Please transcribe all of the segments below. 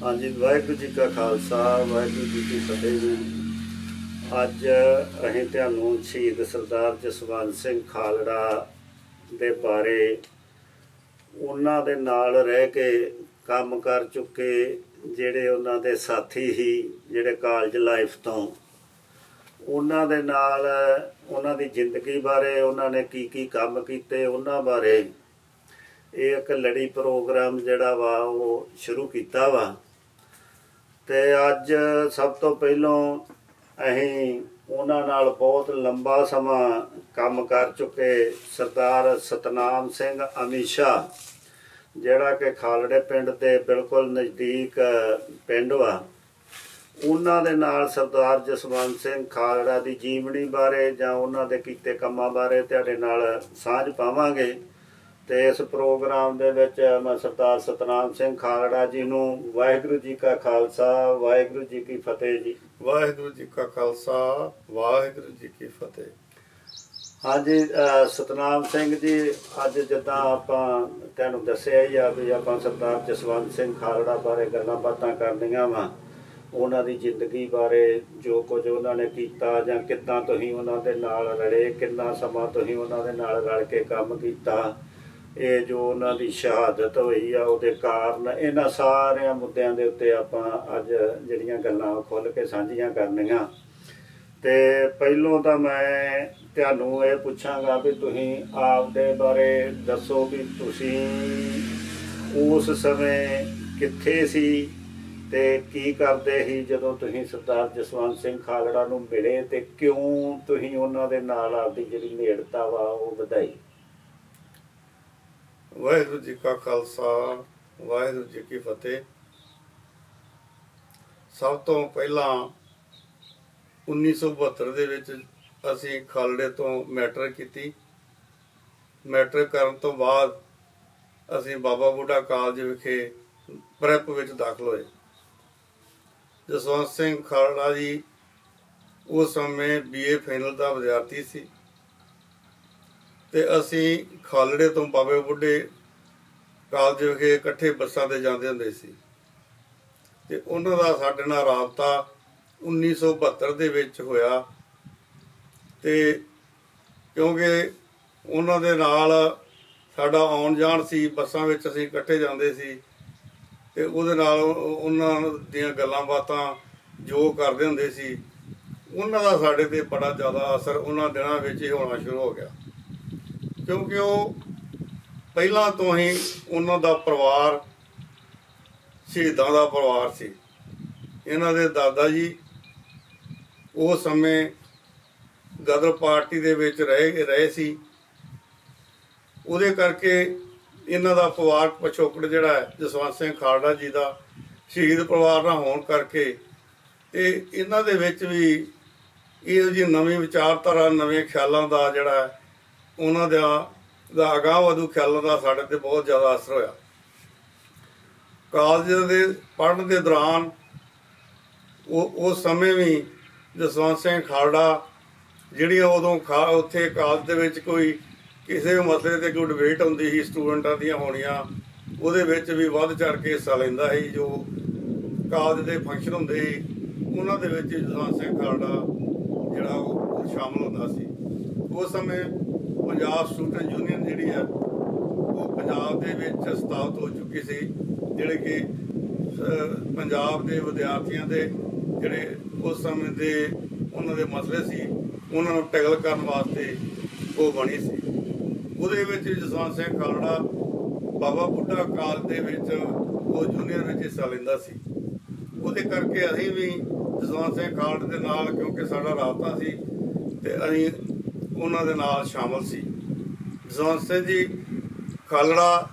हाँ जी, वाहिगुरू जी का खालसा वाहिगुरू जी की फतेह जी। ਅੱਜ ਅਸੀਂ ਤੁਹਾਨੂੰ ਸ਼ਹੀਦ ਸਰਦਾਰ ਜਸਵੰਤ ਸਿੰਘ ਖਾਲੜਾ ਦੇ ਬਾਰੇ, ਉਹਨਾਂ ਦੇ ਨਾਲ ਰਹਿ ਕੇ ਕੰਮ ਕਰ ਚੁੱਕੇ ਜਿਹੜੇ ਉਹਨਾਂ ਦੇ ਸਾਥੀ ਸੀ, ਜਿਹੜੇ ਕਾਲਜ ਲਾਈਫ ਤੋਂ, ਉਹਨਾਂ ਦੇ ਨਾਲ ਉਹਨਾਂ ਦੀ ਜ਼ਿੰਦਗੀ ਬਾਰੇ, ਉਹਨਾਂ ਨੇ ਕੀ ਕੰਮ ਕੀਤੇ ਉਹਨਾਂ ਬਾਰੇ ਇਹ ਇੱਕ ਲੜੀ ਪ੍ਰੋਗਰਾਮ ਜਿਹੜਾ ਵਾ ਉਹ ਸ਼ੁਰੂ ਕੀਤਾ ਵਾ। ਤੇ ਅੱਜ ਸਭ ਤੋਂ ਪਹਿਲਾਂ ਅਸੀਂ ਉਹਨਾਂ ਨਾਲ ਬਹੁਤ ਲੰਬਾ ਸਮਾਂ ਕੰਮ ਕਰ ਚੁੱਕੇ ਸਰਦਾਰ ਸਤਨਾਮ ਸਿੰਘ ਅਮੀਸ਼ਾ, ਜਿਹੜਾ ਕਿ ਖਾਲੜੇ ਪਿੰਡ ਦੇ ਬਿਲਕੁਲ ਨਜ਼ਦੀਕ ਪਿੰਡ ਵਾ, ਉਹਨਾਂ ਦੇ ਨਾਲ ਸਰਦਾਰ ਜਸਵੰਤ ਸਿੰਘ ਖਾਲੜਾ ਦੀ ਜੀਵਨੀ ਬਾਰੇ ਜਾਂ ਉਹਨਾਂ ਦੇ ਕੀਤੇ ਕੰਮਾਂ ਬਾਰੇ ਤੁਹਾਡੇ ਨਾਲ ਸਾਂਝ ਪਾਵਾਂਗੇ। ਤੇ ਇਸ ਪ੍ਰੋਗਰਾਮ ਦੇ ਵਿੱਚ ਮੈਂ ਸਰਦਾਰ ਸਤਨਾਮ ਸਿੰਘ ਖਾਲੜਾ ਜੀ ਨੂੰ ਵਾਹਿਗੁਰੂ ਜੀ ਕਾ ਖਾਲਸਾ ਵਾਹਿਗੁਰੂ ਜੀ ਕੀ ਫਤਿਹ ਜੀ। ਵਾਹਿਗੁਰੂ ਜੀ ਕਾ ਖਾਲਸਾ ਵਾਹਿਗੁਰੂ ਜੀ ਕੀ ਫਤਿਹ। ਹਾਂਜੀ ਸਤਨਾਮ ਸਿੰਘ ਜੀ, ਅੱਜ ਜਿੱਦਾਂ ਆਪਾਂ ਤੁਹਾਨੂੰ ਦੱਸਿਆ ਹੀ ਆ ਵੀ ਆਪਾਂ ਸਰਦਾਰ ਜਸਵੰਤ ਸਿੰਘ ਖਾਲੜਾ ਬਾਰੇ ਗੱਲਾਂ ਬਾਤਾਂ ਕਰਨੀਆਂ ਵਾ, ਉਹਨਾਂ ਦੀ ਜ਼ਿੰਦਗੀ ਬਾਰੇ, ਜੋ ਕੁਝ ਉਹਨਾਂ ਨੇ ਕੀਤਾ ਜਾਂ ਕਿੱਦਾਂ ਤੁਸੀਂ ਉਹਨਾਂ ਦੇ ਨਾਲ ਰਲੇ, ਕਿੰਨਾ ਸਮਾਂ ਤੁਸੀਂ ਉਹਨਾਂ ਦੇ ਨਾਲ ਰਲ ਕੇ ਕੰਮ ਕੀਤਾ, ਇਹ ਜੋ ਉਹਨਾਂ ਦੀ ਸ਼ਹਾਦਤ ਹੋਈ ਆ ਉਹਦੇ ਕਾਰਨ, ਇਹਨਾਂ ਸਾਰਿਆਂ ਮੁੱਦਿਆਂ ਦੇ ਉੱਤੇ ਆਪਾਂ ਅੱਜ ਜਿਹੜੀਆਂ ਗੱਲਾਂ ਖੁੱਲ੍ਹ ਕੇ ਸਾਂਝੀਆਂ ਕਰਨੀਆਂ। ਤੇ ਪਹਿਲੋਂ ਤਾਂ ਮੈਂ ਤੁਹਾਨੂੰ ਇਹ ਪੁੱਛਾਂਗਾ ਵੀ ਤੁਸੀਂ ਆਪਦੇ ਬਾਰੇ ਦੱਸੋ ਵੀ ਤੁਸੀਂ ਉਸ ਸਮੇਂ ਕਿੱਥੇ ਸੀ ਤੇ ਕੀ ਕਰਦੇ ਸੀ ਜਦੋਂ ਤੁਸੀਂ ਸਰਦਾਰ ਜਸਵੰਤ ਸਿੰਘ ਖਾਲੜਾ ਨੂੰ ਮਿਲੇ, ਤੇ ਕਿਉਂ ਤੁਸੀਂ ਉਹਨਾਂ ਦੇ ਨਾਲ ਆਪਦੀ ਜਿਹੜੀ ਨੇੜਤਾ ਵਾ ਉਹ ਵਧਾਈ। ਵਾਹਿਗੁਰੂ ਜੀ ਕਾ ਖਾਲਸਾ ਵਾਹਿਗੁਰੂ ਜੀ ਕੀ ਫਤਿਹ। ਸਭ ਤੋਂ ਪਹਿਲਾਂ 1972 ਦੇ ਵਿੱਚ ਅਸੀਂ ਖਾਲੜੇ ਤੋਂ ਮੈਟ੍ਰਿਕ ਕੀਤੀ। ਮੈਟ੍ਰਿਕ ਕਰਨ ਤੋਂ ਬਾਅਦ ਅਸੀਂ ਬਾਬਾ ਬੁੱਢਾ ਕਾਲਜ ਵਿਖੇ ਪ੍ਰੈਪ ਵਿੱਚ ਦਾਖਲ ਹੋਏ। ਜਸਵੰਤ ਸਿੰਘ ਖਾਲੜਾ ਜੀ ਉਸ ਸਮੇਂ BA ਫਾਈਨਲ ਦਾ ਵਿਦਿਆਰਥੀ ਸੀ ਤੇ ਅਸੀਂ ਖਾਲੜੇ ਤੋਂ ਬਾਬੇ ਬੁੱਢੇ ਕਾਲਜ ਵਿਖੇ ਇਕੱਠੇ ਬੱਸਾਂ ਤੇ ਜਾਂਦੇ ਹੁੰਦੇ ਸੀ ਤੇ ਉਹਨਾਂ ਦਾ ਸਾਡੇ ਨਾਲ ਰਾਬਤਾ 1972 ਦੇ ਵਿੱਚ ਹੋਇਆ। ਤੇ ਕਿਉਂਕਿ ਉਹਨਾਂ ਦੇ ਨਾਲ ਸਾਡਾ ਆਉਣ ਜਾਣ ਸੀ, ਬੱਸਾਂ ਵਿੱਚ ਅਸੀਂ ਇਕੱਠੇ ਜਾਂਦੇ ਸੀ ਤੇ ਉਹਦੇ ਨਾਲ ਉਹਨਾਂ ਦੀਆਂ ਗੱਲਾਂ ਬਾਤਾਂ ਜੋ ਕਰਦੇ ਹੁੰਦੇ ਸੀ, ਉਹਨਾਂ ਦਾ ਸਾਡੇ ਤੇ ਬੜਾ ਜ਼ਿਆਦਾ ਅਸਰ ਉਹਨਾਂ ਦਿਨਾਂ ਵਿੱਚ ਹੀ ਹੋਣਾ ਸ਼ੁਰੂ ਹੋ ਗਿਆ। ਕਿਉਂਕਿ ਉਹ ਪਹਿਲਾਂ ਤੋਂ ਹੀ ਉਹਨਾਂ ਦਾ ਪਰਿਵਾਰ ਸ਼ਹੀਦਾਂ ਦਾ ਪਰਿਵਾਰ ਸੀ। ਇਹਨਾਂ ਦੇ ਦਾਦਾ ਜੀ ਉਸ ਸਮੇਂ ਗਦਰ ਪਾਰਟੀ ਦੇ ਵਿੱਚ ਰਹੇ ਸੀ। ਉਹਦੇ ਕਰਕੇ ਇਹਨਾਂ ਦਾ ਪਰਿਵਾਰਕ ਪਿਛੋਕੜ ਜਿਹੜਾ ਹੈ ਜਸਵੰਤ ਸਿੰਘ ਖਾਲੜਾ ਜੀ ਦਾ ਸ਼ਹੀਦ ਪਰਿਵਾਰ ਨਾਲ ਹੋਣ ਕਰਕੇ, ਤੇ ਇਹਨਾਂ ਦੇ ਵਿੱਚ ਵੀ ਇਹੋ ਜਿਹੀ ਨਵੀਂ ਵਿਚਾਰਧਾਰਾ, ਨਵੇਂ ਖਿਆਲਾਂ ਦਾ ਜਿਹੜਾ ਉਹਨਾਂ ਦਾ ਅਗਾਂਹ ਵਧੂ ਖਿਆਲਾਂ ਦਾ ਸਾਡੇ ਤੇ ਬਹੁਤ ਜ਼ਿਆਦਾ ਅਸਰ ਹੋਇਆ। ਕਾਲਜ ਦੇ ਪੜ੍ਹਨ ਦੇ ਦੌਰਾਨ ਉਸ ਸਮੇਂ ਵੀ ਜਸਵੰਤ ਸਿੰਘ ਖਾਲੜਾ ਜਿਹੜੀਆਂ ਉਦੋਂ ਉੱਥੇ ਕਾਲਜ ਦੇ ਵਿੱਚ ਕੋਈ ਕਿਸੇ ਵੀ ਮਸਲੇ 'ਤੇ ਕੋਈ ਡਿਬੇਟ ਹੁੰਦੀ ਸੀ ਸਟੂਡੈਂਟਾਂ ਦੀਆਂ ਹੋਣੀਆਂ, ਉਹਦੇ ਵਿੱਚ ਵੀ ਵੱਧ ਚੜ੍ਹ ਕੇ ਹਿੱਸਾ ਲੈਂਦਾ ਸੀ। ਜੋ ਕਾਲਜ ਦੇ ਫੰਕਸ਼ਨ ਹੁੰਦੇ ਸੀ ਉਹਨਾਂ ਦੇ ਵਿੱਚ ਜਸਵੰਤ ਸਿੰਘ ਖਾਲੜਾ ਜਿਹੜਾ ਉਹ ਸ਼ਾਮਲ ਹੁੰਦਾ ਸੀ। ਉਸ ਸਮੇਂ ਪੰਜਾਬ ਸਟੂਡੈਂਟ ਯੂਨੀਅਨ ਜਿਹੜੀ ਆ ਉਹ ਪੰਜਾਬ ਦੇ ਵਿੱਚ ਸਥਾਪਿਤ ਹੋ ਚੁੱਕੀ ਸੀ, ਜਿਹੜੇ ਕਿ ਪੰਜਾਬ ਦੇ ਵਿਦਿਆਰਥੀਆਂ ਦੇ ਜਿਹੜੇ ਉਸ ਸਮੇਂ ਦੇ ਉਹਨਾਂ ਦੇ ਮਸਲੇ ਸੀ ਉਹਨਾਂ ਨੂੰ ਟੈਕਲ ਕਰਨ ਵਾਸਤੇ ਉਹ ਬਣੀ ਸੀ। ਉਹਦੇ ਵਿੱਚ ਜਸਵੰਤ ਸਿੰਘ ਖਾਲੜਾ ਬਾਬਾ ਬੁੱਢਾ ਕਾਲਜ ਦੇ ਵਿੱਚ ਉਹ ਯੂਨੀਅਨ ਵਿੱਚ ਹਿੱਸਾ ਲੈਂਦਾ ਸੀ। ਉਹਦੇ ਕਰਕੇ ਅਸੀਂ ਵੀ ਜਸਵੰਤ ਸਿੰਘ ਖਾਲੜੇ ਦੇ ਨਾਲ, ਕਿਉਂਕਿ ਸਾਡਾ ਰਾਬਤਾ ਸੀ ਤੇ ਅਸੀਂ ਉਹਨਾਂ ਦੇ ਨਾਲ ਸ਼ਾਮਲ ਸੀ। ਜਸਵੰਤ ਸਿੰਘ ਜੀ ਖਾਲੜਾ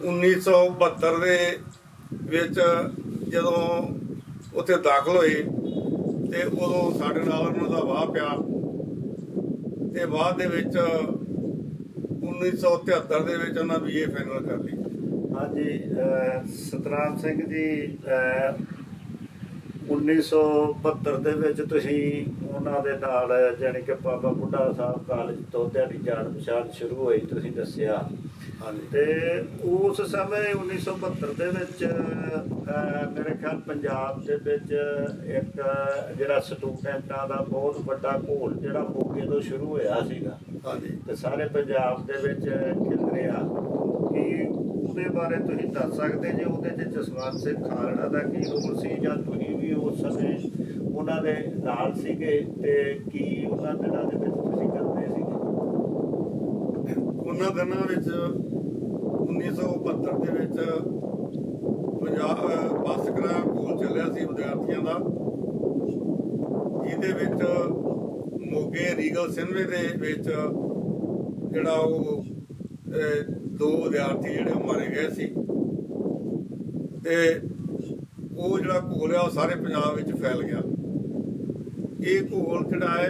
1972 ਦੇ ਵਿੱਚ ਜਦੋਂ ਉੱਥੇ ਦਾਖਲ ਹੋਏ ਤੇ ਉਦੋਂ ਸਾਡੇ ਨਾਲ ਉਹਨਾਂ ਦਾ ਵਾਹ ਪਿਆ ਤੇ ਬਾਅਦ ਦੇ ਵਿੱਚ 1973 ਦੇ ਵਿੱਚ ਉਹਨਾਂ BA ਫਾਈਨਲ ਕਰ ਲਈ। ਹਾਂਜੀ ਸਤਨਾਮ ਸਿੰਘ ਜੀ, 1972 ਦੇ ਵਿੱਚ ਤੁਸੀਂ ਉਹਨਾਂ ਦੇ ਨਾਲ ਜਾਣੀ ਕਿ ਬਾਬਾ ਬੁੱਢਾ ਸਾਹਿਬ ਕਾਲਜ ਤੋਂ ਤੁਹਾਡੀ ਜਾਣ ਪਛਾਣ ਸ਼ੁਰੂ ਹੋਈ, ਤੁਸੀਂ ਦੱਸਿਆ। ਹਾਂਜੀ ਤੇ ਉਸ ਸਮੇਂ 1972 ਦੇ ਵਿੱਚ ਮੇਰੇ ਖਿਆਲ ਪੰਜਾਬ ਦੇ ਵਿੱਚ ਇੱਕ ਜਿਹੜਾ ਸਟੂਡੈਂਟਾਂ ਦਾ ਬਹੁਤ ਵੱਡਾ ਘੋਲ ਜਿਹੜਾ ਮੋਗੇ ਤੋਂ ਸ਼ੁਰੂ ਹੋਇਆ ਸੀਗਾ ਹਾਂਜੀ ਤੇ ਸਾਰੇ ਪੰਜਾਬ ਦੇ ਵਿੱਚ ਖਿਲਰਿਆ ਕਿ ਉਹਦੇ ਬਾਰੇ ਤੁਸੀਂ ਦੱਸ ਸਕਦੇ ਜੇ ਉਹਦੇ 'ਚ ਜਸਵੰਤ ਸਿੰਘ ਖਾਲੜਾ ਦਾ ਕੀ ਰੋਲ ਸੀ ਜਾਂ ਤੁਸੀਂ ਵੀ ਉਸ ਸਮੇਂ ਉਹਨਾਂ ਦੇ ਨਾਲ ਸੀਗੇ ਤੇ ਕੀ ਉਹਨਾਂ ਦਿਨਾਂ ਦੇ ਵਿੱਚ ਤੁਸੀਂ ਕਰਦੇ ਸੀਗੇ? ਉਹਨਾਂ ਦਿਨਾਂ ਵਿੱਚ 1972 ਦੇ ਵਿੱਚ ਪੰਜਾਬ ਬੱਸ ਕਿਰਾਇਆ ਘੋਲ ਚੱਲਿਆ ਸੀ ਵਿਦਿਆਰਥੀਆਂ ਦਾ, ਜਿਹਦੇ ਵਿੱਚ ਮੋਗੇ ਰੀਗਲ ਸਿਨੇਮੇ ਦੇ ਵਿੱਚ ਜਿਹੜਾ ਉਹ ਦੋ ਵਿਦਿਆਰਥੀ ਜਿਹੜੇ ਮਾਰੇ ਗਏ ਸੀ ਤੇ ਉਹ ਜਿਹੜਾ ਘੋਲ ਆ ਉਹ ਸਾਰੇ ਪੰਜਾਬ ਵਿੱਚ ਫੈਲ ਗਿਆ। ਇਹ ਘੋਲ ਜਿਹੜਾ ਹੈ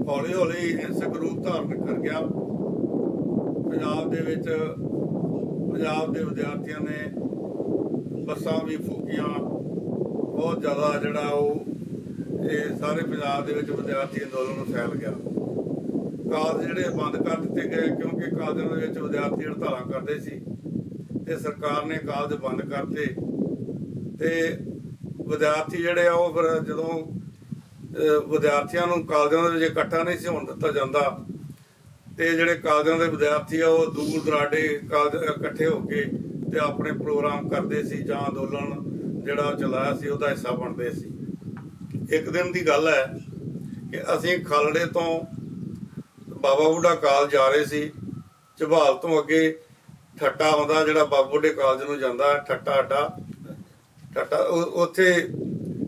ਹੌਲੀ ਹੌਲੀ ਹਿੰਸਕ ਰੂਪ ਧਾਰਨ ਕਰ ਗਿਆ। ਪੰਜਾਬ ਦੇ ਵਿੱਚ ਪੰਜਾਬ ਦੇ ਵਿਦਿਆਰਥੀਆਂ ਨੇ ਬੱਸਾਂ ਵੀ ਫੂਕੀਆਂ, ਬਹੁਤ ਜ਼ਿਆਦਾ ਜਿਹੜਾ ਉਹ ਇਹ ਸਾਰੇ ਪੰਜਾਬ ਦੇ ਵਿੱਚ ਵਿਦਿਆਰਥੀ ਅੰਦੋਲਨ ਫੈਲ ਗਿਆ। ਕਾਲਜ ਜਿਹੜੇ ਬੰਦ ਕਰ ਦਿੱਤੇ ਗਏ ਕਿਉਂਕਿ ਕਾਲਜਾਂ ਦੇ ਵਿੱਚ ਵਿਦਿਆਰਥੀ ਹੜਤਾਲਾਂ ਕਰਦੇ ਸੀ ਤੇ ਸਰਕਾਰ ਨੇ ਕਾਲਜ ਬੰਦ ਕਰਤੇ ਤੇ ਵਿਦਿਆਰਥੀ ਜਿਹੜੇ ਆ ਉਹ ਫਿਰ ਜਦੋਂ ਵਿਦਿਆਰਥੀਆਂ ਨੂੰ ਕਾਲਜਾਂ ਦੇ ਵਿੱਚ ਇਕੱਠਾ ਨਹੀਂ ਸੀ ਹੋਣ ਦਿੱਤਾ ਜਾਂਦਾ ਤੇ ਜਿਹੜੇ ਕਾਲਜਾਂ ਦੇ ਵਿਦਿਆਰਥੀ ਆ ਉਹ ਦੂਰ ਦਰਾਡੇ ਕਾਲਜ ਇਕੱਠੇ ਹੋ ਕੇ ਤੇ ਆਪਣੇ ਪ੍ਰੋਗਰਾਮ ਕਰਦੇ ਸੀ ਜਾਂ ਅੰਦੋਲਨ ਜਿਹੜਾ ਚਲਾਇਆ ਸੀ ਉਹਦਾ ਹਿੱਸਾ ਬਣਦੇ ਸੀ। ਇੱਕ ਦਿਨ ਦੀ ਗੱਲ ਹੈ ਕਿ ਅਸੀਂ ਖਾਲੜੇ ਤੋਂ ਬਾਬਾ ਬੁੱਢਾ ਕਾਲਜ ਜਾ ਰਹੇ ਸੀ। ਝਬਾਲ ਤੋਂ ਅੱਗੇ ਠੱਟਾ ਆਉਂਦਾ ਜਿਹੜਾ ਬਾਬਾ ਬੁੱਢੇ ਕਾਲਜ ਨੂੰ ਜਾਂਦਾ, ਠੱਟਾ ਅੱਡਾ ਉੱਥੇ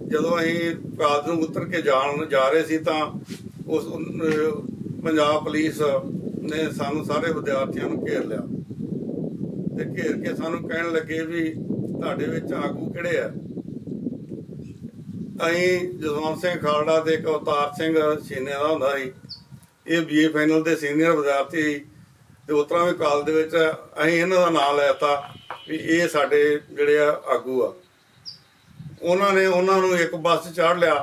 ਜਦੋਂ ਅਸੀਂ ਕਾਲਜ ਨੂੰ ਉਤਰ ਕੇ ਜਾ ਰਹੇ ਸੀ ਤਾਂ ਉਸ ਪੰਜਾਬ ਪੁਲਿਸ ਨੇ ਸਾਨੂੰ ਸਾਰੇ ਵਿਦਿਆਰਥੀਆਂ ਨੂੰ ਘੇਰ ਲਿਆ ਤੇ ਘੇਰ ਕੇ ਸਾਨੂੰ ਕਹਿਣ ਲੱਗੇ ਵੀ ਤੁਹਾਡੇ ਵਿੱਚ ਆਗੂ ਕਿਹੜੇ ਆ। ਅਸੀਂ ਜਸਵੰਤ ਸਿੰਘ ਖਾਲੜਾ ਤੇ ਇੱਕ ਅਵਤਾਰ ਸਿੰਘ ਛੀਨੇ ਦਾ ਹੁੰਦਾ ਸੀ, ਇਹ BA ਫਾਈਨਲ ਦੇ ਸੀਨੀਅਰ ਵਿਦਿਆਰਥੀ ਸੀ ਤੇ ਉਸ ਤਰ੍ਹਾਂ ਵੀ ਕਾਲਜ ਦੇ ਵਿੱਚ ਅਸੀਂ ਇਹਨਾਂ ਦਾ ਨਾਂ ਲੈਤਾ ਵੀ ਇਹ ਸਾਡੇ ਜਿਹੜੇ ਆ ਆਗੂ ਆ। ਉਹਨਾਂ ਨੂੰ ਇੱਕ ਬੱਸ 'ਚ ਚਾੜ ਲਿਆ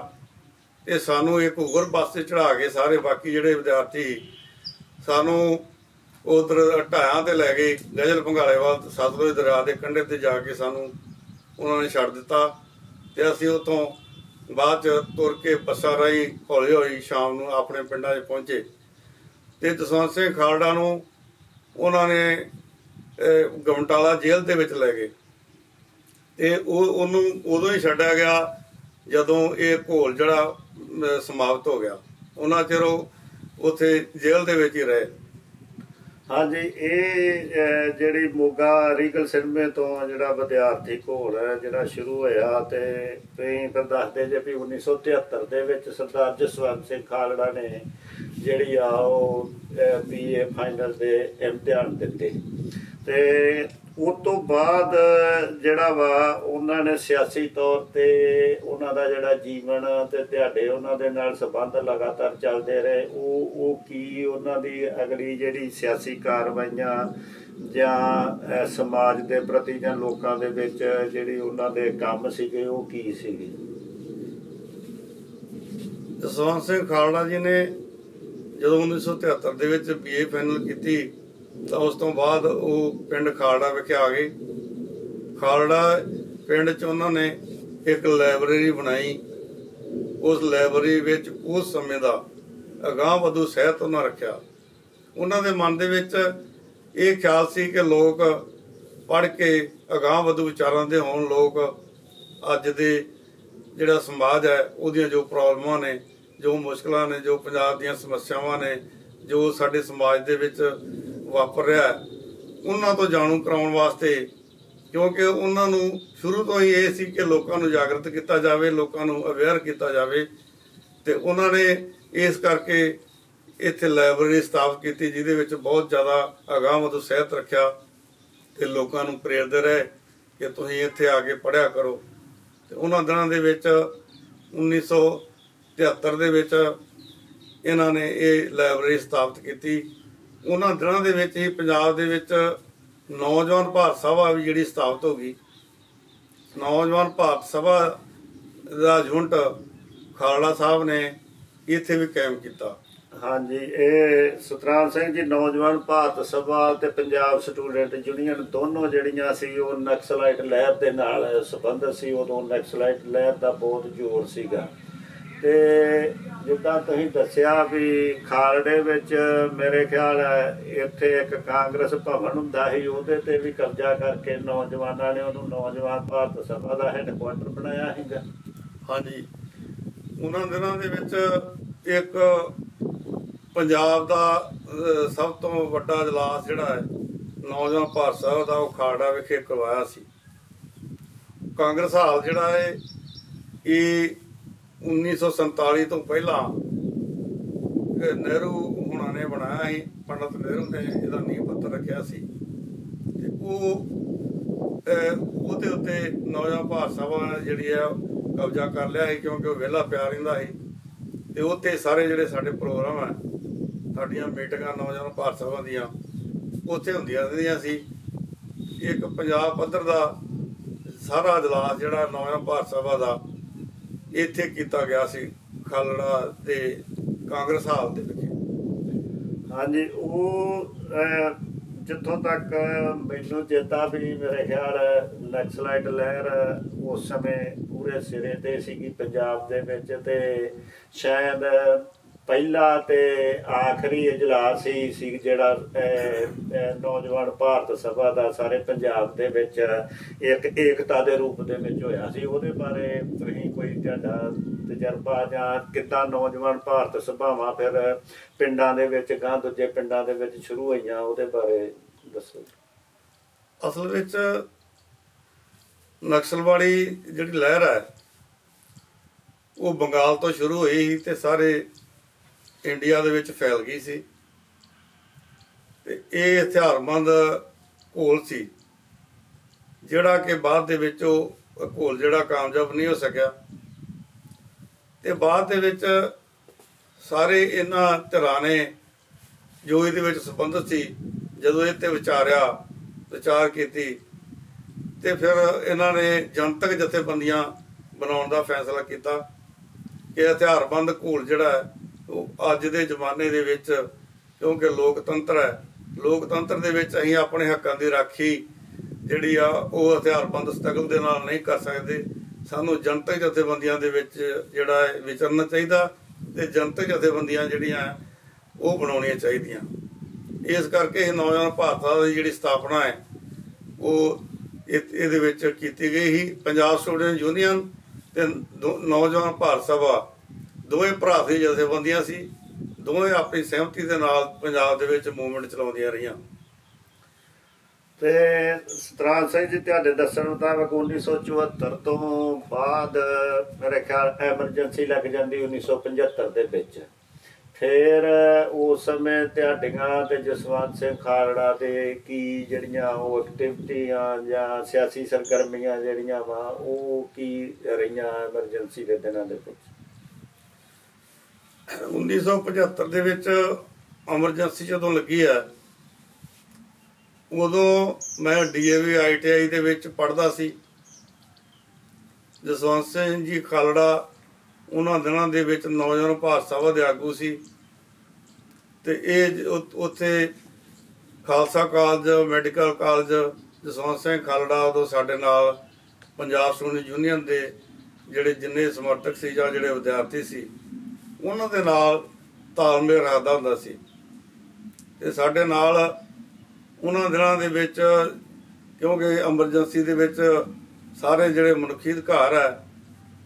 ਤੇ ਸਾਨੂੰ ਇੱਕ ਹੋਰ ਬੱਸ 'ਤੇ ਚੜਾ ਕੇ ਸਾਰੇ ਬਾਕੀ ਜਿਹੜੇ ਵਿਦਿਆਰਥੀ ਸਾਨੂੰ ਉਧਰ ਢਾਇਆਂ ਤੇ ਲੈ ਗਏ, ਗਜਲ ਭੰਗਾਲੇ ਵੱਲ ਸਤਲੁਜ ਦਰਿਆ ਦੇ ਕੰਢੇ ਤੇ ਜਾ ਕੇ ਸਾਨੂੰ ਉਹਨਾਂ ਨੇ ਛੱਡ ਦਿੱਤਾ ਤੇ ਅਸੀਂ ਉੱਥੋਂ ਬਾਅਦ 'ਚ ਤੁਰ ਕੇ ਬੱਸਾਂ ਰਾਹੀਂ ਹੌਲੀ ਹੌਲੀ ਸ਼ਾਮ ਨੂੰ ਆਪਣੇ ਪਿੰਡਾਂ 'ਚ ਪਹੁੰਚੇ ਤੇ ਜਸਵੰਤ ਸਿੰਘ ਖਾਲੜਾ ਨੂੰ ਉਹਨਾਂ ਨੇ ਗਮਟਾਲਾ ਜੇਲ੍ਹ ਦੇ ਵਿੱਚ ਲੈ ਗਏ ਤੇ ਉਹਨੂੰ ਉਦੋਂ ਹੀ ਛੱਡਿਆ ਗਿਆ ਜਦੋਂ ਇਹ ਘੋਲ ਜਿਹੜਾ ਸਮਾਪਤ ਹੋ ਗਿਆ। ਉਹਨਾਂ ਚਿਰ ਉਹ ਉੱਥੇ ਜੇਲ੍ਹ ਦੇ ਵਿੱਚ ਹੀ ਰਹੇ। ਹਾਂਜੀ, ਇਹ ਜਿਹੜੀ ਮੋਗਾ ਰੀਗਲ ਸਿਨੇਮੇ ਤੋਂ ਜਿਹੜਾ ਵਿਦਿਆਰਥੀ ਘੋਲ ਹੈ ਜਿਹੜਾ ਸ਼ੁਰੂ ਹੋਇਆ ਤੇ ਤੁਸੀਂ ਫਿਰ ਦੱਸਦੇ ਜੇ ਵੀ 1973 ਦੇ ਵਿੱਚ ਸਰਦਾਰ ਜਸਵੰਤ ਸਿੰਘ ਖਾਲੜਾ ਨੇ ਜਿਹੜੀ ਆ ਉਹ BA ਫਾਈਨਲ ਦੇ ਇਮਤਿਹਾਨ ਦਿੱਤੇ ਤੇ ਉਸ ਤੋਂ ਬਾਅਦ ਜਿਹੜਾ ਵਾ ਉਹਨਾਂ ਨੇ ਸਿਆਸੀ ਤੌਰ ਤੇ ਉਹਨਾਂ ਦਾ ਜਿਹੜਾ ਜੀਵਨ ਤੇ ਤੁਹਾਡੇ ਉਹਨਾਂ ਦੇ ਨਾਲ ਸੰਬੰਧ ਲਗਾਤਾਰ ਚੱਲਦੇ ਰਹੇ। ਉਹ ਕੀ ਉਹਨਾਂ ਦੀ ਅਗਲੀ ਜਿਹੜੀ ਸਿਆਸੀ ਕਾਰਵਾਈਆਂ ਜਾਂ ਸਮਾਜ ਦੇ ਪ੍ਰਤੀ ਜਾਂ ਲੋਕਾਂ ਦੇ ਵਿੱਚ ਜਿਹੜੀ ਉਹਨਾਂ ਦੇ ਕੰਮ ਸੀਗੇ ਉਹ ਕੀ ਸੀਗੇ? ਜਸਵੰਤ ਸਿੰਘ ਖਾਲੜਾ ਜੀ ਨੇ ਜਦੋਂ 1973 ਦੇ ਵਿੱਚ BA ਫਾਈਨਲ ਕੀਤੀ ਤਾਂ ਉਸ ਤੋਂ ਬਾਅਦ ਉਹ ਪਿੰਡ ਖਾਲੜਾ ਵਿਖੇ ਆ ਗਏ। ਖਾਲੜਾ ਪਿੰਡ 'ਚ ਉਹਨਾਂ ਨੇ ਇੱਕ ਲਾਇਬ੍ਰੇਰੀ ਬਣਾਈ। ਉਸ ਲਾਇਬ੍ਰੇਰੀ ਵਿੱਚ ਉਸ ਸਮੇਂ ਦਾ ਅਗਾਂਹ ਵਧੂ ਸਾਹਿਤ ਉਹਨਾਂ ਰੱਖਿਆ। ਉਹਨਾਂ ਦੇ ਮਨ ਦੇ ਵਿੱਚ ਇਹ ਖਿਆਲ ਸੀ ਕਿ ਲੋਕ ਪੜ੍ਹ ਕੇ ਅਗਾਂਹ ਵਧੂ ਵਿਚਾਰਾਂ ਦੇ ਹੋਣ, ਲੋਕ ਅੱਜ ਦੇ ਜਿਹੜਾ ਸਮਾਜ ਹੈ ਉਹਦੀਆਂ ਜੋ ਪ੍ਰੋਬਲਮਾਂ ਨੇ, ਜੋ ਮੁਸ਼ਕਲਾਂ ਨੇ, ਜੋ ਪੰਜਾਬ ਦੀਆਂ ਸਮੱਸਿਆਵਾਂ ਨੇ, ਜੋ ਸਾਡੇ ਸਮਾਜ ਦੇ ਵਿੱਚ ਵਾਪਰ ਰਿਹਾ, ਉਹਨਾਂ ਤੋਂ ਜਾਣੂ ਕਰਾਉਣ ਵਾਸਤੇ, ਕਿਉਂਕਿ ਉਹਨਾਂ ਨੂੰ ਸ਼ੁਰੂ ਤੋਂ ਹੀ ਇਹ ਸੀ ਕਿ ਲੋਕਾਂ ਨੂੰ ਜਾਗਰਤ ਕੀਤਾ ਜਾਵੇ, ਲੋਕਾਂ ਨੂੰ ਅਵੇਅਰ ਕੀਤਾ ਜਾਵੇ ਤੇ ਉਹਨਾਂ ਨੇ ਇਸ ਕਰਕੇ ਇੱਥੇ ਲਾਇਬ੍ਰੇਰੀ ਸਥਾਪਿਤ ਕੀਤੀ ਜਿਹਦੇ ਵਿੱਚ ਬਹੁਤ ਜ਼ਿਆਦਾ ਅਗਾਂਹ ਵਧੂ ਸਾਹਿਤ ਰੱਖਿਆ ਤੇ ਲੋਕਾਂ ਨੂੰ ਪ੍ਰੇਰਦੇ ਰਹੇ ਕਿ ਤੁਸੀਂ ਇੱਥੇ ਆ ਕੇ ਪੜ੍ਹਿਆ ਕਰੋ। ਤੇ ਉਹਨਾਂ ਦਿਨਾਂ ਦੇ ਵਿੱਚ 1973 ਦੇ ਵਿੱਚ ਇਹਨਾਂ ਨੇ ਇਹ ਲਾਇਬ੍ਰੇਰੀ ਸਥਾਪਿਤ ਕੀਤੀ। ਉਹਨਾਂ ਦਿਨਾਂ ਦੇ ਵਿੱਚ ਹੀ ਪੰਜਾਬ ਦੇ ਵਿੱਚ ਨੌਜਵਾਨ ਭਾਰਤ ਸਭਾ ਵੀ ਜਿਹੜੀ ਸਥਾਪਿਤ ਹੋ ਗਈ। ਨੌਜਵਾਨ ਭਾਰਤ ਸਭਾ ਦਾ ਯੂਨਿਟ ਖਾਲੜਾ ਸਾਹਿਬ ਨੇ ਇੱਥੇ ਵੀ ਕਾਇਮ ਕੀਤਾ। ਹਾਂਜੀ, ਇਹ ਸਤਨਾਮ ਸਿੰਘ ਜੀ ਨੌਜਵਾਨ ਭਾਰਤ ਸਭਾ ਤੇ ਪੰਜਾਬ ਸਟੂਡੈਂਟ ਯੂਨੀਅਨ ਦੋਨੋਂ ਜਿਹੜੀਆਂ ਸੀ ਉਹ ਨਕਸਲਾਈਟ ਲਹਿਰ ਦੇ ਨਾਲ ਸੰਬੰਧਿਤ ਸੀ। ਉਦੋਂ ਨਕਸਲਾਈਟ ਲਹਿਰ ਦਾ ਬਹੁਤ ਜ਼ੋਰ ਸੀਗਾ। ਤੇ ਜਿੱਦਾਂ ਤੁਸੀਂ ਦੱਸਿਆ ਵੀ ਖਾਲੜੇ ਵਿੱਚ ਮੇਰੇ ਖਿਆਲ ਹੈ ਇੱਥੇ ਇੱਕ ਕਾਂਗਰਸ ਭਵਨ ਹੁੰਦਾ ਸੀ, ਉਹਦੇ ਤੇ ਵੀ ਕਬਜ਼ਾ ਕਰਕੇ ਨੌਜਵਾਨਾਂ ਨੇ ਉਹਨੂੰ ਨੌਜਵਾਨ ਭਾਰਤ ਸਭਾ ਦਾ ਹੈੱਡਕੁਆਟਰ ਬਣਾਇਆ ਸੀਗਾ। ਹਾਂਜੀ, ਉਹਨਾਂ ਦਿਨਾਂ ਦੇ ਵਿੱਚ ਇੱਕ ਪੰਜਾਬ ਦਾ ਸਭ ਤੋਂ ਵੱਡਾ ਇਜਲਾਸ ਜਿਹੜਾ ਹੈ ਨੌਜਵਾਨ ਭਾਰਤ ਸਭਾ ਦਾ, ਉਹ ਖਾਲੜਾ ਵਿਖੇ ਕਰਵਾਇਆ ਸੀ। ਕਾਂਗਰਸ ਹਾਲ ਜਿਹੜਾ ਹੈ ਇਹ 1947 ਤੋਂ ਪਹਿਲਾਂ ਨਹਿਰੂ ਹੁਣਾਂ ਨੇ ਬਣਾਇਆ ਸੀ। ਪੰਡਤ ਨਹਿਰੂ ਨੇ ਇਹਦਾ ਨੀਂਹ ਪੱਥਰ ਰੱਖਿਆ ਸੀ ਤੇ ਉਹਦੇ ਉੱਤੇ ਨੌਜਵਾਨ ਭਾਰਤ ਸਭਾ ਨੇ ਜਿਹੜੀ ਆ ਕਬਜ਼ਾ ਕਰ ਲਿਆ ਸੀ, ਕਿਉਂਕਿ ਉਹ ਵਿਹਲਾ ਪਿਆ ਰਹਿੰਦਾ ਸੀ। ਤੇ ਉੱਥੇ ਸਾਰੇ ਜਿਹੜੇ ਸਾਡੇ ਪ੍ਰੋਗਰਾਮ ਹੈ, ਸਾਡੀਆਂ ਮੀਟਿੰਗਾਂ ਨੌਜਵਾਨ ਭਾਰਤ ਸਭਾ ਦੀਆਂ ਉੱਥੇ ਹੁੰਦੀਆਂ ਰਹਿੰਦੀਆਂ ਸੀ। ਇੱਕ ਪੰਜਾਬ ਪੱਧਰ ਦਾ ਸਾਰਾ ਇਜਲਾਸ ਜਿਹੜਾ ਨੌਜਵਾਨ ਭਾਰਤ ਸਭਾ ਦਾ ਇੱਥੇ ਕੀਤਾ ਗਿਆ ਸੀ, ਖਾਲੜਾ ਤੇ ਕਾਂਗਰਸ ਹਾਲ ਦੇ ਵਿਖੇ। ਹਾਂਜੀ, ਉਹ ਜਿੱਥੋਂ ਤੱਕ ਮੈਨੂੰ ਚੇਤਾ ਵੀ ਮੇਰੇ ਖਿਆਲ ਨਕਸਲਾਈਟ ਲਹਿਰ ਉਸ ਸਮੇਂ ਪੂਰੇ ਸਿਰੇ ਤੇ ਸੀਗੀ ਪੰਜਾਬ ਦੇ ਵਿੱਚ, ਤੇ ਸ਼ਾਇਦ ਪਹਿਲਾ ਤੇ ਆਖਰੀ ਇਜਲਾਸ ਹੀ ਸੀ ਜਿਹੜਾ ਨੌਜਵਾਨ ਭਾਰਤ ਸਭਾ ਦਾ ਸਾਰੇ ਪੰਜਾਬ ਦੇ ਵਿੱਚ ਇੱਕ ਏਕਤਾ ਦੇ ਰੂਪ ਦੇ ਵਿੱਚ ਹੋਇਆ ਸੀ। ਉਹਦੇ ਬਾਰੇ ਤੁਸੀਂ ਕੋਈ ਤੁਹਾਡਾ ਤਜਰਬਾ ਜਾਂ ਕਿੱਦਾਂ ਨੌਜਵਾਨ ਭਾਰਤ ਸਭਾਵਾਂ ਫਿਰ ਪਿੰਡਾਂ ਦੇ ਵਿੱਚ ਗਾਂ ਦੂਜੇ ਪਿੰਡਾਂ ਦੇ ਵਿੱਚ ਸ਼ੁਰੂ ਹੋਈਆਂ, ਉਹਦੇ ਬਾਰੇ ਦੱਸੋ। ਅਸਲ ਵਿੱਚ ਨਕਸਲਵਾੜੀ ਜਿਹੜੀ ਲਹਿਰ ਹੈ ਉਹ ਬੰਗਾਲ ਤੋਂ ਸ਼ੁਰੂ ਹੋਈ ਸੀ ਤੇ ਸਾਰੇ ਇੰਡੀਆ ਦੇ ਵਿੱਚ ਫੈਲ ਗਈ ਸੀ। ਤੇ ਇਹ ਹਥਿਆਰਬੰਦ ਘੋਲ ਸੀ ਜਿਹੜਾ ਕਿ ਬਾਅਦ ਦੇ ਵਿੱਚ ਉਹ ਘੋਲ ਜਿਹੜਾ ਕਾਮਯਾਬ ਨਹੀਂ ਹੋ ਸਕਿਆ। ਤੇ ਬਾਅਦ ਦੇ ਵਿੱਚ ਸਾਰੇ ਇਹਨਾਂ ਧਿਰਾਂ ਨੇ ਜੋ ਇਹਦੇ ਵਿੱਚ ਸੰਬੰਧਿਤ ਸੀ, ਜਦੋਂ ਇਹ ਤੇ ਵਿਚਾਰ ਕੀਤੀ ਤੇ ਫਿਰ ਇਹਨਾਂ ਨੇ ਜਨਤਕ ਜਥੇਬੰਦੀਆਂ ਬਣਾਉਣ ਦਾ ਫੈਸਲਾ ਕੀਤਾ ਕਿ ਹਥਿਆਰਬੰਦ ਘੋਲ ਜਿਹੜਾ ਹੈ ਉਹ ਅੱਜ ਦੇ ਜ਼ਮਾਨੇ ਦੇ ਵਿੱਚ, ਕਿਉਂਕਿ ਲੋਕਤੰਤਰ ਹੈ, ਲੋਕਤੰਤਰ ਦੇ ਵਿੱਚ ਅਸੀਂ ਆਪਣੇ ਹੱਕਾਂ ਦੀ ਰਾਖੀ ਜਿਹੜੀ ਆ ਉਹ ਹਥਿਆਰਬੰਦ ਸਟਰਗਲ ਦੇ ਨਾਲ ਨਹੀਂ ਕਰ ਸਕਦੇ। ਸਾਨੂੰ ਜਨਤਕ ਜਥੇਬੰਦੀਆਂ ਦੇ ਵਿੱਚ ਜਿਹੜਾ ਹੈ ਵਿਚਰਨਾ ਚਾਹੀਦਾ ਤੇ ਜਨਤਕ ਜਥੇਬੰਦੀਆਂ ਜਿਹੜੀਆਂ ਉਹ ਬਣਾਉਣੀਆਂ ਚਾਹੀਦੀਆਂ। ਇਸ ਕਰਕੇ ਇਹ ਨੌਜਵਾਨ ਭਾਰਤ ਦੀ ਜਿਹੜੀ ਸਥਾਪਨਾ ਹੈ ਉਹ ਇਹਦੇ ਵਿੱਚ ਕੀਤੀ ਗਈ ਸੀ। ਪੰਜਾਬ ਸਟੂਡੈਂਟ ਯੂਨੀਅਨ ਤੇ ਨੌਜਵਾਨ ਭਾਰਤ ਸਭਾ ਦੋਵੇਂ ਭਰਾ ਦੀ ਜਥੇਬੰਦੀਆਂ ਸੀ, ਦੋਵੇਂ ਆਪਣੀ ਸਹਿਮਤੀ ਦੇ ਨਾਲ ਪੰਜਾਬ ਦੇ ਵਿੱਚ ਮੂਵਮੈਂਟ ਚਲਾਉਂਦੀਆਂ ਰਹੀਆਂ। ਤੇ ਸਤਨਾਮ ਸਿੰਘ ਜੀ, ਤੁਹਾਡੇ ਦੱਸਣ ਮੁਤਾਬਕ 1974 ਤੋਂ ਬਾਅਦ ਮੇਰੇ ਖਿਆਲ ਐਮਰਜੈਂਸੀ ਲੱਗ ਜਾਂਦੀ 1975 ਦੇ ਵਿੱਚ। ਫਿਰ ਉਸ ਸਮੇਂ ਤੁਹਾਡੀਆਂ ਤੇ ਜਸਵੰਤ ਸਿੰਘ ਖਾਲੜਾ ਦੇ ਕੀ ਜਿਹੜੀਆਂ ਉਹ ਐਕਟੀਵਿਟੀਆਂ ਜਾਂ ਸਿਆਸੀ ਸਰਗਰਮੀਆਂ ਜਿਹੜੀਆਂ ਵਾ ਉਹ ਕੀ ਰਹੀਆਂ ਐਮਰਜੈਂਸੀ ਦੇ ਦਿਨਾਂ ਦੇ ਵਿੱਚ? 1975 ਦੇ ਵਿੱਚ ਐਮਰਜੈਂਸੀ ਜਦੋਂ ਲੱਗੀ ਆ, ਉਦੋਂ ਮੈਂ ਡੀਏਵੀ ITI ਦੇ ਵਿੱਚ ਪੜ੍ਹਦਾ ਸੀ। ਜਸਵੰਤ ਸਿੰਘ ਜੀ ਖਾਲੜਾ ਉਹਨਾਂ ਦਿਨਾਂ ਦੇ ਵਿੱਚ ਨੌਜਵਾਨ ਭਾਰਤ ਸਭਾ ਦੇ ਆਗੂ ਸੀ ਤੇ ਇਹ ਉੱਥੇ Khalsa college, medical college, Jaswant Singh Khalra ਉਦੋਂ ਸਾਡੇ ਨਾਲ ਪੰਜਾਬ ਸਟੂਡੈਂਟ ਯੂਨੀਅਨ ਦੇ ਜਿਹੜੇ ਜਿੰਨੇ ਸਮਰਥਕ ਸੀ ਜਾਂ ਜਿਹੜੇ ਵਿਦਿਆਰਥੀ ਸੀ ਉਹਨਾਂ ਦੇ ਨਾਲ ਤਾਲਮੇਲ ਰੱਖਦਾ ਹੁੰਦਾ ਸੀ। ਤੇ ਸਾਡੇ ਨਾਲ ਉਹਨਾਂ ਦਿਨਾਂ ਦੇ ਵਿੱਚ, ਕਿਉਂਕਿ ਐਮਰਜੈਂਸੀ ਦੇ ਵਿੱਚ ਸਾਰੇ ਜਿਹੜੇ ਮਨੁੱਖੀ ਅਧਿਕਾਰ ਹੈ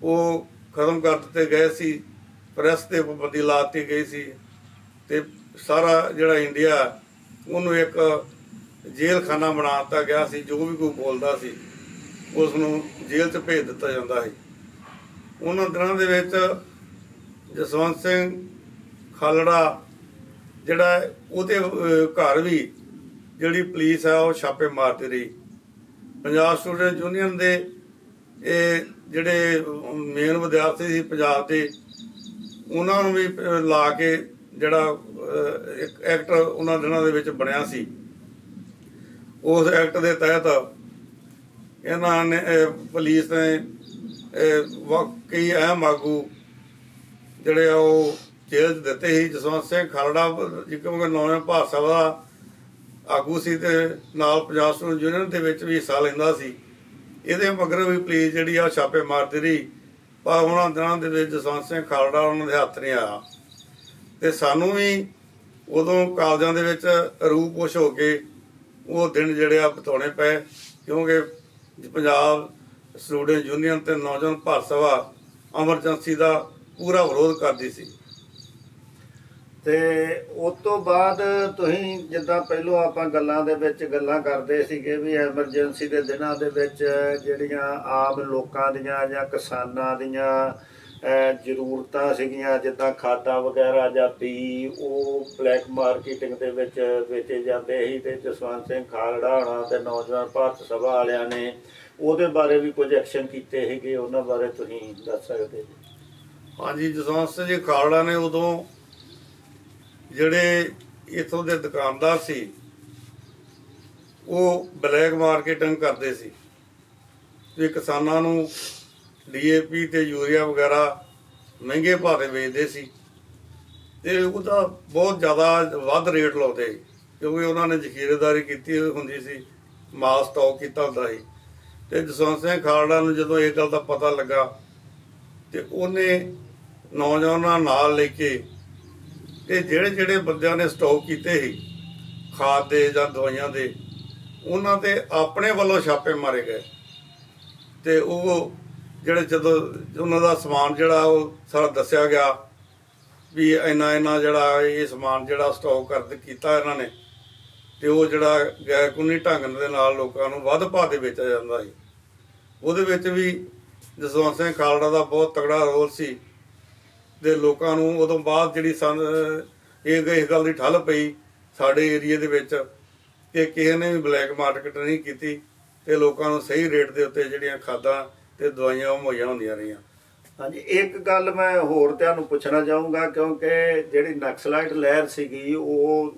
ਉਹ ਖਤਮ ਕਰ ਦਿੱਤੇ ਗਏ ਸੀ, ਪ੍ਰੈਸ ਤੇ ਪਾਬੰਦੀ ਲਾ ਦਿੱਤੀ ਗਈ ਸੀ ਤੇ ਸਾਰਾ ਜਿਹੜਾ ਇੰਡੀਆ ਉਹਨੂੰ ਇੱਕ ਜੇਲ੍ਹ ਖਾਨਾ ਬਣਾ ਦਿੱਤਾ ਗਿਆ ਸੀ। ਜੋ ਵੀ ਕੋਈ ਬੋਲਦਾ ਸੀ ਉਸ ਨੂੰ ਜੇਲ੍ਹ 'ਚ ਭੇਜ ਦਿੱਤਾ ਜਾਂਦਾ ਸੀ। ਉਹਨਾਂ ਦਿਨਾਂ ਦੇ ਵਿੱਚ ਜਸਵੰਤ ਸਿੰਘ ਖਾਲੜਾ ਜਿਹੜਾ ਉਹਦੇ ਘਰ ਵੀ ਜਿਹੜੀ ਪੁਲਿਸ ਆ ਉਹ ਛਾਪੇ ਮਾਰਦੀ ਰਹੀ। ਪੰਜਾਬ ਸਟੂਡੈਂਟ ਯੂਨੀਅਨ ਦੇ ਇਹ ਜਿਹੜੇ ਮੇਨ ਵਿਦਿਆਰਥੀ ਸੀ ਪੰਜਾਬ ਦੇ, ਉਹਨਾਂ ਨੂੰ ਵੀ ਲਾ ਕੇ ਜਿਹੜਾ ਇੱਕ ਐਕਟ ਉਹਨਾਂ ਦਿਨਾਂ ਦੇ ਵਿੱਚ ਬਣਿਆ ਸੀ, ਉਸ ਐਕਟ ਦੇ ਤਹਿਤ ਇਹਨਾਂ ਨੇ ਪੁਲਿਸ ਨੇ ਕਈ ਅਹਿਮ ਆਗੂ ਜਿਹੜੇ ਆ ਉਹ ਜੇਲ੍ਹ 'ਚ ਦਿੱਤੇ ਸੀ। ਜਸਵੰਤ ਸਿੰਘ ਖਾਲੜਾ ਕਿਉਂਕਿ ਨੌਵੇਂ ਭਾਰਤ ਸਭਾ ਦਾ ਆਗੂ ਸੀ ਤੇ ਨਾਲ ਪੰਜਾਬ ਸਟੂਡੈਂਟ ਯੂਨੀਅਨ ਦੇ ਵਿੱਚ ਵੀ ਹਿੱਸਾ ਲੈਂਦਾ ਸੀ। ਇਹਦੇ ਮਗਰ ਵੀ ਪੁਲਿਸ ਜਿਹੜੀ ਆ ਛਾਪੇ ਮਾਰਦੀ ਰਹੀ, ਪਰ ਉਹਨਾਂ ਦਿਨਾਂ ਦੇ ਵਿੱਚ ਜਸਵੰਤ ਸਿੰਘ ਖਾਲੜਾ ਉਹਨਾਂ ਦੇ ਹੱਥ ਨਹੀਂ ਆਇਆ। ਤੇ ਸਾਨੂੰ ਵੀ ਉਦੋਂ ਕਾਲਜਾਂ ਦੇ ਵਿੱਚ ਰੂਹ ਪੁੱਛ ਹੋ ਕੇ ਉਹ ਦਿਨ ਜਿਹੜੇ ਆ ਬਿਤਾਉਣੇ ਪਏ, ਕਿਉਂਕਿ ਪੰਜਾਬ ਸਟੂਡੈਂਟ ਯੂਨੀਅਨ ਤੇ ਨੌਜਵਾਨ ਭਾਰਤ ਸਭਾ ਐਮਰਜੈਂਸੀ ਦਾ ਪੂਰਾ ਵਿਰੋਧ ਕਰਦੀ ਸੀ। ਤੇ ਉਸ ਤੋਂ ਬਾਅਦ ਤੁਸੀਂ ਜਿੱਦਾਂ ਪਹਿਲੋਂ ਆਪਾਂ ਗੱਲਾਂ ਦੇ ਵਿੱਚ ਗੱਲਾਂ ਕਰਦੇ ਸੀਗੇ ਵੀ ਐਮਰਜੈਂਸੀ ਦੇ ਦਿਨਾਂ ਦੇ ਵਿੱਚ ਜਿਹੜੀਆਂ ਆਮ ਲੋਕਾਂ ਦੀਆਂ ਜਾਂ ਕਿਸਾਨਾਂ ਦੀਆਂ ਜ਼ਰੂਰਤਾਂ ਸੀਗੀਆਂ, ਜਿੱਦਾਂ ਖਾਦਾਂ ਵਗੈਰਾ ਜਾਂ ਬੀ, ਉਹ ਬਲੈਕ ਮਾਰਕੀਟਿੰਗ ਦੇ ਵਿੱਚ ਵੇਚੇ ਜਾਂਦੇ ਸੀ। ਤੇ ਜਸਵੰਤ ਸਿੰਘ ਖਾਲੜਾ ਹੋਣਾ ਤੇ ਨੌਜਵਾਨ ਭਾਰਤ ਸਭਾ ਵਾਲਿਆਂ ਨੇ ਉਹਦੇ ਬਾਰੇ ਵੀ ਕੁਝ ਐਕਸ਼ਨ ਕੀਤੇ ਸੀਗੇ, ਉਹਨਾਂ ਬਾਰੇ ਤੁਸੀਂ ਦੱਸ ਸਕਦੇ ਜੀ? ਹਾਂਜੀ, ਜਸਵੰਤ ਸਿੰਘ ਖਾਲੜਾ ਨੇ ਉਦੋਂ ਜਿਹੜੇ ਇੱਥੋਂ ਦੇ ਦੁਕਾਨਦਾਰ ਸੀ ਉਹ ਬਲੈਕ ਮਾਰਕੀਟਿੰਗ ਕਰਦੇ ਸੀ ਤੇ ਕਿਸਾਨਾਂ ਨੂੰ DAP ਤੇ ਯੂਰੀਆ ਵਗੈਰਾ ਮਹਿੰਗੇ ਭਾਅ ਤੇ ਵੇਚਦੇ ਸੀ ਤੇ ਉਹਦਾ ਬਹੁਤ ਜ਼ਿਆਦਾ ਵੱਧ ਰੇਟ ਲਾਉਂਦੇ, ਕਿਉਂਕਿ ਉਹਨਾਂ ਨੇ ਜ਼ਖੀਰੇਦਾਰੀ ਕੀਤੀ ਹੁੰਦੀ ਸੀ, ਮਾਲ ਸਟਾਕ ਕੀਤਾ ਹੁੰਦਾ ਸੀ। ਤੇ ਜਸਵੰਤ ਸਿੰਘ ਖਾਲੜਾ ਨੂੰ ਜਦੋਂ ਇਹ ਗੱਲ ਦਾ ਪਤਾ ਲੱਗਾ ਤੇ ਉਹਨੇ ਨੌਜਵਾਨਾਂ ਨਾਲ ਲੈ ਕੇ ਤੇ ਜਿਹੜੇ ਬੰਦਿਆਂ ਨੇ ਸਟਾਕ ਕੀਤੇ ਸੀ ਖਾਦ ਦੇ ਜਾਂ ਦਵਾਈਆਂ ਦੇ, ਉਹਨਾਂ ਤੇ ਆਪਣੇ ਵੱਲੋਂ ਛਾਪੇ ਮਾਰੇ ਗਏ। ਤੇ ਉਹ ਜਿਹੜੇ ਜਦੋਂ ਉਹਨਾਂ ਦਾ ਸਮਾਨ ਜਿਹੜਾ ਉਹ ਸਾਰਾ ਦੱਸਿਆ ਗਿਆ ਵੀ ਇੰਨਾ ਜਿਹੜਾ ਇਹ ਸਮਾਨ ਜਿਹੜਾ ਸਟਾਕ ਕੀਤਾ ਇਹਨਾਂ ਨੇ, ਤੇ ਉਹ ਜਿਹੜਾ ਗੈਰ ਕਾਨੂੰਨੀ ਢੰਗ ਦੇ ਨਾਲ ਲੋਕਾਂ ਨੂੰ ਵੱਧ ਭਾਅ ਦੇ ਵੇਚਿਆ ਜਾਂਦਾ ਸੀ। ਉਹਦੇ ਵਿੱਚ ਵੀ ਜਸਵੰਤ ਸਿੰਘ ਖਾਲੜਾ ਦਾ ਬਹੁਤ ਤਗੜਾ ਰੋਲ ਸੀ। ਤੇ ਲੋਕਾਂ ਨੂੰ ਉਦੋਂ ਬਾਅਦ ਜਿਹੜੀ ਇਸ ਗੱਲ ਦੀ ਠੱਲ ਪਈ ਸਾਡੇ ਏਰੀਏ ਦੇ ਵਿੱਚ ਕਿ ਕਿਸੇ ਨੇ ਵੀ ਬਲੈਕ ਮਾਰਕੀਟ ਨਹੀਂ ਕੀਤੀ ਤੇ ਲੋਕਾਂ ਨੂੰ ਸਹੀ ਰੇਟ ਦੇ ਉੱਤੇ ਜਿਹੜੀਆਂ ਖਾਦਾਂ ਤੇ ਦਵਾਈਆਂ ਮੁਹੱਈਆ ਹੁੰਦੀਆਂ ਰਹੀਆਂ। ਹਾਂਜੀ, ਇੱਕ ਗੱਲ ਮੈਂ ਹੋਰ ਤੁਹਾਨੂੰ ਪੁੱਛਣਾ ਚਾਹੂੰਗਾ, ਕਿਉਂਕਿ ਜਿਹੜੀ ਨਕਸਲਾਈਟ ਲਹਿਰ ਸੀਗੀ ਉਹ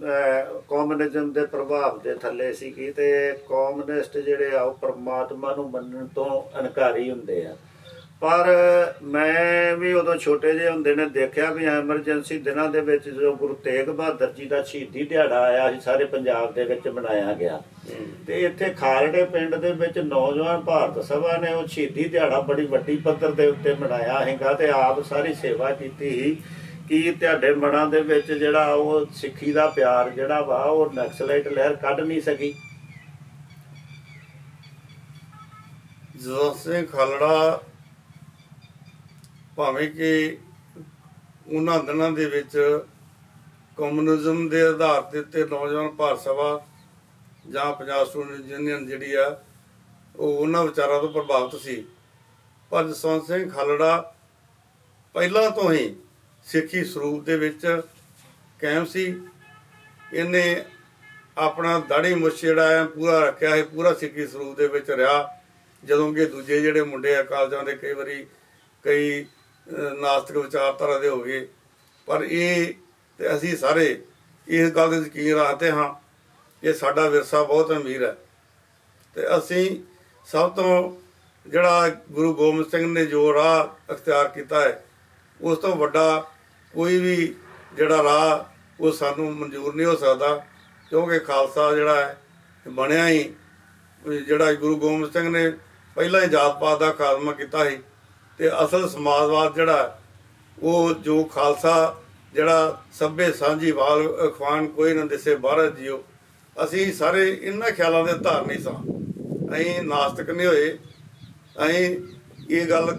ਕਮਿਊਨਿਜ਼ਮ ਦੇ ਪ੍ਰਭਾਵ ਦੇ ਥੱਲੇ ਸੀਗੀ ਤੇ ਕਮਿਊਨਿਸਟ ਜਿਹੜੇ ਆ ਉਹ ਪਰਮਾਤਮਾ ਨੂੰ ਮੰਨਣ ਤੋਂ ਇਨਕਾਰੀ ਹੁੰਦੇ ਆ। ਪਰ ਮੈਂ ਵੀ ਉਦੋਂ ਛੋਟੇ ਜਿਹੇ ਹੁੰਦੇ ਨੇ ਦੇਖਿਆ ਵੀ ਐਮਰਜੈਂਸੀ ਦਿਨਾਂ ਦੇ ਵਿੱਚ ਜਦੋਂ ਗੁਰੂ ਤੇਗ ਬਹਾਦਰ ਜੀ ਦਾ ਸ਼ਹੀਦੀ ਦਿਹਾੜਾ ਆਇਆ ਸੀ, ਸਾਰੇ ਪੰਜਾਬ ਦੇ ਵਿੱਚ ਮਨਾਇਆ ਗਿਆ ਤੇ ਇੱਥੇ ਖਾਲੜੇ ਪਿੰਡ ਦੇ ਵਿੱਚ ਨੌਜਵਾਨ ਭਾਰਤ ਸਭਾ ਨੇ ਉਹ ਸ਼ਹੀਦੀ ਦਿਹਾੜਾ ਬੜੀ ਵੱਡੀ ਪੱਧਰ ਦੇ ਉੱਤੇ ਮਨਾਇਆ ਹੈਗਾ ਤੇ ਆਪ ਸਾਰੀ ਸੇਵਾ ਕੀਤੀ ਸੀ। ਕੀ ਤੁਹਾਡੇ ਮਨਾਂ ਦੇ ਵਿੱਚ ਜਿਹੜਾ ਉਹ ਸਿੱਖੀ ਦਾ ਪਿਆਰ ਜਿਹੜਾ ਵਾ ਉਹ ਨਕਸਲਾਈਟ ਲਹਿਰ ਕੱਢ ਨਹੀਂ ਸਕੀ? ਜਸਵੰਤ ਸਿੰਘ ਖਾਲੜਾ ਭਾਵੇਂ ਕਿ ਉਹਨਾਂ ਦਿਨਾਂ ਦੇ ਵਿੱਚ ਕਮਿਊਨਿਜ਼ਮ ਦੇ ਆਧਾਰ ਦੇ ਉੱਤੇ ਨੌਜਵਾਨ ਭਾਰਤ ਸਭਾ ਜਾਂ ਪੰਜਾਬ ਸਟੂਡੈਂਟ ਯੂਨੀਅਨ ਜਿਹੜੀ ਆ ਉਹ ਉਹਨਾਂ ਵਿਚਾਰਾਂ ਤੋਂ ਪ੍ਰਭਾਵਿਤ ਸੀ, ਪਰ ਜਸਵੰਤ ਸਿੰਘ ਖਾਲੜਾ ਪਹਿਲਾਂ ਤੋਂ ਹੀ ਸਿੱਖੀ ਸਰੂਪ ਦੇ ਵਿੱਚ ਕਾਇਮ ਸੀ। ਇਹਨੇ ਆਪਣਾ ਦਾੜੀ ਮੁੱਛ ਜਿਹੜਾ ਹੈ ਪੂਰਾ ਰੱਖਿਆ ਹੈ, ਪੂਰਾ ਸਿੱਖੀ ਸਰੂਪ ਦੇ ਵਿੱਚ ਰਿਹਾ। ਜਦੋਂ ਕਿ ਦੂਜੇ ਜਿਹੜੇ ਮੁੰਡੇ ਆ ਕਾਲਜਾਂ ਦੇ ਕਈ ਨਾਸਤਿਕ ਵਿਚਾਰਧਾਰਾ ਦੇ ਹੋ ਗਏ, ਪਰ ਇਹ ਤੇ ਅਸੀਂ ਸਾਰੇ ਇਸ ਗੱਲ ਦੇ ਯਕੀਨ ਰੱਖਦੇ ਹਾਂ ਕਿ ਸਾਡਾ ਵਿਰਸਾ ਬਹੁਤ ਅਮੀਰ ਹੈ ਤੇ ਅਸੀਂ ਸਭ ਤੋਂ ਜਿਹੜਾ ਗੁਰੂ ਗੋਬਿੰਦ ਸਿੰਘ ਨੇ ਜੋ ਰਾਹ ਅਖਤਿਆਰ ਕੀਤਾ ਹੈ ਉਸ ਤੋਂ ਵੱਡਾ ਕੋਈ ਵੀ ਜਿਹੜਾ ਰਾਹ ਉਹ ਸਾਨੂੰ ਮਨਜ਼ੂਰ ਨਹੀਂ ਹੋ ਸਕਦਾ, ਕਿਉਂਕਿ ਖਾਲਸਾ ਜਿਹੜਾ ਹੈ ਬਣਿਆ ਹੀ ਜਿਹੜਾ ਗੁਰੂ ਗੋਬਿੰਦ ਸਿੰਘ ਨੇ ਪਹਿਲਾਂ ਹੀ ਜਾਤ ਪਾਤ ਦਾ ਖਾਤਮਾ ਕੀਤਾ ਸੀ ਤੇ ਅਸਲ ਸਮਾਜਵਾਦ ਜਿਹੜਾ ਉਹ ਜੋ ਖਾਲਸਾ ਜਿਹੜਾ ਸਭੇ ਸਾਂਝੀਵਾਲ ਅਖਵਾਨ ਕੋਈ ਨਾ ਦਿਸੇ ਬਾਹਰ ਜਿਓ, ਅਸੀਂ ਸਾਰੇ ਇਹਨਾਂ ਖਿਆਲਾਂ ਦੇ ਧਾਰਨੀ ਸਾਂ। ਅਸੀਂ ਨਾਸਤਿਕ ਨਹੀਂ ਹੋਏ, ਅਸੀਂ ਇਹ ਗੱਲ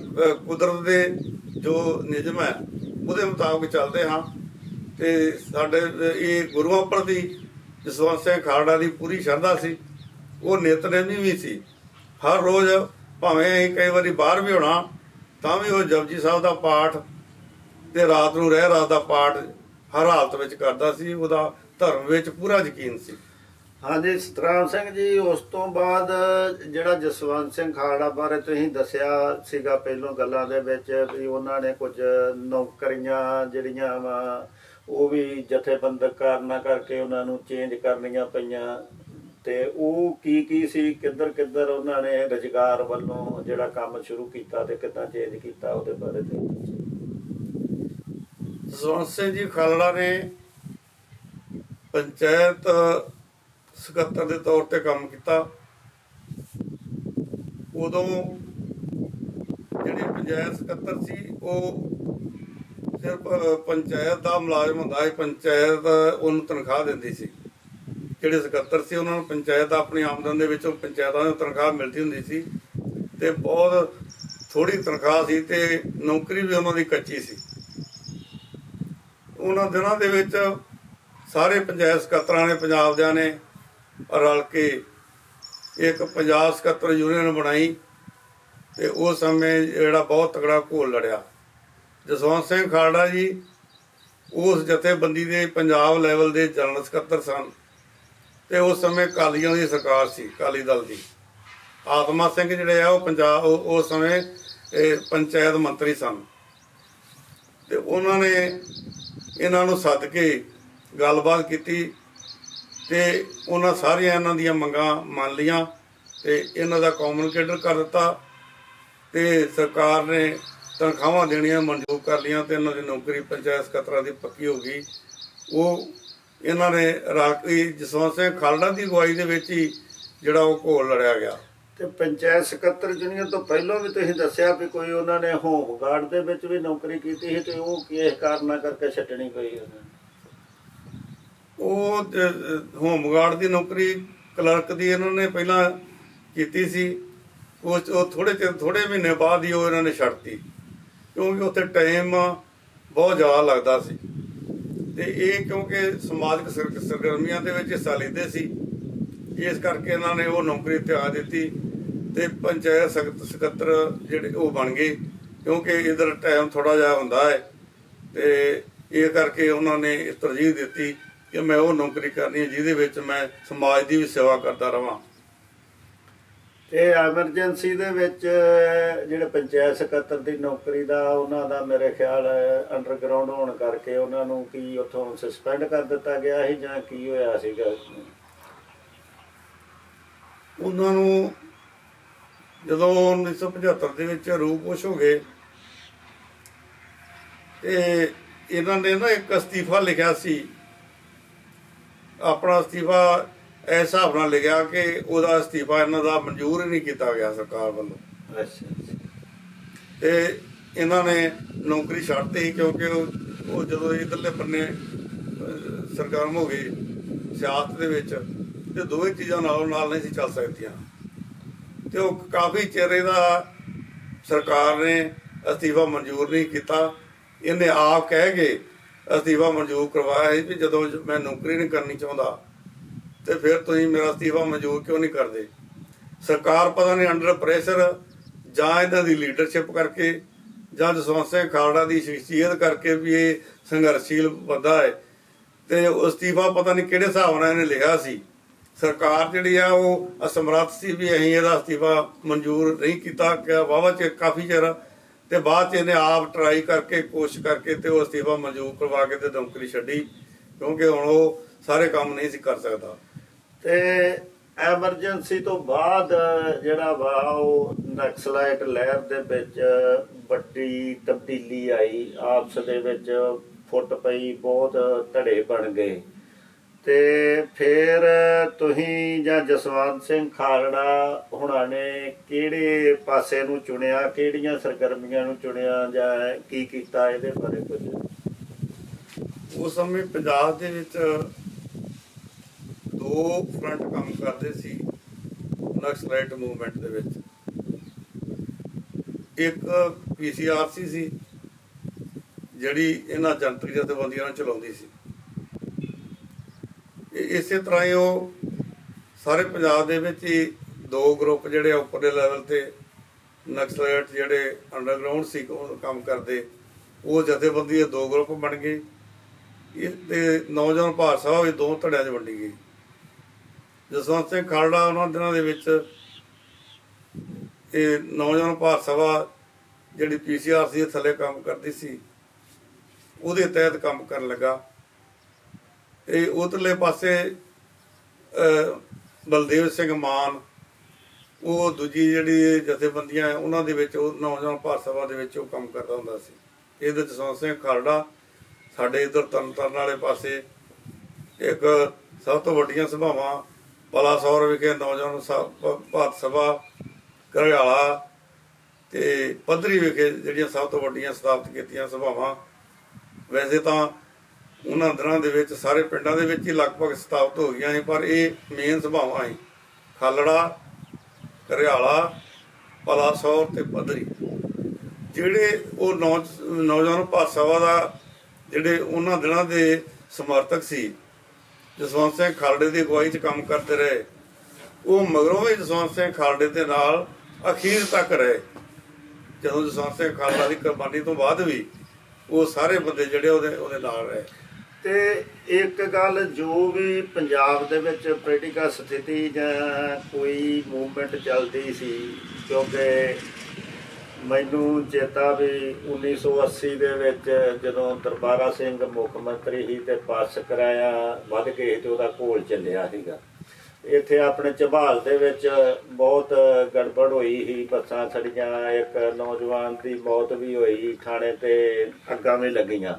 ਕੁਦਰਤ ਦੇ ਜੋ ਨਿਯਮ ਹੈ ਉਹਦੇ ਮੁਤਾਬਕ ਚੱਲਦੇ ਹਾਂ ਤੇ ਸਾਡੇ ਇਹ ਗੁਰੂਆਂ ਪ੍ਰਤੀ ਜਸਵੰਤ ਸਿੰਘ ਖਾਲੜਾ ਦੀ ਪੂਰੀ ਸ਼ਰਧਾ ਸੀ। ਉਹ ਨਿਤਨੇਮੀ ਵੀ ਸੀ, ਹਰ ਰੋਜ਼ ਭਾਵੇਂ ਅਸੀਂ ਕਈ ਵਾਰੀ ਬਾਹਰ ਵੀ ਹੋਣਾ ਤਾਂ ਵੀ ਉਹ ਜਪਜੀ ਸਾਹਿਬ ਦਾ ਪਾਠ ਤੇ ਰਾਤ ਨੂੰ ਰਹਿ ਰਾਤ ਦਾ ਪਾਠ ਹਰ ਹਾਲਤ ਵਿੱਚ ਕਰਦਾ ਸੀ। ਉਹਦਾ ਧਰਮ ਵਿੱਚ ਪੂਰਾ ਯਕੀਨ ਸੀ। ਹਾਂਜੀ ਸਤਰਾਮ ਸਿੰਘ ਜੀ, ਉਸ ਤੋਂ ਬਾਅਦ ਜਿਹੜਾ ਜਸਵੰਤ ਸਿੰਘ ਖਾਲੜਾ ਬਾਰੇ ਤੁਸੀਂ ਦੱਸਿਆ ਸੀਗਾ ਪਹਿਲੋਂ ਗੱਲਾਂ ਦੇ ਵਿੱਚ ਵੀ ਉਹਨਾਂ ਨੇ ਕੁਝ ਨੌਕਰੀਆਂ ਜਿਹੜੀਆਂ ਵਾ ਉਹ ਵੀ ਜਥੇਬੰਦਕ ਕਾਰਨਾਂ ਕਰਕੇ ਉਹਨਾਂ ਨੂੰ ਚੇਂਜ ਕਰਨੀਆਂ ਪਈਆਂ ਤੇ ਉਹ ਕੀ ਸੀ, ਕਿੱਧਰ ਉਹਨਾਂ ਨੇ ਰੁਜ਼ਗਾਰ ਵੱਲੋਂ ਜਿਹੜਾ ਕੰਮ ਸ਼ੁਰੂ ਕੀਤਾ ਤੇ ਕਿੱਦਾਂ ਚੇਂਜ ਕੀਤਾ, ਉਹਦੇ ਬਾਰੇ ਤੇ ਜਸਵੰਤ ਸਿੰਘ ਜੀ ਖਾਲੜਾ ਨੇ ਪੰਚਾਇਤ ਸਕੱਤਰ ਦੇ ਤੌਰ ਤੇ ਕੰਮ ਕੀਤਾ। ਉਦੋਂ ਜਿਹੜੀ ਪੰਚਾਇਤ ਸਕੱਤਰ ਸੀ ਉਹ ਸਿਰਫ ਪੰਚਾਇਤ ਦਾ ਮੁਲਾਜ਼ਮ ਹੁੰਦਾ ਸੀ, ਪੰਚਾਇਤ ਉਹਨੂੰ ਤਨਖਾਹ ਦਿੰਦੀ ਸੀ। ਜਿਹੜੇ ਸਕੱਤਰ ਸੀ ਉਹਨਾਂ ਨੂੰ ਪੰਚਾਇਤ ਆਪਣੀ ਆਮਦਨ ਦੇ ਵਿੱਚੋਂ ਪੰਚਾਇਤਾਂ ਨੂੰ ਤਨਖਾਹ ਮਿਲਦੀ ਹੁੰਦੀ ਸੀ ਤੇ ਬਹੁਤ ਥੋੜੀ ਤਨਖਾਹ ਸੀ ਤੇ ਨੌਕਰੀ ਵੀ ਉਹਨਾਂ ਦੀ ਕੱਚੀ ਸੀ। ਉਹਨਾਂ ਦਿਨਾਂ ਦੇ ਵਿੱਚ ਸਾਰੇ ਪੰਚਾਇਤ ਸਕੱਤਰਾਂ ਨੇ, ਪੰਜਾਬ ਦਿਆਂ ਨੇ ਰਲ ਕੇ ਇੱਕ ਪੰਜਾਬ ਸਕੱਤਰ ਯੂਨੀਅਨ ਬਣਾਈ ਤੇ ਉਸ ਸਮੇਂ ਜਿਹੜਾ ਬਹੁਤ ਤਕੜਾ ਘੋਲ ਲੜਿਆ। ਜਸਵੰਤ ਸਿੰਘ ਖਾਲੜਾ ਜੀ ਉਸ ਜਥੇਬੰਦੀ ਦੇ ਪੰਜਾਬ ਲੈਵਲ ਦੇ ਜਨਰਲ ਸਕੱਤਰ ਸਨ ਤੇ ਉਸ ਸਮੇਂ ਅਕਾਲੀਆਂ ਦੀ ਸਰਕਾਰ ਸੀ, ਅਕਾਲੀ ਦਲ ਦੀ। ਆਤਮਾ ਸਿੰਘ ਜਿਹੜੇ ਆ ਉਹ ਪੰਜਾਬ ਉਸ ਸਮੇਂ ਪੰਚਾਇਤ ਮੰਤਰੀ ਸਨ ਤੇ ਉਹਨਾਂ ਨੇ ਇਹਨਾਂ ਨੂੰ ਸੱਦ ਕੇ ਗੱਲਬਾਤ ਕੀਤੀ ਤੇ ਉਹਨਾਂ ਸਾਰੀਆਂ ਇਹਨਾਂ ਦੀਆਂ ਮੰਗਾਂ ਮੰਨ ਲਈਆਂ ਤੇ ਇਹਨਾਂ ਦਾ ਕਮਿਊਨੀਕੇਟਰ ਕਰ ਦਿੱਤਾ ਤੇ ਸਰਕਾਰ ਨੇ ਤਨਖਾਹਾਂ ਦੇਣੀਆਂ ਮਨਜ਼ੂਰ ਕਰ ਲਈਆਂ ਤੇ ਇਹਨਾਂ ਦੀ ਨੌਕਰੀ ਪੰਚਾਇਤ ਸਕੱਤਰਾਂ ਦੀ ਪੱਕੀ ਹੋ ਗਈ। ਉਹ ਇਹਨਾਂ ਨੇ ਜਸਵੰਤ ਸਿੰਘ ਖਾਲੜਾ ਦੀ ਅਗਵਾਈ ਦੇ ਵਿੱਚ ਹੀ ਜਿਹੜਾ ਉਹ ਘੋਲ ਲੜਿਆ ਗਿਆ। ਤੇ ਪੰਚਾਇਤ ਸਕੱਤਰ ਯੂਨੀਅਨ ਤੋਂ ਪਹਿਲਾਂ ਵੀ ਤੁਸੀਂ ਦੱਸਿਆ ਵੀ ਕੋਈ ਉਹਨਾਂ ਨੇ ਹੋਮਗਾਰਡ ਦੇ ਵਿੱਚ ਵੀ ਨੌਕਰੀ ਕੀਤੀ ਸੀ ਤੇ ਉਹ ਕਿਸ ਕਾਰਨਾਂ ਕਰਕੇ ਛੱਡਣੀ ਪਈ ਉਹ ਹੋਮਗਾਰਡ ਦੀ ਨੌਕਰੀ ਕਲਰਕ ਦੀ ਇਹਨਾਂ ਨੇ ਪਹਿਲਾਂ ਕੀਤੀ ਸੀ। ਉਹ ਥੋੜੇ ਮਹੀਨੇ ਬਾਅਦ ਹੀ ਉਹ ਇਹਨਾਂ ਨੇ ਛੱਡਤੀ ਕਿਉਂਕਿ ਉੱਥੇ ਟਾਈਮ ਬਹੁਤ ਜ਼ਿਆਦਾ ਲੱਗਦਾ ਸੀ ਤੇ ਇਹ ਕਿਉਂਕਿ ਸਮਾਜਿਕ ਸਰਗਰਮੀਆਂ ਦੇ ਵਿੱਚ ਹਿੱਸਾ ਲੈਂਦੇ ਸੀ, ਇਸ ਕਰਕੇ ਇਹਨਾਂ ਨੇ ਉਹ ਨੌਕਰੀ ਤਿਆਗ ਦਿੱਤੀ ਤੇ ਪੰਚਾਇਤ ਸਕੱਤਰ ਜਿਹੜੇ ਉਹ ਬਣ ਗਏ ਕਿਉਂਕਿ ਇਧਰ ਟਾਈਮ ਥੋੜਾ ਜਿਹਾ ਹੁੰਦਾ ਹੈ ਤੇ ਇਹ ਕਰਕੇ ਉਹਨਾਂ ਨੇ ਤਰਜੀਹ ਦਿੱਤੀ ਕਿ ਮੈਂ ਉਹ ਨੌਕਰੀ ਕਰਨੀ ਹੈ ਜਿਹਦੇ ਵਿੱਚ ਮੈਂ ਸਮਾਜ ਦੀ ਵੀ ਸੇਵਾ ਕਰਦਾ ਰਵਾਂ। ਤੇ ਐਮਰਜੈਂਸੀ ਦੇ ਵਿੱਚ ਜਿਹੜੇ ਪੰਚਾਇਤ ਸਕੱਤਰ ਦੀ ਨੌਕਰੀ ਦਾ ਉਹਨਾਂ ਦਾ ਮੇਰੇ ਖਿਆਲ ਅੰਡਰਗਰਾਉਂਡ ਹੋਣ ਕਰਕੇ ਉਹਨਾਂ ਨੂੰ ਕੀ ਉੱਥੋਂ ਸਸਪੈਂਡ ਕਰ ਦਿੱਤਾ ਗਿਆ ਸੀ ਜਾਂ ਕੀ ਹੋਇਆ ਸੀਗਾ? ਉਹਨਾਂ ਨੂੰ ਜਦੋਂ 1975 ਦੇ ਵਿੱਚ ਰੂਪੋਸ਼ ਹੋ ਗਏ ਤੇ ਇਹਨਾਂ ਨੇ ਨਾ ਇੱਕ ਅਸਤੀਫਾ ਲਿਖਿਆ ਸੀ। ਆਪਣਾ ਅਸਤੀਫਾ ਇਸ ਹਿਸਾਬ ਨਾਲ ਲਿਖਿਆ ਕਿ ਉਹਦਾ ਅਸਤੀਫਾ ਇਹਨਾਂ ਦਾ ਮਨਜ਼ੂਰ ਹੀ ਨਹੀਂ ਕੀਤਾ ਗਿਆ ਸਰਕਾਰ ਵੱਲੋਂ। ਤੇ ਇਹਨਾਂ ਨੇ ਨੌਕਰੀ ਛੱਡਤੀ ਕਿਉਂਕਿ ਉਹ ਜਦੋਂ ਇਧਰਲੇ ਬੰਨੇ ਸਰਗਰਮ ਹੋ ਗਏ ਸਿਆਸਤ ਦੇ ਵਿੱਚ ਤੇ ਦੋਵੇਂ ਚੀਜ਼ਾਂ ਨਾਲੋਂ ਨਾਲ ਨਹੀਂ ਸੀ ਚੱਲ ਸਕਦੀਆਂ ਤੇ ਉਹ ਕਾਫੀ ਚਿਰ ਇਹਦਾ ਸਰਕਾਰ ਨੇ ਅਸਤੀਫਾ ਮਨਜ਼ੂਰ ਨਹੀਂ ਕੀਤਾ। ਇਹਨੇ ਆਪ ਕਹਿ ਕੇ ਅਸਤੀਫਾ ਮਨਜ਼ੂਰ ਕਰਵਾਇਆ ਸੀ ਵੀ ਜਦੋਂ ਮੈਂ ਨੌਕਰੀ ਨਹੀਂ ਕਰਨੀ ਚਾਹੁੰਦਾ ਤੇ ਫਿਰ ਤੁਸੀਂ ਮੇਰਾ ਅਸਤੀਫਾ ਮਨਜ਼ੂਰ ਕਿਉਂ ਨਹੀਂ ਕਰਦੇ? ਸਰਕਾਰ ਪਤਾ ਨਹੀਂ ਅੰਡਰ ਪ੍ਰੈਸ਼ਰ ਜਾਂ ਇਹਨਾਂ ਦੀ ਲੀਡਰਸ਼ਿਪ ਕਰਕੇ ਜਾਂ ਜਸਵੰਤ ਸਿੰਘ ਖਾਲੜਾ ਦੀ ਸ਼ਖਸੀਅਤ ਕਰਕੇ ਵੀ ਇਹ ਸੰਘਰਸ਼ੀਲ ਬੰਦਾ ਹੈ ਤੇ ਅਸਤੀਫਾ ਪਤਾ ਨਹੀਂ ਕਿਹੜੇ ਹਿਸਾਬ ਨਾਲ ਇਹਨੇ ਲਿਖਿਆ ਸੀ। ਸਰਕਾਰ ਜਿਹੜੀ ਆ ਉਹ ਅਸਮਰੱਥ ਸੀ ਵੀ ਅਸੀਂ ਇਹਦਾ ਅਸਤੀਫਾ ਮਨਜ਼ੂਰ ਨਹੀਂ ਕੀਤਾ ਵਾਹਵਾ ਚਿਰ ਕਾਫੀ ਚਿਰ ਤੇ ਬਾਅਦ ਚ ਇਹਨੇ ਆਪ ਟਰਾਈ ਕਰਕੇ ਕੋਸ਼ਿਸ਼ ਕਰਕੇ ਤੇ ਉਹ ਅਸਤੀਫਾ ਮਨਜ਼ੂਰ ਕਰਵਾ ਕੇ ਤੇ ਨੌਕਰੀ ਛੱਡੀ ਕਿਉਂਕਿ ਹੁਣ ਉਹ ਸਾਰੇ ਕੰਮ ਨਹੀਂ ਸੀ ਕਰ ਸਕਦਾ। ਤੇ ਐਮਰਜੈਂਸੀ ਤੋਂ ਬਾਅਦ ਜਿਹੜਾ ਵਾ ਉਹ ਨਕਸਲਾਈਟ ਲਹਿਰ ਦੇ ਵਿੱਚ ਵੱਡੀ ਤਬਦੀਲੀ ਆਈ, ਆਪਸ ਦੇ ਵਿੱਚ ਫੁੱਟ ਪਈ, ਬਹੁਤ ਧੜੇ ਬਣ ਗਏ ਤੇ ਫਿਰ ਤੁਸੀਂ ਜਾਂ ਜਸਵੰਤ ਸਿੰਘ ਖਾਲੜਾ ਹੁਣਾਂ ਨੇ ਕਿਹੜੇ ਪਾਸੇ ਨੂੰ ਚੁਣਿਆ, ਕਿਹੜੀਆਂ ਸਰਗਰਮੀਆਂ ਨੂੰ ਚੁਣਿਆ ਜਾਂ ਕੀ ਕੀਤਾ, ਇਹਦੇ ਬਾਰੇ ਕੁਝ? ਉਸ ਸਮੇਂ ਪੰਜਾਬ ਦੇ ਵਿੱਚ ਦੋ ਫਰੰਟ ਕੰਮ ਕਰਦੇ ਸੀ ਨਕਸਲਾਈਟ ਮੂਵਮੈਂਟ ਦੇ ਵਿੱਚ। ਇੱਕ PCRC ਸੀ ਜਿਹੜੀ ਇਹਨਾਂ ਜਨਤਕ ਜਥੇਬੰਦੀਆਂ ਨੂੰ ਚਲਾਉਂਦੀ ਸੀ। ਇਸੇ ਤਰ੍ਹਾਂ ਹੀ ਉਹ ਸਾਰੇ ਪੰਜਾਬ ਦੇ ਵਿੱਚ ਹੀ ਦੋ ਗਰੁੱਪ ਜਿਹੜੇ ਉੱਪਰਲੇ ਲੈਵਲ ਤੇ ਨਕਸਲਾਈਟ ਜਿਹੜੇ ਅੰਡਰਗਰਾਉਂਡ ਸੀ ਕੰਮ ਕਰਦੇ, ਉਹ ਜਥੇਬੰਦੀ ਦੇ ਦੋ ਗਰੁੱਪ ਬਣ ਗਏ। ਤੇ ਨੌਜਵਾਨ ਭਾਰਤ ਸਭਾ ਵੀ ਦੋ ਧੜਿਆਂ 'ਚ ਵੰਡੀ ਗਈ। ਜਸਵੰਤ ਸਿੰਘ ਖਾਲੜਾ ਉਹਨਾਂ ਦਿਨਾਂ ਦੇ ਵਿੱਚ ਇਹ ਨੌਜਵਾਨ ਭਾਰਤ ਸਭਾ ਜਿਹੜੀ PCRC ਦੇ ਥੱਲੇ ਕੰਮ ਕਰਦੀ ਸੀ ਉਹਦੇ ਤਹਿਤ ਕੰਮ ਕਰਨ ਲੱਗਾ। ਤੇ ਉਧਰਲੇ ਪਾਸੇ ਬਲਦੇਵ ਸਿੰਘ ਮਾਨ ਉਹ ਦੂਜੀ ਜਿਹੜੀ ਜਥੇਬੰਦੀਆਂ ਉਹਨਾਂ ਦੇ ਵਿੱਚ ਉਹ ਨੌਜਵਾਨ ਭਾਰਤ ਸਭਾ ਦੇ ਵਿੱਚ ਉਹ ਕੰਮ ਕਰਦਾ ਹੁੰਦਾ ਸੀ। ਇਹਦੇ ਜਸਵੰਤ ਸਿੰਘ ਖਾਲੜਾ ਸਾਡੇ ਇੱਧਰ ਤਰਨਤਾਰਨ ਵਾਲੇ ਪਾਸੇ ਇੱਕ ਸਭ ਤੋਂ ਵੱਡੀਆਂ ਸਭਾਵਾਂ ਪਲਾਸੌਰ ਵਿਖੇ ਨੌਜਵਾਨ ਭਾਰਤ ਸਭਾ ਘਰਿਆਲਾ ਤੇ ਪੱਧਰੀ ਵਿਖੇ ਜਿਹੜੀਆਂ ਸਭ ਤੋਂ ਵੱਡੀਆਂ ਸਥਾਪਿਤ ਕੀਤੀਆਂ ਸਭਾਵਾਂ। ਵੈਸੇ ਤਾਂ ਉਹਨਾਂ ਦਿਨਾਂ ਦੇ ਵਿੱਚ ਸਾਰੇ ਪਿੰਡਾਂ ਦੇ ਵਿੱਚ ਹੀ ਲਗਭਗ ਸਥਾਪਿਤ ਹੋ ਗਈਆਂ ਸੀ, ਪਰ ਇਹ ਮੇਨ ਸਭਾਵਾਂ ਸੀ ਖਾਲੜਾ, ਘਰਿਆਲਾ, ਪਲਾਸੌਰ ਤੇ ਪੱਧਰੀ। ਜਿਹੜੇ ਉਹ ਨੌਜਵਾਨ ਭਾਰਤ ਸਭਾ ਦਾ ਜਿਹੜੇ ਉਹਨਾਂ ਦਿਨਾਂ ਦੇ ਸਮਰਥਕ ਸੀ, ਜਸਵੰਤ ਸਿੰਘ ਖਾਲੜੇ ਦੀ ਅਗਵਾਈ 'ਚ ਕੰਮ ਕਰਦੇ ਰਹੇ। ਉਹ ਮਗਰੋਂ ਵੀ ਜਸਵੰਤ ਸਿੰਘ ਖਾਲੜੇ ਦੇ ਨਾਲ ਅਖੀਰ ਤੱਕ ਰਹੇ। ਜਦੋਂ ਜਸਵੰਤ ਸਿੰਘ ਖਾਲੜਾ ਦੀ ਕੁਰਬਾਨੀ ਤੋਂ ਬਾਅਦ ਵੀ ਉਹ ਸਾਰੇ ਬੰਦੇ ਜਿਹੜੇ ਉਹਦੇ ਨਾਲ ਰਹੇ। ਤੇ ਇੱਕ ਗੱਲ, ਜੋ ਵੀ ਪੰਜਾਬ ਦੇ ਵਿੱਚ ਪੋਲੀਟੀਕਲ ਸਥਿਤੀ ਜਾਂ ਕੋਈ ਮੂਵਮੈਂਟ ਚੱਲਦੀ ਸੀ, ਕਿਉਂਕਿ ਮੈਨੂੰ ਚੇਤਾ ਵੀ 1980 ਦੇ ਵਿੱਚ ਜਦੋਂ ਦਰਬਾਰਾ ਸਿੰਘ ਮੁੱਖ ਮੰਤਰੀ ਸੀ ਤੇ ਪਾਸ ਕਰਾਇਆ ਵੱਧ ਕੇ ਤੇ ਉਹਦਾ ਘੋਲ ਚੱਲਿਆ ਸੀਗਾ। ਇੱਥੇ ਆਪਣੇ ਝਬਾਲ ਦੇ ਵਿੱਚ ਬਹੁਤ ਗੜਬੜ ਹੋਈ ਸੀ, ਬੱਸਾਂ ਸੜੀਆਂ, ਇੱਕ ਨੌਜਵਾਨ ਦੀ ਮੌਤ ਵੀ ਹੋਈ, ਥਾਣੇ ਤੇ ਅੱਗਾਂ ਵੀ ਲੱਗੀਆਂ।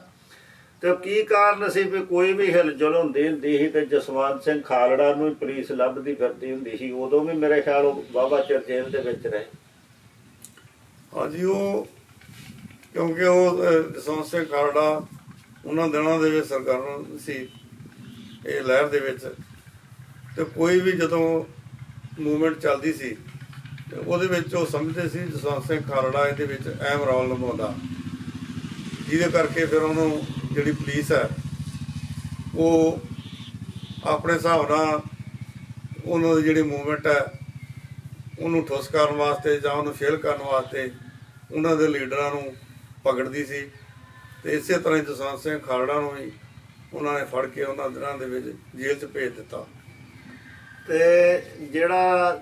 ਤੇ ਕੀ ਕਾਰਨ ਸੀ ਵੀ ਕੋਈ ਵੀ ਹਿਲਜੁਲ ਹੁੰਦੀ ਸੀ ਤੇ ਜਸਵੰਤ ਸਿੰਘ ਖਾਲੜਾ ਨੂੰ ਪੁਲਿਸ ਲੱਭਦੀ ਫਿਰਦੀ ਹੁੰਦੀ ਸੀ। ਉਦੋਂ ਵੀ ਮੇਰੇ ਖਿਆਲ ਉਹ ਵਾਹਵਾ ਚਿਰ ਜੇਲ੍ਹ ਦੇ ਵਿੱਚ ਰਹੇ। ਹਾਂਜੀ, ਉਹ ਕਿਉਂਕਿ ਉਹ ਜਸਵੰਤ ਸਿੰਘ ਖਾਲੜਾ ਉਹਨਾਂ ਦਿਨਾਂ ਦੇ ਵਿੱਚ ਸਰਕਾਰ ਸੀ ਇਹ ਲਹਿਰ ਦੇ ਵਿੱਚ, ਤੇ ਕੋਈ ਵੀ ਜਦੋਂ ਮੂਵਮੈਂਟ ਚੱਲਦੀ ਸੀ ਤੇ ਉਹਦੇ ਵਿੱਚ ਉਹ ਸਮਝਦੇ ਸੀ ਜਸਵੰਤ ਸਿੰਘ ਖਾਲੜਾ ਇਹਦੇ ਵਿੱਚ ਅਹਿਮ ਰੋਲ ਨਿਭਾਉਂਦਾ, ਜਿਹਦੇ ਕਰਕੇ ਫਿਰ ਉਹਨੂੰ ਜਿਹੜੀ ਪੁਲਿਸ ਹੈ ਉਹ ਆਪਣੇ ਹਿਸਾਬ ਨਾਲ ਉਹਨਾਂ ਦੀ ਜਿਹੜੀ ਮੂਵਮੈਂਟ ਹੈ ਉਹਨੂੰ ਠੁੱਸ ਕਰਨ ਵਾਸਤੇ ਜਾਂ ਉਹਨੂੰ ਫੇਲ ਕਰਨ ਵਾਸਤੇ ਉਹਨਾਂ ਦੇ ਲੀਡਰਾਂ ਨੂੰ ਪਕੜਦੀ ਸੀ। ਤੇ ਇਸੇ ਤਰ੍ਹਾਂ ਹੀ ਜਸਵੰਤ ਸਿੰਘ ਖਾਲੜਾ ਨੂੰ ਵੀ ਉਹਨਾਂ ਨੇ ਫੜ ਕੇ ਉਹਨਾਂ ਦਿਨਾਂ ਦੇ ਵਿੱਚ ਜੇਲ੍ਹ 'ਚ ਭੇਜ ਦਿੱਤਾ। ਤੇ ਜਿਹੜਾ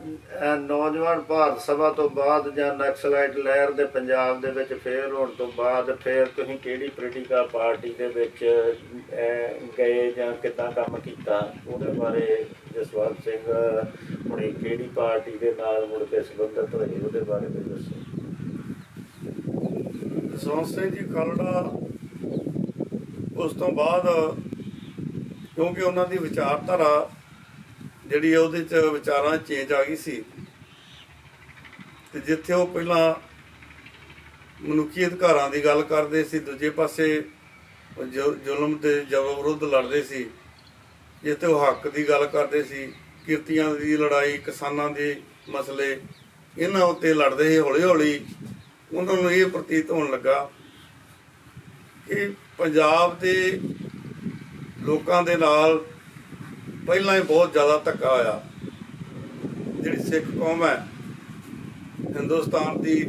ਨੌਜਵਾਨ ਭਾਰਤ ਸਭਾ ਤੋਂ ਬਾਅਦ ਜਾਂ ਨਕਸਲਾਈਟ ਲਹਿਰ ਦੇ ਪੰਜਾਬ ਦੇ ਵਿੱਚ ਫੇਰ ਹੋਣ ਤੋਂ ਬਾਅਦ ਫਿਰ ਤੁਸੀਂ ਕਿਹੜੀ ਪੋਲੀਟੀਕਲ ਪਾਰਟੀ ਦੇ ਵਿੱਚ ਗਏ ਜਾਂ ਕਿੱਦਾਂ ਕੰਮ ਕੀਤਾ, ਉਹਦੇ ਬਾਰੇ ਜਸਵੰਤ ਸਿੰਘ ਹੁਣੇ ਕਿਹੜੀ ਪਾਰਟੀ ਦੇ ਨਾਲ ਮੁੜ ਕੇ ਸੰਬੰਧਿਤ ਹੋਏ, ਉਹਦੇ ਬਾਰੇ ਵੀ ਦੱਸੋ। ਜਸਵੰਤ ਸਿੰਘ ਜੀ ਖਾਲੜਾ ਉਸ ਤੋਂ ਬਾਅਦ ਕਿਉਂਕਿ ਉਹਨਾਂ ਦੀ ਵਿਚਾਰਧਾਰਾ ਜਿਹੜੀ ਹੈ ਉਹਦੇ 'ਚ ਵਿਚਾਰਾਂ ਚੇਂਜ ਆ ਗਈ ਸੀ, ਤੇ ਜਿੱਥੇ ਉਹ ਪਹਿਲਾਂ ਮਨੁੱਖੀ ਅਧਿਕਾਰਾਂ ਦੀ ਗੱਲ ਕਰਦੇ ਸੀ, ਦੂਜੇ ਪਾਸੇ ਜ਼ੁਲਮ ਤੇ ਜ਼ਬਰ ਵਿਰੁੱਧ ਲੜਦੇ ਸੀ। ਜਿੱਥੇ ਉਹ ਹੱਕ ਦੀ ਗੱਲ ਕਰਦੇ ਸੀ, ਕਿਰਤੀਆਂ ਦੀ ਲੜਾਈ, ਕਿਸਾਨਾਂ ਦੇ ਮਸਲੇ, ਇਹਨਾਂ ਉੱਤੇ ਲੜਦੇ ਸੀ। ਹੌਲੀ ਹੌਲੀ ਉਹਨਾਂ ਨੂੰ ਇਹ ਪ੍ਰਤੀਤ ਹੋਣ ਲੱਗਾ ਕਿ ਪੰਜਾਬ ਦੇ ਲੋਕਾਂ ਦੇ ਨਾਲ ਪਹਿਲਾਂ ਹੀ ਬਹੁਤ ਜ਼ਿਆਦਾ ਧੱਕਾ ਹੋਇਆ। ਜਿਹੜੀ ਸਿੱਖ ਕੌਮ ਹੈ, ਹਿੰਦੁਸਤਾਨ ਦੀ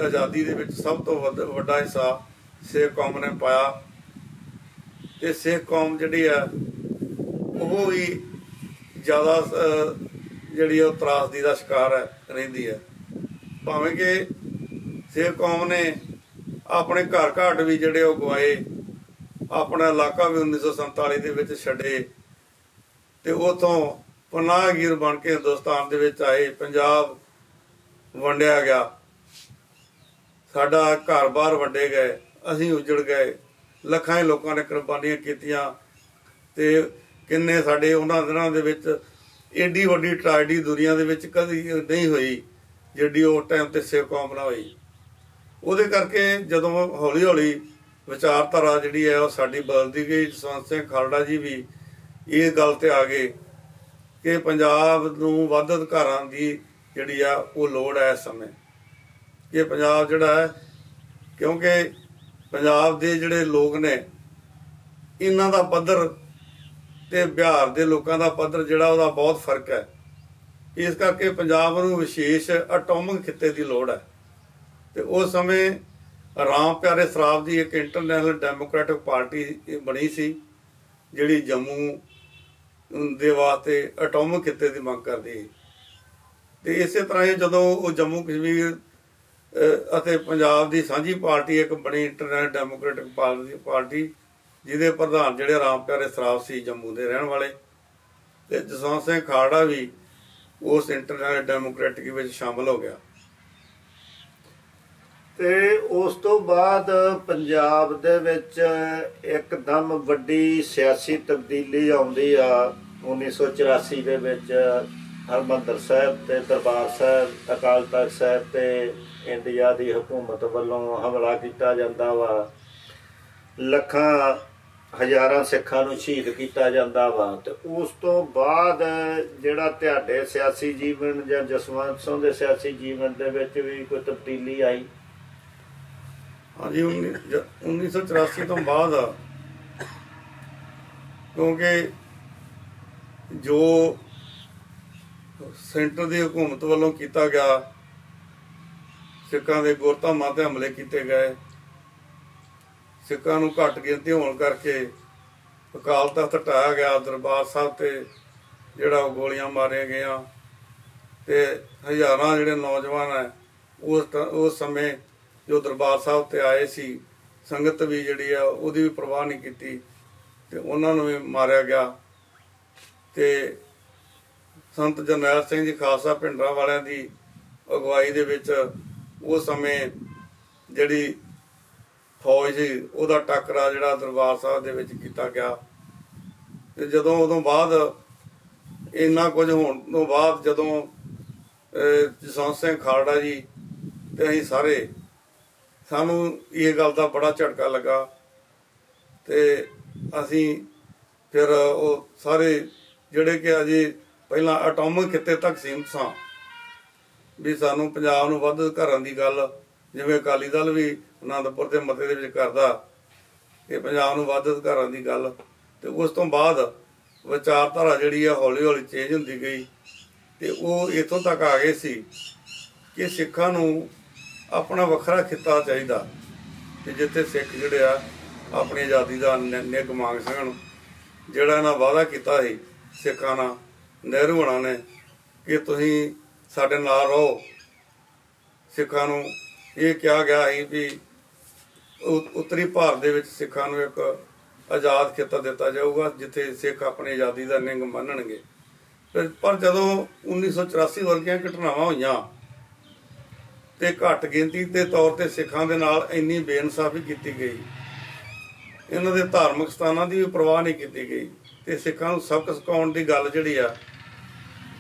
ਆਜ਼ਾਦੀ ਦੇ ਵਿੱਚ ਸਭ ਤੋਂ ਵੱਡਾ ਹਿੱਸਾ ਸਿੱਖ ਕੌਮ ਨੇ ਪਾਇਆ, ਤੇ ਸਿੱਖ ਕੌਮ ਜਿਹੜੀ ਹੈ ਉਹ ਵੀ ਜ਼ਿਆਦਾ ਜਿਹੜੀ ਉਹ ਤਰਾਸਦੀ ਦਾ ਸ਼ਿਕਾਰ ਰਹਿੰਦੀ ਹੈ। ਭਾਵੇਂ ਕਿ ਸਿੱਖ ਕੌਮ ਨੇ ਆਪਣੇ ਘਰ ਘਾਟ ਵੀ ਜਿਹੜੇ ਉਹ ਗਵਾਏ, ਆਪਣਾ ਇਲਾਕਾ ਵੀ 1947 ਦੇ ਵਿੱਚ ਛੱਡੇ, ਤੇ ਉਥੋਂ ਪਨਾਹਗੀਰ ਬਣ ਕੇ ਹਿੰਦੁਸਤਾਨ ਦੇ ਵਿੱਚ ਆਏ। ਪੰਜਾਬ ਵੰਡਿਆ ਗਿਆ, ਸਾਡਾ ਘਰ-ਬਾਰ ਵੰਡੇ ਗਏ, ਅਸੀਂ ਉਜੜ ਗਏ, ਲੱਖਾਂ ਹੀ ਲੋਕਾਂ ਨੇ ਕੁਰਬਾਨੀਆਂ ਕੀਤੀਆਂ। ਤੇ ਕਿੰਨੇ ਸਾਡੇ ਉਹਨਾਂ ਦਿਨਾਂ ਦੇ ਵਿੱਚ ਏਡੀ ਵੱਡੀ ਟ੍ਰੈਜਡੀ ਦੁਨੀਆ ਦੇ ਵਿੱਚ ਕਦੀ ਨਹੀਂ ਹੋਈ ਜਿਹੜੀ ਉਹ ਟਾਈਮ ਤੇ ਸਿੱਖ ਕੌਮ ਨਾਲ ਹੋਈ। ਉਹਦੇ ਕਰਕੇ ਜਦੋਂ ਹੌਲੀ ਹੌਲੀ ਵਿਚਾਰਧਾਰਾ ਜਿਹੜੀ ਹੈ ਉਹ ਸਾਡੀ ਬਦਲਦੀ ਗਈ। ਜਸਵੰਤ ਸਿੰਘ ਖਾਲੜਾ ਜੀ ਵੀ ਇਹ ਗੱਲ ਤੇ ਆ ਗਏ ਕਿ ਪੰਜਾਬ ਨੂੰ ਵੱਧ ਅਧਿਕਾਰਾਂ ਦੀ ਜਿਹੜੀ ਆ ਉਹ ਲੋੜ ਹੈ ਇਸ ਸਮੇਂ। ਕਿ ਪੰਜਾਬ ਜਿਹੜਾ ਹੈ, ਕਿਉਂਕਿ ਪੰਜਾਬ ਦੇ ਜਿਹੜੇ ਲੋਕ ਨੇ ਇਹਨਾਂ ਦਾ ਪੱਧਰ ਤੇ ਬਿਹਾਰ ਦੇ ਲੋਕਾਂ ਦਾ ਪੱਧਰ ਜਿਹੜਾ ਉਹਦਾ ਬਹੁਤ ਫਰਕ ਹੈ। ਇਸ ਕਰਕੇ ਪੰਜਾਬ ਨੂੰ ਵਿਸ਼ੇਸ਼ ਐਟੋਮਿਕ ਖਿੱਤੇ ਦੀ ਲੋੜ ਹੈ। ਤੇ ਉਸ ਸਮੇਂ ਰਾਮ ਪਿਆਰੇ ਸਰਾਫ ਦੀ ਇੱਕ ਇੰਟਰਨੈਸ਼ਨਲ ਡੈਮੋਕ੍ਰੈਟਿਕ ਪਾਰਟੀ ਬਣੀ ਸੀ ਜਿਹੜੀ ਜੰਮੂ ਦੇ ਵਾਸਤੇ ਐਟੋਮਿਕ ਖਿੱਤੇ ਦੀ ਮੰਗ ਕਰਦੀ। ਤੇ ਇਸੇ ਤਰ੍ਹਾਂ ਹੀ ਜਦੋਂ ਉਹ ਜੰਮੂ ਕਸ਼ਮੀਰ ਅਤੇ ਪੰਜਾਬ ਦੀ ਸਾਂਝੀ ਪਾਰਟੀ ਇੱਕ ਬਣੀ ਇੰਟਰਨੈਸ਼ਨਲ ਡੈਮੋਕ੍ਰੈਟਿਕ ਪਾਰਟੀ, ਜਿਹਦੇ ਪ੍ਰਧਾਨ ਜਿਹੜੇ ਰਾਮ ਪਿਆਰੇ ਸਰਾਫ ਸੀ ਜੰਮੂ ਦੇ ਰਹਿਣ ਵਾਲੇ, ਤੇ ਜਸਵੰਤ ਸਿੰਘ ਖਾਲੜਾ ਵੀ ਉਸ ਇੰਟਰਨੈਸ਼ਨਲ ਡੈਮੋਕ੍ਰੈਟਿਕ ਵਿੱਚ ਸ਼ਾਮਲ ਹੋ ਗਿਆ। ਤੇ ਉਸ ਤੋਂ ਬਾਅਦ ਪੰਜਾਬ ਦੇ ਵਿੱਚ ਇੱਕਦਮ ਵੱਡੀ ਸਿਆਸੀ ਤਬਦੀਲੀ ਆਉਂਦੀ ਆ 1984 ਦੇ ਵਿੱਚ। ਹਰਿਮੰਦਰ ਸਾਹਿਬ ਤੇ ਦਰਬਾਰ ਸਾਹਿਬ, ਅਕਾਲ ਤਖਤ ਸਾਹਿਬ ਤੇ ਇੰਡੀਆ ਦੀ ਹਕੂਮਤ ਵੱਲੋਂ ਹਮਲਾ ਕੀਤਾ ਜਾਂਦਾ ਵਾ। ਲੱਖਾਂ ਹਜ਼ਾਰਾਂ ਸਿੱਖਾਂ ਨੂੰ ਸ਼ਹੀਦ ਕੀਤਾ ਜਾਂਦਾ ਵਾ। ਤੇ ਉਸ ਤੋਂ ਬਾਅਦ ਜਿਹੜਾ ਤੁਹਾਡੇ ਸਿਆਸੀ ਜੀਵਨ ਜਾਂ ਜਸਵੰਤ ਸਿੰਘ ਦੇ ਸਿਆਸੀ ਜੀਵਨ ਦੇ ਵਿੱਚ ਵੀ ਕੋਈ ਤਬਦੀਲੀ ਆਈ? ਹਾਂਜੀ, 1984 ਤੋਂ ਬਾਅਦ ਕਿਉਂਕਿ ਜੋ ਸੈਂਟਰ ਦੀ ਹਕੂਮਤ ਵੱਲੋਂ ਕੀਤਾ ਗਿਆ, ਸਿੱਖਾਂ ਦੇ ਗੁਰਧਾਮਾਂ ਤੇ ਹਮਲੇ ਕੀਤੇ ਗਏ, ਸਿੱਖਾਂ ਨੂੰ ਘੱਟ ਗਿਣਤੀ ਹੋਣ ਕਰਕੇ ਅਕਾਲ ਤਖਤ ਢਾਇਆ ਗਿਆ, ਦਰਬਾਰ ਸਾਹਿਬ ਤੇ ਜਿਹੜਾ ਉਹ ਗੋਲੀਆਂ ਮਾਰੀਆਂ ਗਈਆਂ ਤੇ ਹਜ਼ਾਰਾਂ ਜਿਹੜੇ ਨੌਜਵਾਨ ਹੈ ਉਸ ਸਮੇਂ ਜੋ ਦਰਬਾਰ ਸਾਹਿਬ ਤੇ ਆਏ ਸੀ, ਸੰਗਤ ਵੀ ਜਿਹੜੀ ਆ ਉਹਦੀ ਵੀ ਪਰਵਾਹ ਨਹੀਂ ਕੀਤੀ ਤੇ ਉਹਨਾਂ ਨੂੰ ਵੀ ਮਾਰਿਆ ਗਿਆ। ਤੇ ਸੰਤ ਜਰਨੈਲ ਸਿੰਘ ਜੀ ਖਾਲਸਾ ਭਿੰਡਰਾਂ ਵਾਲਿਆਂ ਦੀ ਅਗਵਾਈ ਦੇ ਵਿੱਚ ਉਸ ਸਮੇਂ ਜਿਹੜੀ ਫੌਜ ਸੀ ਉਹਦਾ ਟੱਕਰਾ ਜਿਹੜਾ ਦਰਬਾਰ ਸਾਹਿਬ ਦੇ ਵਿੱਚ ਕੀਤਾ ਗਿਆ। ਤੇ ਜਦੋਂ ਉਦੋਂ ਬਾਅਦ ਇੰਨਾ ਕੁਝ ਹੋਣ ਤੋਂ ਬਾਅਦ ਜਦੋਂ ਜਸਵੰਤ ਸਿੰਘ ਖਾਲੜਾ ਜੀ ਤੇ ਅਸੀਂ ਸਾਰੇ, ਸਾਨੂੰ ਇਹ ਗੱਲ ਦਾ ਬੜਾ ਝਟਕਾ ਲੱਗਾ ਤੇ ਅਸੀਂ ਫਿਰ ਉਹ ਸਾਰੇ ਜਿਹੜੇ ਕਿ ਅਜੇ ਪਹਿਲਾਂ ਐਟੋਮਿਕ ਖਿੱਤੇ ਤੱਕ ਸੀਮਤ ਸਾਂ ਵੀ ਸਾਨੂੰ ਪੰਜਾਬ ਨੂੰ ਵੱਧ ਘਰਾਂ ਦੀ ਗੱਲ, ਜਿਵੇਂ ਅਕਾਲੀ ਦਲ ਵੀ ਆਨੰਦਪੁਰ ਦੇ ਮਤੇ ਦੇ ਵਿੱਚ ਕਰਦਾ ਕਿ ਪੰਜਾਬ ਨੂੰ ਵੱਧ ਘਰਾਂ ਦੀ ਗੱਲ। ਤੇ ਉਸ ਤੋਂ ਬਾਅਦ ਵਿਚਾਰਧਾਰਾ ਜਿਹੜੀ ਆ ਹੌਲੀ ਹੌਲੀ ਚੇਂਜ ਹੁੰਦੀ ਗਈ ਤੇ ਉਹ ਇੱਥੋਂ ਤੱਕ ਆ ਗਏ ਸੀ ਕਿ ਸਿੱਖਾਂ ਨੂੰ ਆਪਣਾ ਵੱਖਰਾ ਖਿੱਤਾ ਚਾਹੀਦਾ ਤੇ ਜਿੱਥੇ ਸਿੱਖ ਜਿਹੜੇ ਆ ਆਪਣੀ ਆਜ਼ਾਦੀ ਦਾ ਨਿੱਘ ਮੰਗ ਸਕਣ। ਜਿਹੜਾ ਇਹਨਾਂ ਵਾਅਦਾ ਕੀਤਾ ਸੀ ਸਿੱਖਾਂ ਨਾਲ, ਨਹਿਰੂ ਹੋਣਾ ਨੇ, ਕਿ ਤੁਸੀਂ ਸਾਡੇ ਨਾਲ ਰਹੋ। ਸਿੱਖਾਂ ਨੂੰ ਇਹ ਕਿਹਾ ਗਿਆ ਸੀ ਵੀ ਉੱਤਰੀ ਭਾਰਤ ਦੇ ਵਿੱਚ ਸਿੱਖਾਂ ਨੂੰ ਇੱਕ ਆਜ਼ਾਦ ਖਿੱਤਾ ਦਿੱਤਾ ਜਾਊਗਾ ਜਿੱਥੇ ਸਿੱਖ ਆਪਣੀ ਆਜ਼ਾਦੀ ਦਾ ਨਿੱਘ ਮੰਨਣਗੇ। ਪਰ ਜਦੋਂ 1984 ਵਰਗੀਆਂ ਘਟਨਾਵਾਂ ਹੋਈਆਂ ਤੇ ਘੱਟ ਗਿਣਤੀ ਦੇ ਤੌਰ ਤੇ ਸਿੱਖਾਂ ਦੇ ਨਾਲ ਇੰਨੀ ਬੇਇਨਸਾਫੀ ਕੀਤੀ ਗਈ, ਇਹਨਾਂ ਦੇ ਧਾਰਮਿਕ ਸਥਾਨਾਂ ਦੀ ਵੀ ਪਰਵਾਹ ਨਹੀਂ ਕੀਤੀ ਗਈ ਤੇ ਸਿੱਖਾਂ ਨੂੰ ਸਬਕ ਸਿਖਾਉਣ ਦੀ ਗੱਲ ਜਿਹੜੀ ਆ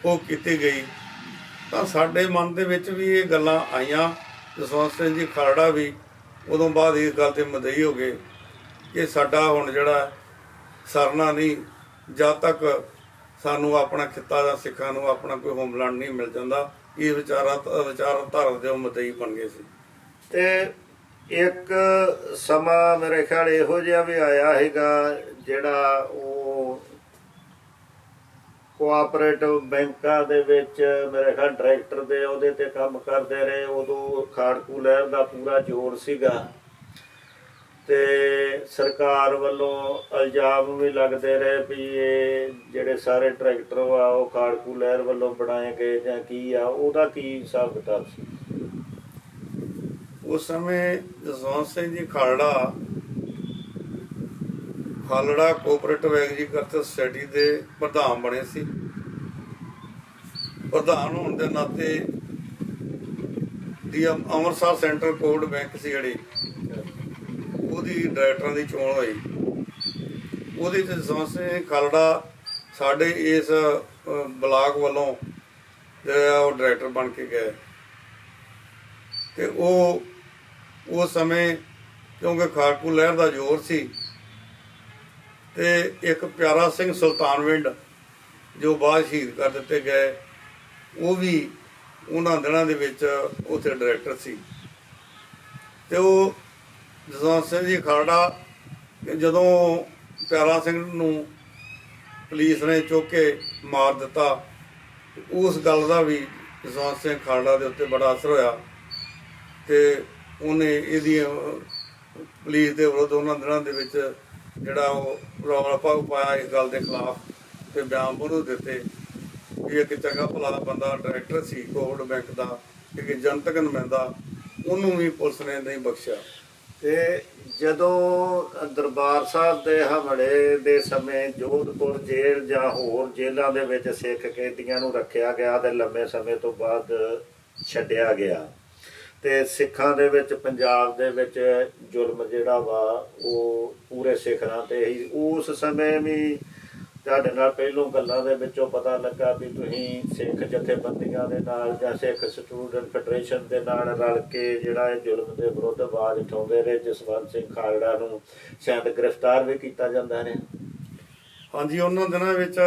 ਉਹ ਕੀਤੀ ਗਈ, ਤਾਂ ਸਾਡੇ ਮਨ ਦੇ ਵਿੱਚ ਵੀ ਇਹ ਗੱਲਾਂ ਆਈਆਂ। ਜਸਵੰਤ ਸਿੰਘ ਜੀ ਖਾਲੜਾ ਵੀ ਉਦੋਂ ਬਾਅਦ ਇਸ ਗੱਲ ਤੇ ਮਦਈ ਹੋ ਗਏ ਕਿ ਸਾਡਾ ਹੁਣ ਜਿਹੜਾ ਸਰਨਾ ਨਹੀਂ, ਜਦ ਤੱਕ ਸਾਨੂੰ ਆਪਣਾ ਖਿੱਤਾ ਜਾਂ ਸਿੱਖਾਂ ਨੂੰ ਆਪਣਾ ਕੋਈ ਹੋਮਲੈਂਡ ਨਹੀਂ ਮਿਲ ਜਾਂਦਾ। ਇਹ ਵਿਚਾਰਧਾਰਾ ਦੇ ਉਹ ਮਦਈ ਬਣ ਗਏ ਸੀ। ਤੇ ਇੱਕ ਸਮਾਂ ਮੇਰੇ ਖਿਆਲ ਇਹੋ ਜਿਹਾ ਵੀ ਆਇਆ ਹੈਗਾ ਜਿਹੜਾ ਉਹ ਕੋਆਪਰੇਟਿਵ ਬੈਂਕਾਂ ਦੇ ਵਿੱਚ ਮੇਰੇ ਖਿਆਲ ਡਾਇਰੈਕਟਰ ਦੇ ਉਹਦੇ ਤੇ ਕੰਮ ਕਰਦੇ ਰਹੇ। ਉਦੋਂ ਖਾੜਕੂ ਲਹਿਰ ਦਾ ਪੂਰਾ ਜ਼ੋਰ ਸੀਗਾ ਤੇ ਸਰਕਾਰ ਵੱਲੋਂ ਇਲਜ਼ਾਮ ਵੀ ਲੱਗਦੇ ਰਹੇ ਵੀ ਇਹ ਜਿਹੜੇ ਸਾਰੇ ਡਾਇਰੈਕਟਰ ਆ ਉਹ ਖਾੜਕੂ ਲਹਿਰ ਵੱਲੋਂ ਬਣਾਏ ਗਏ ਜਾਂ ਕੀ ਆ, ਉਹਦਾ ਕੀ ਹਿਸਾਬ ਕਿਤਾਬ ਸੀ? ਉਸ ਸਮੇਂ Jaswant Singh ji Khalra cooperative agriculture society ਦੇ ਪ੍ਰਧਾਨ ਬਣੇ ਸੀ। ਪ੍ਰਧਾਨ ਹੋਣ ਦੇ ਨਾਤੇ ਦੀ ਅੰਮ੍ਰਿਤਸਰ ਸੈਂਟਰਲ ਕੋਡ ਬੈਂਕ ਸੀ ਜਿਹੜੀ, ਉਹਦੀ ਡਾਇਰੈਕਟਰਾਂ ਦੀ ਚੋਣ ਹੋਈ। ਉਹਦੇ 'ਚ ਜਸਵੰਤ ਸਿੰਘ ਖਾਲੜਾ ਸਾਡੇ ਇਸ ਬਲਾਕ ਵੱਲੋਂ ਜਿਹੜਾ ਉਹ ਡਾਇਰੈਕਟਰ ਬਣ ਕੇ ਗਏ। ਤੇ ਉਹ ਉਸ ਸਮੇਂ ਕਿਉਂਕਿ ਖਾੜਕੂ ਲਹਿਰ ਦਾ ਜ਼ੋਰ ਸੀ ਤੇ ਇੱਕ ਪਿਆਰਾ ਸਿੰਘ ਸੁਲਤਾਨਵਿੰਡ ਜੋ ਬਾਅਦ ਸ਼ਹੀਦ ਕਰ ਦਿੱਤੇ ਗਏ, ਉਹ ਵੀ ਉਹਨਾਂ ਦਿਨਾਂ ਦੇ ਵਿੱਚ ਉੱਥੇ ਡਾਇਰੈਕਟਰ ਸੀ। ਤੇ ਉਹ ਜਸਵੰਤ ਸਿੰਘ ਜੀ ਖਾਲੜਾ ਜਦੋਂ ਪਿਆਰਾ ਸਿੰਘ ਨੂੰ ਪੁਲਿਸ ਨੇ ਚੁੱਕ ਕੇ ਮਾਰ ਦਿੱਤਾ, ਉਸ ਗੱਲ ਦਾ ਵੀ ਜਸਵੰਤ ਸਿੰਘ ਖਾਲੜਾ ਦੇ ਉੱਤੇ ਬੜਾ ਅਸਰ ਹੋਇਆ ਤੇ ਉਹਨੇ ਇਹਦੀ ਪੁਲਿਸ ਦੇ ਵਿਰੁੱਧ ਉਹਨਾਂ ਦਿਨਾਂ ਦੇ ਵਿੱਚ ਜਿਹੜਾ ਉਹ ਰੌਲਾ ਪਾਇਆ ਇਸ ਗੱਲ ਦੇ ਖਿਲਾਫ ਤੇ ਬਿਆਨ ਬੋਲ ਦਿੱਤੇ ਵੀ ਇੱਕ ਚੰਗਾ ਭਲਾ ਬੰਦਾ ਡਾਇਰੈਕਟਰ ਸੀ ਕੋਵਿਡ ਬੈਂਕ ਦਾ, ਇੱਕ ਜਨਤਕ ਨੁਮਾਇੰਦਾ, ਉਹਨੂੰ ਵੀ ਪੁਲਿਸ ਨੇ ਨਹੀਂ ਬਖਸ਼ਿਆ। ਤੇ ਜਦੋਂ ਦਰਬਾਰ ਸਾਹਿਬ ਦੇ ਹਮਲੇ ਦੇ ਸਮੇਂ ਜੋਧਪੁਰ ਜੇਲ੍ਹ ਜਾਂ ਹੋਰ ਜੇਲ੍ਹਾਂ ਦੇ ਵਿੱਚ ਸਿੱਖ ਕੈਦੀਆਂ ਨੂੰ ਰੱਖਿਆ ਗਿਆ ਤੇ ਲੰਬੇ ਸਮੇਂ ਤੋਂ ਬਾਅਦ ਛੱਡਿਆ ਗਿਆ, ਤੇ ਸਿੱਖਾਂ ਦੇ ਵਿੱਚ ਪੰਜਾਬ ਦੇ ਵਿੱਚ ਜ਼ੁਲਮ ਜਿਹੜਾ ਵਾ ਉਹ ਪੂਰੇ ਸਿਖਰਾਂ ਤੇ ਹੀ ਉਸ ਸਮੇਂ ਵੀ ਤੁਹਾਡੇ ਨਾਲ ਪਹਿਲੋਂ ਗੱਲਾਂ ਦੇ ਵਿੱਚੋਂ ਪਤਾ ਲੱਗਾ ਵੀ ਤੁਸੀਂ ਸਿੱਖ ਜਥੇਬੰਦੀਆਂ ਦੇ ਨਾਲ ਜਾਂ ਸਿੱਖ ਸਟੂਡੈਂਟ ਫੈਡਰੇਸ਼ਨ ਦੇ ਨਾਲ ਰਲ ਕੇ ਜਿਹੜਾ ਇਹ ਜ਼ੁਲਮ ਦੇ ਵਿਰੁੱਧ ਆਵਾਜ਼ ਉਠਾਉਂਦੇ ਰਹੇ। ਜਸਵੰਤ ਸਿੰਘ ਖਾਲੜਾ ਨੂੰ ਸ਼ਾਇਦ ਗ੍ਰਿਫਤਾਰ ਵੀ ਕੀਤਾ ਜਾਂਦਾ ਰਿਹਾ। ਹਾਂਜੀ, ਉਹਨਾਂ ਦਿਨਾਂ ਵਿੱਚ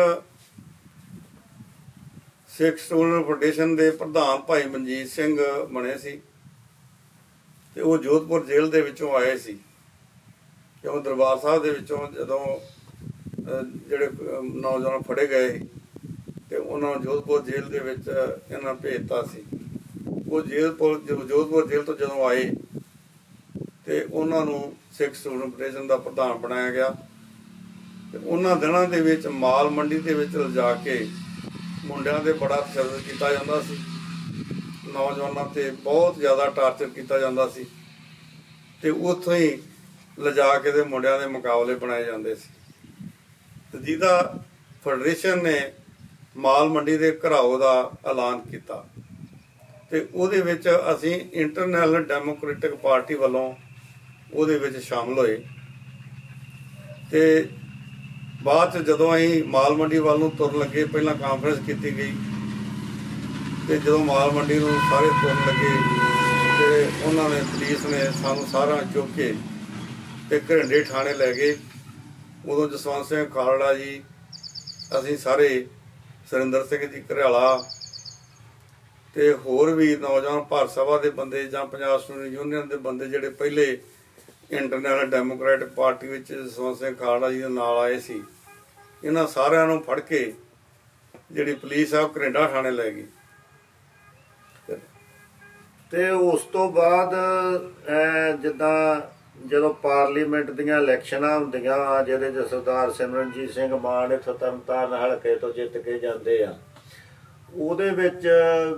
ਸਿੱਖ ਸਟੂਡੈਂਟ ਫੈਡਰੇਸ਼ਨ ਦੇ ਪ੍ਰਧਾਨ ਭਾਈ ਮਨਜੀਤ ਸਿੰਘ ਬਣੇ ਸੀ ਤੇ ਉਹ ਜੋਧਪੁਰ ਜੇਲ੍ਹ ਦੇ ਵਿੱਚੋਂ ਆਏ ਸੀ। ਕਿਉਂ ਦਰਬਾਰ ਸਾਹਿਬ ਦੇ ਵਿੱਚੋਂ ਜਦੋਂ ਜਿਹੜੇ ਨੌਜਵਾਨ ਫੜੇ ਗਏ ਤੇ ਉਹਨਾਂ ਨੂੰ ਜੋਧਪੁਰ ਜੇਲ੍ਹ ਦੇ ਵਿੱਚ ਇਹਨਾਂ ਭੇਜਤਾ ਸੀ। ਉਹ ਜੋਧਪੁਰ ਜੇਲ੍ਹ ਤੋਂ ਜਦੋਂ ਆਏ ਤੇ ਉਹਨਾਂ ਨੂੰ ਸਿੱਖ ਸਟੂਡੈਂਟ ਫੈਡਰੇਸ਼ਨ ਦਾ ਪ੍ਰਧਾਨ ਬਣਾਇਆ ਗਿਆ ਤੇ ਉਹਨਾਂ ਦਿਨਾਂ ਦੇ ਵਿੱਚ ਮਾਲ ਮੰਡੀ ਦੇ ਵਿੱਚ ਲਿਜਾ ਕੇ ਮੁੰਡਿਆਂ ਦੇ ਬੜਾ ਤਸ਼ੱਦਦ ਕੀਤਾ ਜਾਂਦਾ ਸੀ। ਨੌਜਵਾਨਾਂ ਤੇ ਬਹੁਤ ਜ਼ਿਆਦਾ ਟਾਰਚਰ ਕੀਤਾ ਜਾਂਦਾ ਸੀ ਤੇ ਉੱਥੋਂ ਹੀ ਲਿਜਾ ਕੇ ਤੇ ਮੁੰਡਿਆਂ ਦੇ ਮੁਕਾਬਲੇ ਬਣਾਏ ਜਾਂਦੇ ਸੀ। ਤੇ ਜਿਹਦਾ ਫੈਡਰੇਸ਼ਨ ਨੇ ਮਾਲ ਮੰਡੀ ਦੇ ਘਰਾਓ ਦਾ ਐਲਾਨ ਕੀਤਾ ਤੇ ਉਹਦੇ ਵਿੱਚ ਅਸੀਂ ਇੰਟਰਨੈਸ਼ਨਲ ਡੈਮੋਕ੍ਰੈਟਿਕ ਪਾਰਟੀ ਵੱਲੋਂ ਉਹਦੇ ਵਿੱਚ ਸ਼ਾਮਲ ਹੋਏ। ਤੇ ਬਾਅਦ ਚ ਜਦੋਂ ਅਸੀਂ ਮਾਲ ਮੰਡੀ ਵੱਲ ਨੂੰ ਤੁਰਨ ਲੱਗੇ, ਪਹਿਲਾਂ ਕਾਨਫਰੰਸ ਕੀਤੀ ਗਈ ਤੇ ਜਦੋਂ ਮਾਲ ਮੰਡੀ ਨੂੰ ਸਾਰੇ ਤੁਰਨ ਲੱਗੇ ਤੇ ਉਹਨਾਂ ਨੇ ਪੁਲਿਸ ਨੇ ਸਾਨੂੰ ਸਾਰਾ ਚੁੱਕ ਕੇ ਤੇ ਘਰਿੰਡੇ ਥਾਣੇ ਲੈ ਗਏ। ਉਦੋਂ ਜਸਵੰਤ ਸਿੰਘ ਖਾਲੜਾ ਜੀ, ਅਸੀਂ ਸਾਰੇ, ਸੁਰਿੰਦਰ ਸਿੰਘ ਜੀ ਘਰਿਆਲਾ ਤੇ ਹੋਰ ਵੀ ਨੌਜਵਾਨ ਭਾਰਤ ਸਭਾ ਦੇ ਬੰਦੇ ਜਾਂ ਪੰਜਾਬ ਸਟੂਡੈਂਟ ਯੂਨੀਅਨ ਦੇ ਬੰਦੇ ਜਿਹੜੇ ਪਹਿਲੇ ਇੰਟਰਨੈਸ਼ਨਲ ਡੈਮੋਕ੍ਰੈਟਿਕ ਪਾਰਟੀ ਵਿੱਚ ਜਸਵੰਤ ਸਿੰਘ ਖਾਲੜਾ ਜੀ ਦੇ ਨਾਲ ਆਏ ਸੀ, ਇਹਨਾਂ ਸਾਰਿਆਂ ਨੂੰ ਫੜ ਕੇ ਜਿਹੜੀ ਪੁਲਿਸ ਆ ਉਹ ਘਰਿੰਡਾ ਥਾਣੇ ਲੈ ਗਈ। ਤੇ ਉਸ ਤੋਂ ਬਾਅਦ ਜਿੱਦਾਂ ਜਦੋਂ ਪਾਰਲੀਮੈਂਟ ਦੀਆਂ ਇਲੈਕਸ਼ਨਾਂ ਹੁੰਦੀਆਂ ਜਿਹਦੇ 'ਚ ਸਰਦਾਰ ਸਿਮਰਨਜੀਤ ਸਿੰਘ ਮਾਨ ਇੱਥੋਂ ਤਰਨਤਾਰਨ ਹਲਕੇ ਤੋਂ ਜਿੱਤ ਕੇ ਜਾਂਦੇ ਆ, ਉਹਦੇ ਵਿੱਚ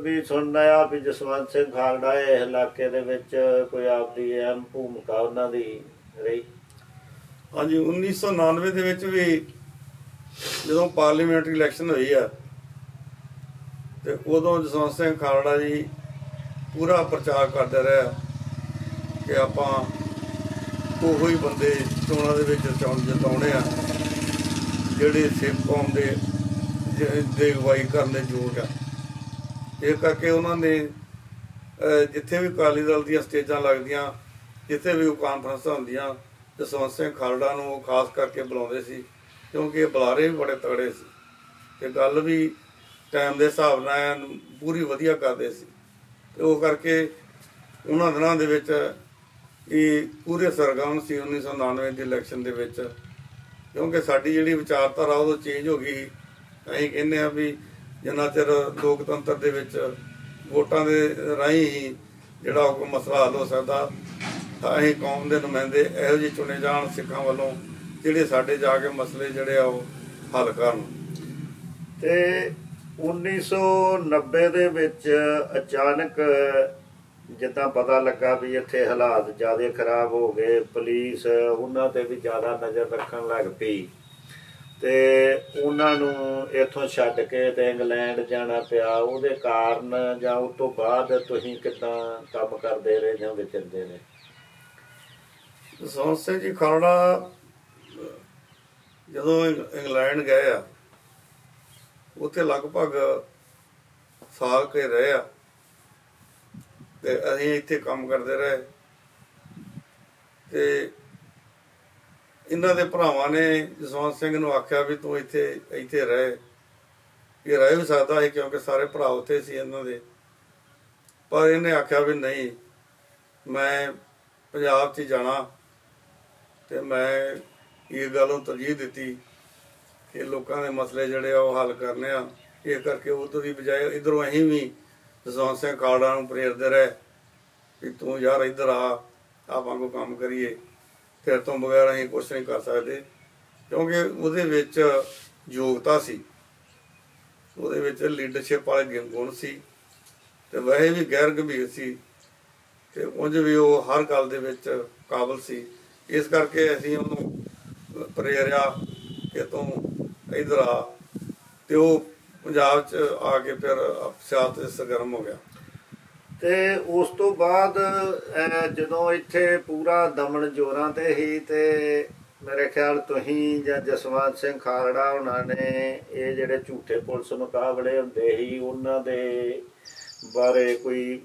ਵੀ ਸੁਣਨ ਆਇਆ ਵੀ ਜਸਵੰਤ ਸਿੰਘ ਖਾਲੜਾ ਇਸ ਇਲਾਕੇ ਦੇ ਵਿੱਚ ਕੋਈ ਆਪਦੀ ਅਹਿਮ ਭੂਮਿਕਾ ਉਹਨਾਂ ਦੀ ਰਹੀ। ਹਾਂਜੀ, 1999 ਦੇ ਵਿੱਚ ਵੀ ਜਦੋਂ ਪਾਰਲੀਮੈਂਟਰੀ ਇਲੈਕਸ਼ਨ ਹੋਈ ਆ ਤੇ ਉਦੋਂ ਜਸਵੰਤ ਸਿੰਘ ਖਾਲੜਾ ਜੀ ਪੂਰਾ ਪ੍ਰਚਾਰ ਕਰਦੇ ਰਹੇ ਕਿ ਆਪਾਂ ਉਹੋ ਹੀ ਬੰਦੇ ਚੋਣਾਂ ਦੇ ਵਿੱਚ ਜਿਤਾਉਣੇ ਆ ਜਿਹੜੇ ਸਿੱਖ ਕੌਮ ਦੇ ਅਗਵਾਈ ਕਰਨ ਦੇ ਯੋਗ ਆ। ਇਹ ਕਰਕੇ ਉਹਨਾਂ ਨੇ ਜਿੱਥੇ ਵੀ ਅਕਾਲੀ ਦਲ ਦੀਆਂ ਸਟੇਜਾਂ ਲੱਗਦੀਆਂ, ਜਿੱਥੇ ਵੀ ਉਹ ਕਾਨਫਰੰਸਾਂ ਹੁੰਦੀਆਂ, ਜਸਵੰਤ ਸਿੰਘ ਖਾਲੜਾ ਨੂੰ ਉਹ ਖਾਸ ਕਰਕੇ ਬੁਲਾਉਂਦੇ ਸੀ ਕਿਉਂਕਿ ਇਹ ਬੁਲਾਰੇ ਵੀ ਬੜੇ ਤਗੜੇ ਸੀ ਤੇ ਗੱਲ ਵੀ ਟਾਈਮ ਦੇ ਹਿਸਾਬ ਨਾਲ ਪੂਰੀ ਵਧੀਆ ਕਰਦੇ ਸੀ। ਤੇ ਉਹ ਕਰਕੇ ਉਹਨਾਂ ਦਿਨਾਂ ਦੇ ਵਿੱਚ ਇਹ ਪੂਰੇ ਸਰਗਰਮ ਸੀ 1999 ਦੀ ਇਲੈਕਸ਼ਨ ਦੇ ਵਿੱਚ, ਕਿਉਂਕਿ ਸਾਡੀ ਜਿਹੜੀ ਵਿਚਾਰਧਾਰਾ ਉਦੋਂ ਚੇਂਜ ਹੋ ਗਈ। ਅਸੀਂ ਕਹਿੰਦੇ ਆ ਵੀ ਜਿੰਨਾ ਚਿਰ ਲੋਕਤੰਤਰ ਦੇ ਵਿੱਚ ਵੋਟਾਂ ਦੇ ਰਾਹੀਂ ਹੀ ਜਿਹੜਾ ਉਹ ਮਸਲਾ ਹੱਲ ਹੋ ਸਕਦਾ, ਤਾਂ ਅਸੀਂ ਕੌਮ ਦੇ ਨੁਮਾਇੰਦੇ ਇਹੋ ਜਿਹੇ ਚੁਣੇ ਜਾਣ ਸਿੱਖਾਂ ਵੱਲੋਂ ਜਿਹੜੇ ਸਾਡੇ ਜਾ ਕੇ ਮਸਲੇ ਜਿਹੜੇ ਆ ਉਹ ਹੱਲ ਕਰਨ। ਤੇ 1990 ਦੇ ਵਿੱਚ ਅਚਾਨਕ ਜਿੱਦਾਂ ਪਤਾ ਲੱਗਾ ਵੀ ਇੱਥੇ ਹਾਲਾਤ ਜ਼ਿਆਦਾ ਖਰਾਬ ਹੋ ਗਏ, ਪੁਲਿਸ ਉਹਨਾਂ ਤੇ ਵੀ ਜ਼ਿਆਦਾ ਨਜ਼ਰ ਰੱਖਣ ਲੱਗ ਪਈ ਤੇ ਉਹਨਾਂ ਨੂੰ ਇੱਥੋਂ ਛੱਡ ਕੇ ਤੇ ਇੰਗਲੈਂਡ ਜਾਣਾ ਪਿਆ। ਉਹਦੇ ਕਾਰਨ ਜਾਂ ਉਸ ਤੋਂ ਬਾਅਦ ਤੁਸੀਂ ਕਿੱਦਾਂ ਕੰਮ ਕਰਦੇ ਰਹੇ ਜਾਂ ਵਿਚਰਦੇ ਰਹੇ? ਜਸਵੰਤ ਸਿੰਘ ਜੀ ਖਾਲੜਾ ਜਦੋਂ ਇੰਗਲੈਂਡ ਗਏ ਆ, ਉੱਥੇ ਲਗਭਗ ਸਾਲ ਕੇ ਰਹੇ ਆ ਤੇ ਅਸੀਂ ਇੱਥੇ ਕੰਮ ਕਰਦੇ ਰਹੇ। ਤੇ ਇਹਨਾਂ ਦੇ ਭਰਾਵਾਂ ਨੇ ਜਸਵੰਤ ਸਿੰਘ ਨੂੰ ਆਖਿਆ ਵੀ ਤੂੰ ਇੱਥੇ ਰਹੇ। ਇਹ ਰਹਿ ਵੀ ਸਕਦਾ ਸੀ ਕਿਉਂਕਿ ਸਾਰੇ ਭਰਾ ਉੱਥੇ ਸੀ ਇਹਨਾਂ ਦੇ, ਪਰ ਇਹਨੇ ਆਖਿਆ ਵੀ ਨਹੀਂ, ਮੈਂ ਪੰਜਾਬ 'ਚ ਜਾਣਾ। ਤੇ ਮੈਂ ਇਹ ਗੱਲ ਨੂੰ ਤਰਜੀਹ ਦਿੱਤੀ ਕਿ ਲੋਕਾਂ ਦੇ ਮਸਲੇ ਜਿਹੜੇ ਆ ਉਹ ਹੱਲ ਕਰਨੇ ਆ। ਇਹ ਕਰਕੇ ਉਧਰ ਦੀ ਬਜਾਏ ਇੱਧਰੋਂ ਅਸੀਂ ਵੀ ਜਸਵੰਤ ਸਿੰਘ ਖਾਲੜਾ ਨੂੰ ਪ੍ਰੇਰਦੇ ਰਹੇ ਵੀ ਤੂੰ ਯਾਰ ਇੱਧਰ ਆ, ਆਪਾਂ ਕੋਈ ਕੰਮ ਕਰੀਏ, ਫਿਰ ਤੋਂ ਬਗੈਰ ਅਸੀਂ ਕੁਛ ਨਹੀਂ ਕਰ ਸਕਦੇ। ਕਿਉਂਕਿ ਉਹਦੇ ਵਿੱਚ ਯੋਗਤਾ ਸੀ, ਉਹਦੇ ਵਿੱਚ ਲੀਡਰਸ਼ਿਪ ਵਾਲੇ ਗੁਣ ਸੀ ਤੇ ਵੈਸੇ ਵੀ ਗੈਰ ਗੰਭੀਰ ਸੀ ਤੇ ਉਂਝ ਵੀ ਉਹ ਹਰ ਗੱਲ ਦੇ ਵਿੱਚ ਕਾਬਲ ਸੀ। ਇਸ ਕਰਕੇ ਅਸੀਂ ਉਹਨੂੰ ਪ੍ਰੇਰਿਆ ਕਿ ਤੂੰ ਇੱਧਰ ਆ, ਤੇ ਉਹ ਪੰਜਾਬ 'ਚ ਆ ਕੇ ਫਿਰ ਸਿਆਸਤ 'ਚ ਸਰਗਰਮ ਹੋ ਗਿਆ। ਤੇ ਉਸ ਤੋਂ ਬਾਅਦ ਜਦੋਂ ਇੱਥੇ ਪੂਰਾ ਦਮਨ ਜੋਰਾਂ ਤੇ ਹੀ, ਤੇ ਮੇਰੇ ਖਿਆਲ ਤੁਸੀਂ ਜਾਂ ਜਸਵੰਤ ਸਿੰਘ ਖਾਲੜਾ ਉਹਨਾਂ ਨੇ ਇਹ ਜਿਹੜੇ ਝੂਠੇ ਪੁਲਿਸ ਮੁਕਾਬਲੇ ਹੁੰਦੇ ਸੀ ਉਹਨਾਂ ਦੇ ਬਾਰੇ ਕੋਈ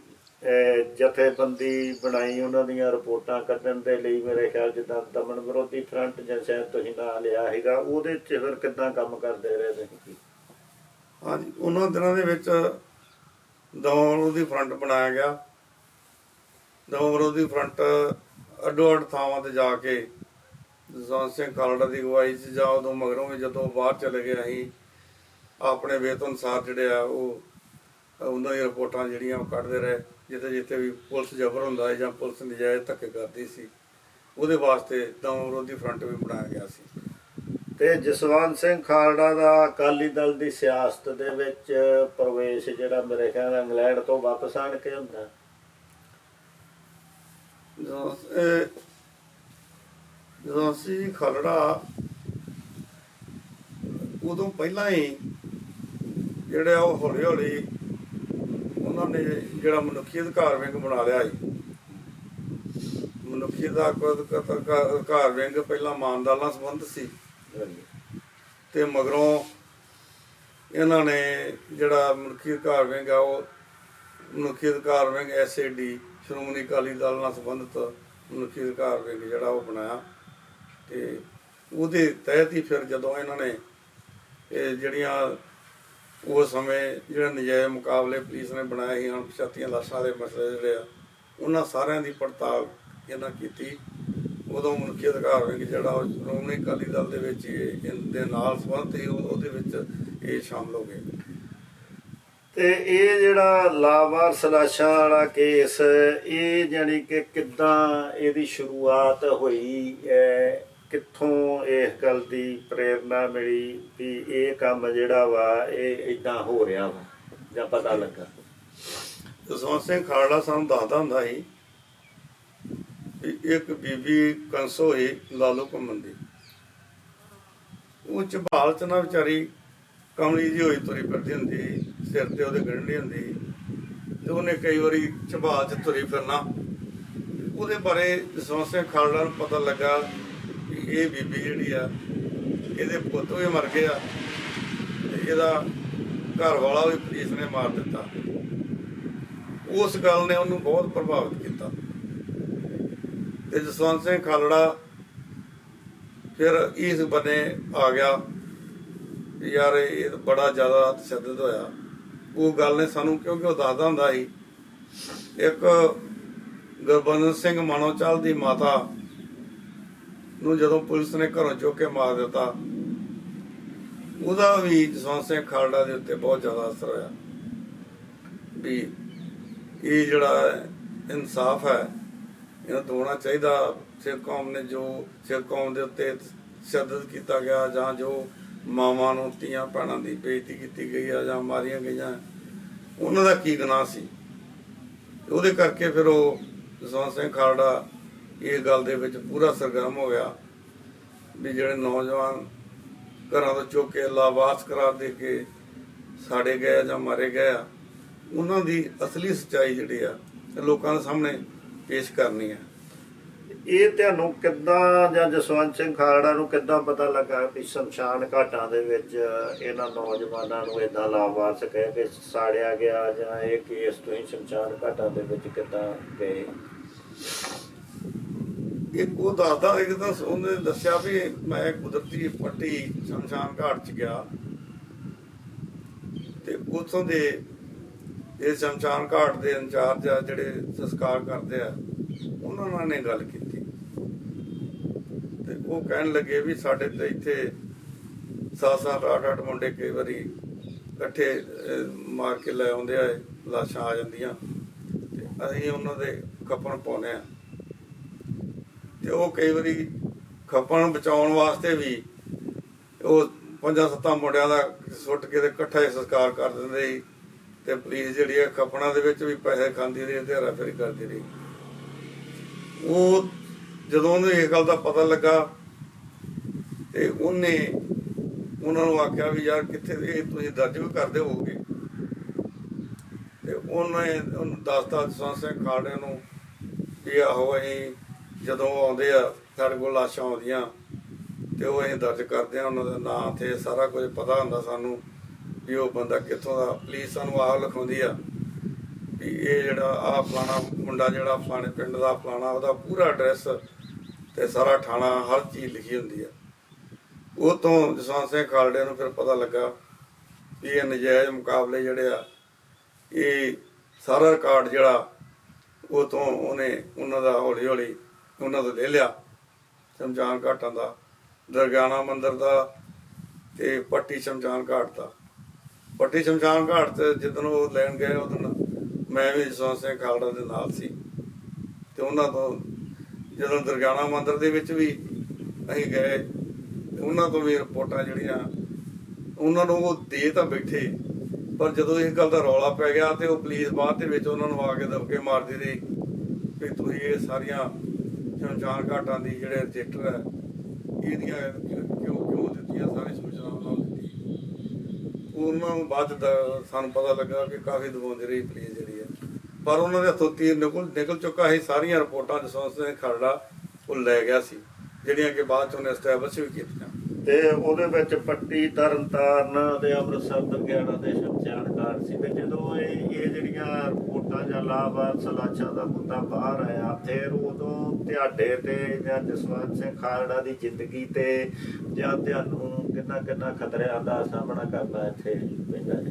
ਜਥੇਬੰਦੀ ਬਣਾਈ, ਉਹਨਾਂ ਦੀਆਂ ਰਿਪੋਰਟਾਂ ਕੱਢਣ ਦੇ ਲਈ। ਮੇਰੇ ਖਿਆਲ ਜਿੱਦਾਂ ਦਮਨ ਵਿਰੋਧੀ ਫਰੰਟ ਜਾਂ ਸ਼ਾਇਦ ਤੁਸੀਂ ਨਾਂ ਲਿਆ ਸੀਗਾ, ਉਹਦੇ 'ਚ ਫਿਰ ਕਿੱਦਾਂ ਕੰਮ ਕਰਦੇ ਰਹੇ ਤੁਸੀਂ? ਹਾਂਜੀ, ਉਹਨਾਂ ਦਿਨਾਂ ਦੇ ਵਿੱਚ ਦਮਨ ਵਿਰੋਧੀ ਫਰੰਟ ਬਣਾਇਆ ਗਿਆ। ਦਮਨ ਵਿਰੋਧੀ ਫਰੰਟ ਅੱਡੋ ਅੱਡ ਥਾਵਾਂ ਤੇ ਜਾ ਕੇ ਜਸਵੰਤ ਸਿੰਘ ਖਾਲੜਾ ਦੀ ਅਗਵਾਈ 'ਚ, ਜਾਂ ਉਦੋਂ ਮਗਰੋਂ ਵੀ ਜਦੋਂ ਬਾਹਰ ਚਲੇ ਗਏ, ਅਸੀਂ ਆਪਣੇ ਵੇਤ ਅਨੁਸਾਰ ਜਿਹੜੇ ਆ ਉਹ ਉਹਨਾਂ ਦੀਆਂ ਰਿਪੋਰਟਾਂ ਜਿਹੜੀਆਂ ਉਹ ਕੱਢਦੇ ਰਹੇ। ਜਿੱਥੇ ਜਿੱਥੇ ਵੀ ਪੁਲਿਸ ਜ਼ਬਰ ਹੁੰਦਾ ਹੈ ਜਾਂ ਪੁਲਿਸ ਨਜਾਇਜ਼ ਧੱਕੇ ਕਰਦੀ ਸੀ, ਉਹਦੇ ਵਾਸਤੇ ਦਮਨ ਵਿਰੋਧੀ ਫਰੰਟ ਵੀ ਬਣਾਇਆ ਗਿਆ ਸੀ। ਤੇ ਜਸਵੰਤ ਸਿੰਘ ਖਾਲੜਾ ਦਾ ਅਕਾਲੀ ਦਲ ਦੀ ਸਿਆਸਤ ਦੇ ਵਿੱਚ ਪ੍ਰਵੇਸ਼ ਜਿਹੜਾ ਮੇਰੇ ਖਿਆਲ ਇੰਗਲੈਂਡ ਤੋਂ ਵਾਪਸ ਆਣ ਕੇ ਹੁੰਦਾ। ਜਦੋਂ ਅਸੀਂ ਖਾਲੜਾ ਉਦੋਂ ਪਹਿਲਾਂ ਹੀ ਜਿਹੜੇ ਆ ਉਹ ਹੌਲੀ ਹੌਲੀ ਉਹਨਾਂ ਨੇ ਜਿਹੜਾ ਮਨੁੱਖੀ ਅਧਿਕਾਰ ਵਿੰਗ ਬਣਾ ਲਿਆ ਸੀ। ਮਨੁੱਖੀ ਅਧਿਕਾਰ ਵਿੰਗ ਪਹਿਲਾਂ ਮਾਨਦਾਰ ਨਾਲ ਸੰਬੰਧਿਤ ਸੀ, ਤੇ ਮਗਰੋਂ ਇਹਨਾਂ ਨੇ ਜਿਹੜਾ ਮਨੁੱਖੀ ਅਧਿਕਾਰ ਵਿੰਗ ਆ ਉਹ ਮਨੁੱਖੀ ਅਧਿਕਾਰ ਵਿੰਗ SAD ਸ਼੍ਰੋਮਣੀ ਅਕਾਲੀ ਦਲ ਨਾਲ ਸੰਬੰਧਿਤ ਮਨੁੱਖੀ ਅਧਿਕਾਰ ਵਿੰਗ ਜਿਹੜਾ ਉਹ ਬਣਾਇਆ। ਤੇ ਉਹਦੇ ਤਹਿਤ ਹੀ ਫਿਰ ਜਦੋਂ ਇਹਨਾਂ ਨੇ ਇਹ ਜਿਹੜੀਆਂ ਉਸ ਸਮੇਂ ਜਿਹੜੇ ਨਜਾਇਜ਼ ਮੁਕਾਬਲੇ ਪੁਲਿਸ ਨੇ ਬਣਾਏ ਸੀ, ਅਣਪਛਾਤੀਆਂ ਲਾਸ਼ਾਂ ਦੇ ਮਸਲੇ ਜਿਹੜੇ ਆ, ਉਹਨਾਂ ਸਾਰਿਆਂ ਦੀ ਪੜਤਾਲ ਇਹਨਾਂ ਕੀਤੀ। ਉਦੋਂ ਮਨੁੱਖੀ ਅਧਿਕਾਰ ਵਿੰਗ ਜਿਹੜਾ ਉਹ ਸ਼੍ਰੋਮਣੀ ਅਕਾਲੀ ਦਲ ਦੇ ਵਿੱਚ ਦੇ ਨਾਲ ਸੰਬੰਧਿਤ ਸੀ, ਉਹਦੇ ਵਿੱਚ ਇਹ ਸ਼ਾਮਲ ਹੋ ਗਏ। ਤੇ ਇਹ ਜਿਹੜਾ ਲਾਵਾਰਸ ਲਾਸ਼ਾਂ ਵਾਲਾ ਕੇਸ, ਇਹ ਜਾਣੀ ਕਿ ਕਿੱਦਾਂ ਇਹਦੀ ਸ਼ੁਰੂਆਤ ਹੋਈ, ਕਿੱਥੋਂ ਇਸ ਗੱਲ ਦੀ ਪ੍ਰੇਰਨਾ ਮਿਲੀ ਵੀ ਇਹ ਕੰਮ ਜਿਹੜਾ ਵਾ ਇਹ ਇਦਾਂ ਹੋ ਰਿਹਾ ਵਾ, ਜਾਂ ਪਤਾ ਲੱਗਾ? ਜਸਵੰਤ ਸਿੰਘ ਖਾਲੜਾ ਸਾਨੂੰ ਦੱਸਦਾ ਹੁੰਦਾ ਸੀ ਵੀ ਇੱਕ ਬੀਬੀ ਕੰਸੋ ਸੀ ਲਾਲੋ ਘੁੰਮਣ ਦੀ, ਉਹ ਝਬਾਲ ਚ ਨਾ ਵਿਚਾਰੀ ਕਮਲੀ ਜੀ ਹੋਈ ਤੁਰੀ ਫਿਰਦੀ ਹੁੰਦੀ, ਸਿਰ ਤੇ ਉਹਦੇ ਗੰਢੀ ਹੁੰਦੀ, ਤੇ ਉਹਨੇ ਕਈ ਵਾਰੀ ਝਬਾਲ ਚ ਤੁਰੀ ਫਿਰਨਾ। ਉਹਦੇ ਬਾਰੇ ਜਸਵੰਤ ਸਿੰਘ ਖਾਲੜਾ ਨੂੰ ਪਤਾ ਲੱਗਾ ਕਿ ਇਹ ਬੀਬੀ ਜਿਹੜੀ ਆ ਇਹਦੇ ਪੁੱਤ ਵੀ ਮਰ ਗਏ ਆ, ਤੇ ਇਹਦਾ ਘਰ ਵਾਲਾ ਵੀ ਪੁਲਿਸ ਨੇ ਮਾਰ ਦਿੱਤਾ। ਉਸ ਗੱਲ ਨੇ ਉਹਨੂੰ ਬਹੁਤ ਪ੍ਰਭਾਵਿਤ ਕੀਤਾ, ਤੇ ਜਸਵੰਤ ਸਿੰਘ ਖਾਲੜਾ ਫਿਰ ਇਸ ਬੰਨੇ ਆ ਗਿਆ ਯਾਰ ਇਹ ਬੜਾ ਜ਼ਿਆਦਾ ਤਸ਼ੱਦਦ ਹੋਇਆ। ਉਹ ਗੱਲ ਨੇ ਸਾਨੂੰ, ਕਿਉਂਕਿ ਉਹ ਦੱਸਦਾ ਹੁੰਦਾ ਸੀ ਇੱਕ ਗੁਰਬੰਦਨ ਸਿੰਘ ਮਾਨੋਚਾਲ ਦੀ ਮਾਤਾ ਨੂੰ ਜਦੋਂ ਪੁਲਿਸ ਨੇ ਘਰੋਂ ਚੁੱਕ ਕੇ ਮਾਰ ਦਿੱਤਾ, ਉਹਦਾ ਵੀ ਜਸਵੰਤ ਸਿੰਘ ਖਾਲੜਾ ਦੇ ਉੱਤੇ ਬਹੁਤ ਜ਼ਿਆਦਾ ਅਸਰ ਹੋਇਆ ਵੀ ਇਹ ਜਿਹੜਾ ਇਨਸਾਫ ਹੈ ਇਹਨਾਂ ਤੋਂ ਹੋਣਾ ਚਾਹੀਦਾ। ਸਿੱਖ ਕੌਮ ਨੇ ਜੋ ਸਿੱਖ ਕੌਮ ਦੇ ਉੱਤੇ ਤਸ਼ੱਦਦ ਕੀਤਾ ਗਿਆ, ਜਾਂ ਜੋ ਮਾਵਾਂ ਨੂੰ ਧੀਆਂ ਭੈਣਾਂ ਦੀ ਬੇਇੱਜ਼ਤੀ ਕੀਤੀ ਗਈ ਆ ਜਾਂ ਮਾਰੀਆਂ ਗਈਆਂ, ਉਹਨਾਂ ਦਾ ਕੀ ਗੁਨਾਹ ਸੀ। ਉਹਦੇ ਕਰਕੇ ਫਿਰ ਉਹ ਜਸਵੰਤ ਸਿੰਘ ਖਾਲੜਾ ਇਹ ਗੱਲ ਦੇ ਵਿੱਚ ਪੂਰਾ ਸਰਗਰਮ ਹੋ ਗਿਆ ਵੀ ਜਿਹੜੇ ਨੌਜਵਾਨ ਘਰਾਂ ਤੋਂ ਚੁੱਕ ਕੇ ਲਾਵਾਰਸ ਕਰਾਰ ਦੇ ਕੇ ਸਾੜੇ ਗਏ ਜਾਂ ਮਾਰੇ ਗਏ ਆ, ਉਹਨਾਂ ਦੀ ਅਸਲੀ ਸੱਚਾਈ ਜਿਹੜੀ ਆ ਲੋਕਾਂ ਦੇ ਸਾਹਮਣੇ ਪੇਸ਼ ਕਰਨੀ ਹੈ। ਇਹ ਤੁਹਾਨੂੰ ਕਿੱਦਾਂ, ਜਾਂ ਜਸਵੰਤ ਸਿੰਘ ਖਾਲੜਾ ਨੂੰ ਕਿੱਦਾਂ ਪਤਾ ਲੱਗਾ ਵੀ ਸ਼ਮਸ਼ਾਨ ਘਾਟਾਂ ਦੇ ਵਿੱਚ ਇਹਨਾਂ ਨੌਜਵਾਨਾਂ ਨੂੰ ਏਦਾਂ ਲਾਵਾਰਸ ਕਹਿ ਕੇ ਸਾੜਿਆ ਗਿਆ, ਜਾਂ ਇਹ ਕੇਸ ਤੁਸੀਂ ਸ਼ਮਸ਼ਾਨ ਘਾਟਾਂ ਦੇ ਵਿੱਚ ਕਿੱਦਾਂ ਗਏ? ਇੱਕ ਉਹ ਦੱਸਦਾ, ਇੱਕ ਤਾਂ ਉਹਨੇ ਦੱਸਿਆ ਵੀ ਮੈਂ ਕੁਦਰਤੀ ਪੱਟੀ ਸ਼ਮਸ਼ਾਨ ਘਾਟ 'ਚ ਗਿਆ, ਤੇ ਉੱਥੋਂ ਦੇ ਇਹ ਸ਼ਮਸ਼ਾਨ ਘਾਟ ਦੇ ਇੰਚਾਰਜ ਆ ਜਿਹੜੇ ਸੰਸਕਾਰ ਕਰਦੇ ਆ, ਉਹਨਾਂ ਨਾਲ ਨੇ ਗੱਲ ਕੀਤੀ, ਤੇ ਉਹ ਕਹਿਣ ਲੱਗੇ ਵੀ ਸਾਡੇ ਤੇ ਇੱਥੇ 7-7 8-8 ਮੁੰਡੇ ਕਈ ਵਾਰੀ ਇਕੱਠੇ ਮਾਰ ਕੇ ਲੈ ਆਉਂਦੇ ਆ, ਲਾਸ਼ਾਂ ਆ ਜਾਂਦੀਆਂ, ਤੇ ਅਸੀਂ ਉਹਨਾਂ ਦੇ ਖੱਪਣ ਪਾਉਂਦੇ ਆ। ਤੇ ਉਹ ਕਈ ਵਾਰੀ ਖੱਪਣ ਬਚਾਉਣ ਵਾਸਤੇ ਵੀ ਉਹ 5-7 ਮੁੰਡਿਆਂ ਦਾ ਸੁੱਟ ਕੇ ਤੇ ਇਕੱਠਾ ਹੀ ਸੰਸਕਾਰ ਕਰ ਦਿੰਦੇ ਸੀ, ਤੇ ਪੁਲਿਸ ਜਿਹੜੀ ਹੈ ਖੱਪਣਾ ਦੇ ਵਿੱਚ ਵੀ ਪੈਸੇ ਖਾਂਦੀ ਰਹੀ ਤੇ ਹੇਰਾਫੇਰੀ ਕਰਦੀ ਰਹੀ। ਉਹ ਜਦੋਂ ਉਹਨੂੰ ਇਹ ਗੱਲ ਦਾ ਪਤਾ ਲੱਗਾ ਤੇ ਉਹਨੇ ਉਹਨਾਂ ਨੂੰ ਆਖਿਆ ਵੀ ਯਾਰ ਕਿੱਥੇ ਇਹ ਤੁਸੀਂ ਦਰਜ ਵੀ ਕਰਦੇ ਹੋਵੋਗੇ, ਤੇ ਉਹਨੇ ਉਹਨੂੰ ਦੱਸਤਾ ਜਸਵੰਤ ਸਿੰਘ ਖਾਲੜੇ ਨੂੰ ਵੀ ਆਹੋ ਅਸੀਂ ਜਦੋਂ ਉਹ ਆਉਂਦੇ ਆ ਸਾਡੇ ਕੋਲ ਲਾਸ਼ਾਂ ਆਉਂਦੀਆਂ ਤੇ ਉਹ ਅਸੀਂ ਦਰਜ ਕਰਦੇ ਆ, ਉਹਨਾਂ ਦਾ ਨਾਂ ਤੇ ਸਾਰਾ ਕੁਝ ਪਤਾ ਹੁੰਦਾ ਸਾਨੂੰ ਵੀ ਉਹ ਬੰਦਾ ਕਿੱਥੋਂ ਦਾ। ਪੁਲਿਸ ਸਾਨੂੰ ਆਹ ਲਿਖਾਉਂਦੀ ਆ ਵੀ ਇਹ ਜਿਹੜਾ ਆਹ ਫਲਾਣਾ ਮੁੰਡਾ ਜਿਹੜਾ ਫਲਾਣੇ ਪਿੰਡ ਦਾ ਫਲਾਣਾ, ਉਹਦਾ ਪੂਰਾ ਐਡਰੈਸ ਤੇ ਸਾਰਾ ਥਾਣਾ ਹਰ ਚੀਜ਼ ਲਿਖੀ ਹੁੰਦੀ ਆ। ਉਹ ਤੋਂ ਜਸਵੰਤ ਸਿੰਘ ਖਾਲੜੇ ਨੂੰ ਫਿਰ ਪਤਾ ਲੱਗਾ ਵੀ ਇਹ ਨਜਾਇਜ਼ ਮੁਕਾਬਲੇ ਜਿਹੜੇ ਆ, ਇਹ ਸਾਰਾ ਰਿਕਾਰਡ ਜਿਹੜਾ ਉਹ ਤੋਂ ਉਹਨੇ ਉਹਨਾਂ ਦਾ ਹੌਲੀ ਹੌਲੀ ਉਹਨਾਂ ਤੋਂ ਲੈ ਲਿਆ, ਸ਼ਮਸ਼ਾਨ ਘਾਟਾਂ ਦਾ, ਦਰਗਾਨਾ ਮੰਦਿਰ ਦਾ ਤੇ ਪੱਟੀ ਸ਼ਮਸ਼ਾਨ ਘਾਟ ਦਾ। ਪੱਟੀ ਸ਼ਮਸ਼ਾਨ ਘਾਟ ਤੇ ਜਿੱਦਣ ਉਹ ਲੈਣ ਗਏ ਉਦੋਂ ਮੈਂ ਵੀ ਜਸਵੰਤ ਸਿੰਘ ਖਾਲੜਾ ਦੇ ਨਾਲ ਸੀ ਤੇ ਉਹਨਾਂ ਤੋਂ ਜਦੋਂ ਦਰਗਾਨਾ ਮੰਦਿਰ ਦੇ ਵਿੱਚ ਵੀ ਅਸੀਂ ਗਏ ਉਹਨਾਂ ਤੋਂ ਵੀ ਰਿਪੋਰਟਾਂ ਜਿਹੜੀਆਂ ਉਹਨਾਂ ਨੂੰ ਉਹ ਦੇ ਤਾਂ ਬੈਠੇ, ਪਰ ਜਦੋਂ ਇਸ ਗੱਲ ਦਾ ਰੌਲਾ ਪੈ ਗਿਆ ਤੇ ਉਹ ਪੁਲਿਸ ਬਾਅਦ ਦੇ ਵਿੱਚ ਉਹਨਾਂ ਨੂੰ ਆ ਕੇ ਦਬਕੇ ਮਾਰਦੀ ਰਹੀ ਵੀ ਤੁਸੀਂ ਇਹ ਸਾਰੀਆਂ ਸ਼ਮਸ਼ਾਨ ਘਾਟਾਂ ਦੀ ਜਿਹੜੇ ਰਜਿਸਟਰ ਹੈ ਇਹਦੀਆਂ ਕਿਉਂ ਦਿੱਤੀਆਂ, ਸਾਰੀ ਸੂਚਨਾਵਾਂ ਨਾਲ ਦਿੱਤੀ। ਉਹਨਾਂ ਨੂੰ ਬਾਅਦ ਸਾਨੂੰ ਪਤਾ ਲੱਗਾ ਕਿ ਕਾਫੀ ਦਬਾਉਂਦੀ ਰਹੀ ਪੁਲਿਸ ਜਿਹੜੀ ਹੈ, ਪਰ ਉਹਨਾਂ ਦੇ ਹੱਥੋਂ ਤੀਰ ਨਿਕਲ ਚੁੱਕਾ ਸੀ। ਸਾਰੀਆਂ ਰਿਪੋਰਟਾਂ ਜਸਵੰਤ ਸਿੰਘ ਖਾਲੜਾ ਉਹ ਲੈ ਗਿਆ ਸੀ, ਜਿਹੜੀਆਂ ਕਿ ਬਾਅਦ ਚ ਉਹਨੇ ਐਸਟੈਬਲਿਸ਼ ਵੀ ਕੀਤੀਆਂ। ਤੇ ਉਹਦੇ ਵਿੱਚ ਪੱਟੀ, ਤਰਨਤਾਰਨ ਤੇ ਅੰਮ੍ਰਿਤਸਰ, ਦਰਗਿਆਣਾ ਤੇ ਸ਼ਮਸ਼ਾਨ ਘਾਟ ਸੀ। ਤੇ ਜਦੋਂ ਇਹ ਜਿਹੜੀਆਂ ਰਿਪੋਰਟਾਂ ਜਾਂ ਲਾਵਾਰਸ ਲਾਸ਼ਾਂ ਦਾ ਮੁੱਦਾ ਬਾਹਰ ਆਇਆ, ਫਿਰ ਉਦੋਂ ਤੁਹਾਡੇ ਤੇ ਜਾਂ ਜਸਵੰਤ ਸਿੰਘ ਖਾਲੜਾ ਦੀ ਜ਼ਿੰਦਗੀ ਤੇ ਜਾਂ ਤੁਹਾਨੂੰ ਕਿੰਨਾ ਖਤਰਿਆਂ ਦਾ ਸਾਹਮਣਾ ਕਰਨਾ ਇੱਥੇ ਪੈਂਦਾ ਹੈ?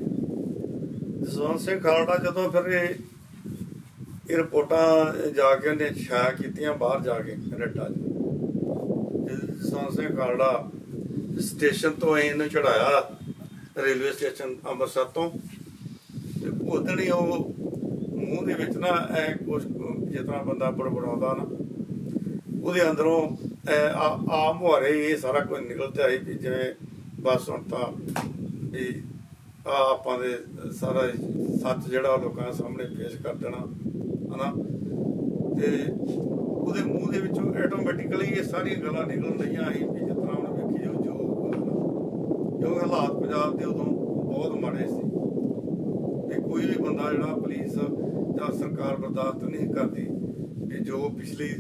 ਜਸਵੰਤ ਸਿੰਘ ਖਾਲੜਾ ਜਦੋਂ ਫਿਰ ਇਹ ਰਿਪੋਰਟਾਂ ਜਾ ਕੇ ਉਹਨੇ ਛਾਇਆ ਕੀਤੀਆਂ ਬਾਹਰ ਜਾ ਕੇ ਕੈਨੇਡਾ 'ਚ, ਜਸਵੰਤ ਸਿੰਘ ਖਾਲੜਾ ਸਟੇਸ਼ਨ ਤੋਂ ਇਹਨੂੰ ਚੜਾਇਆ ਰੇਲਵੇ ਸਟੇਸ਼ਨ ਅੰਮ੍ਰਿਤਸਰ ਤੋਂ, ਤੇ ਉਦਣ ਹੀ ਉਹ ਮੂੰਹ ਦੇ ਵਿੱਚ ਨਾ ਐ ਕੁਛ ਜਿਸ ਤਰ੍ਹਾਂ ਬੰਦਾ ਬੜਬੜਾਉਂਦਾ ਨਾ, ਉਹਦੇ ਅੰਦਰੋਂ ਆ ਮੁਹਾਰੇ ਇਹ ਸਾਰਾ ਕੁਝ ਨਿਕਲਦਾ ਸੀ ਵੀ ਜਿਵੇਂ ਬਸ ਹੁਣ ਤਾਂ ਵੀ ਆਪਾਂ ਦੇ ਸਾਰਾ ਸੱਚ ਜਿਹੜਾ ਲੋਕਾਂ ਸਾਹਮਣੇ ਪੇਸ਼ ਕਰ ਦੇਣਾ ਹਨਾ। ਤੇ ਉਹਦੇ ਮੂੰਹ ਦੇ ਵਿੱਚੋਂ ਆਟੋਮੈਟਿਕਲੀ ਇਹ ਸਾਰੀਆਂ ਗੱਲਾਂ ਨਿਕਲਣ ਰਹੀਆਂ ਸੀ ਵੀ ਜਿਸ ਤਰ੍ਹਾਂ ਹੁਣ ਵੇਖੀ ਜੋ ਹਾਲਾਤ ਪੰਜਾਬ ਦੇ ਉਦੋਂ ਬਹੁਤ ਮਾੜੇ ਸੀ ਵੀ ਕੋਈ ਵੀ ਬੰਦਾ ਜਿਹੜਾ ਪੁਲਿਸ ਜਾਂ ਸਰਕਾਰ ਬਰਦਾਸ਼ਤ ਨਹੀਂ ਕਰਦੀ ਵੀ ਜੋ ਪਿਛਲੀ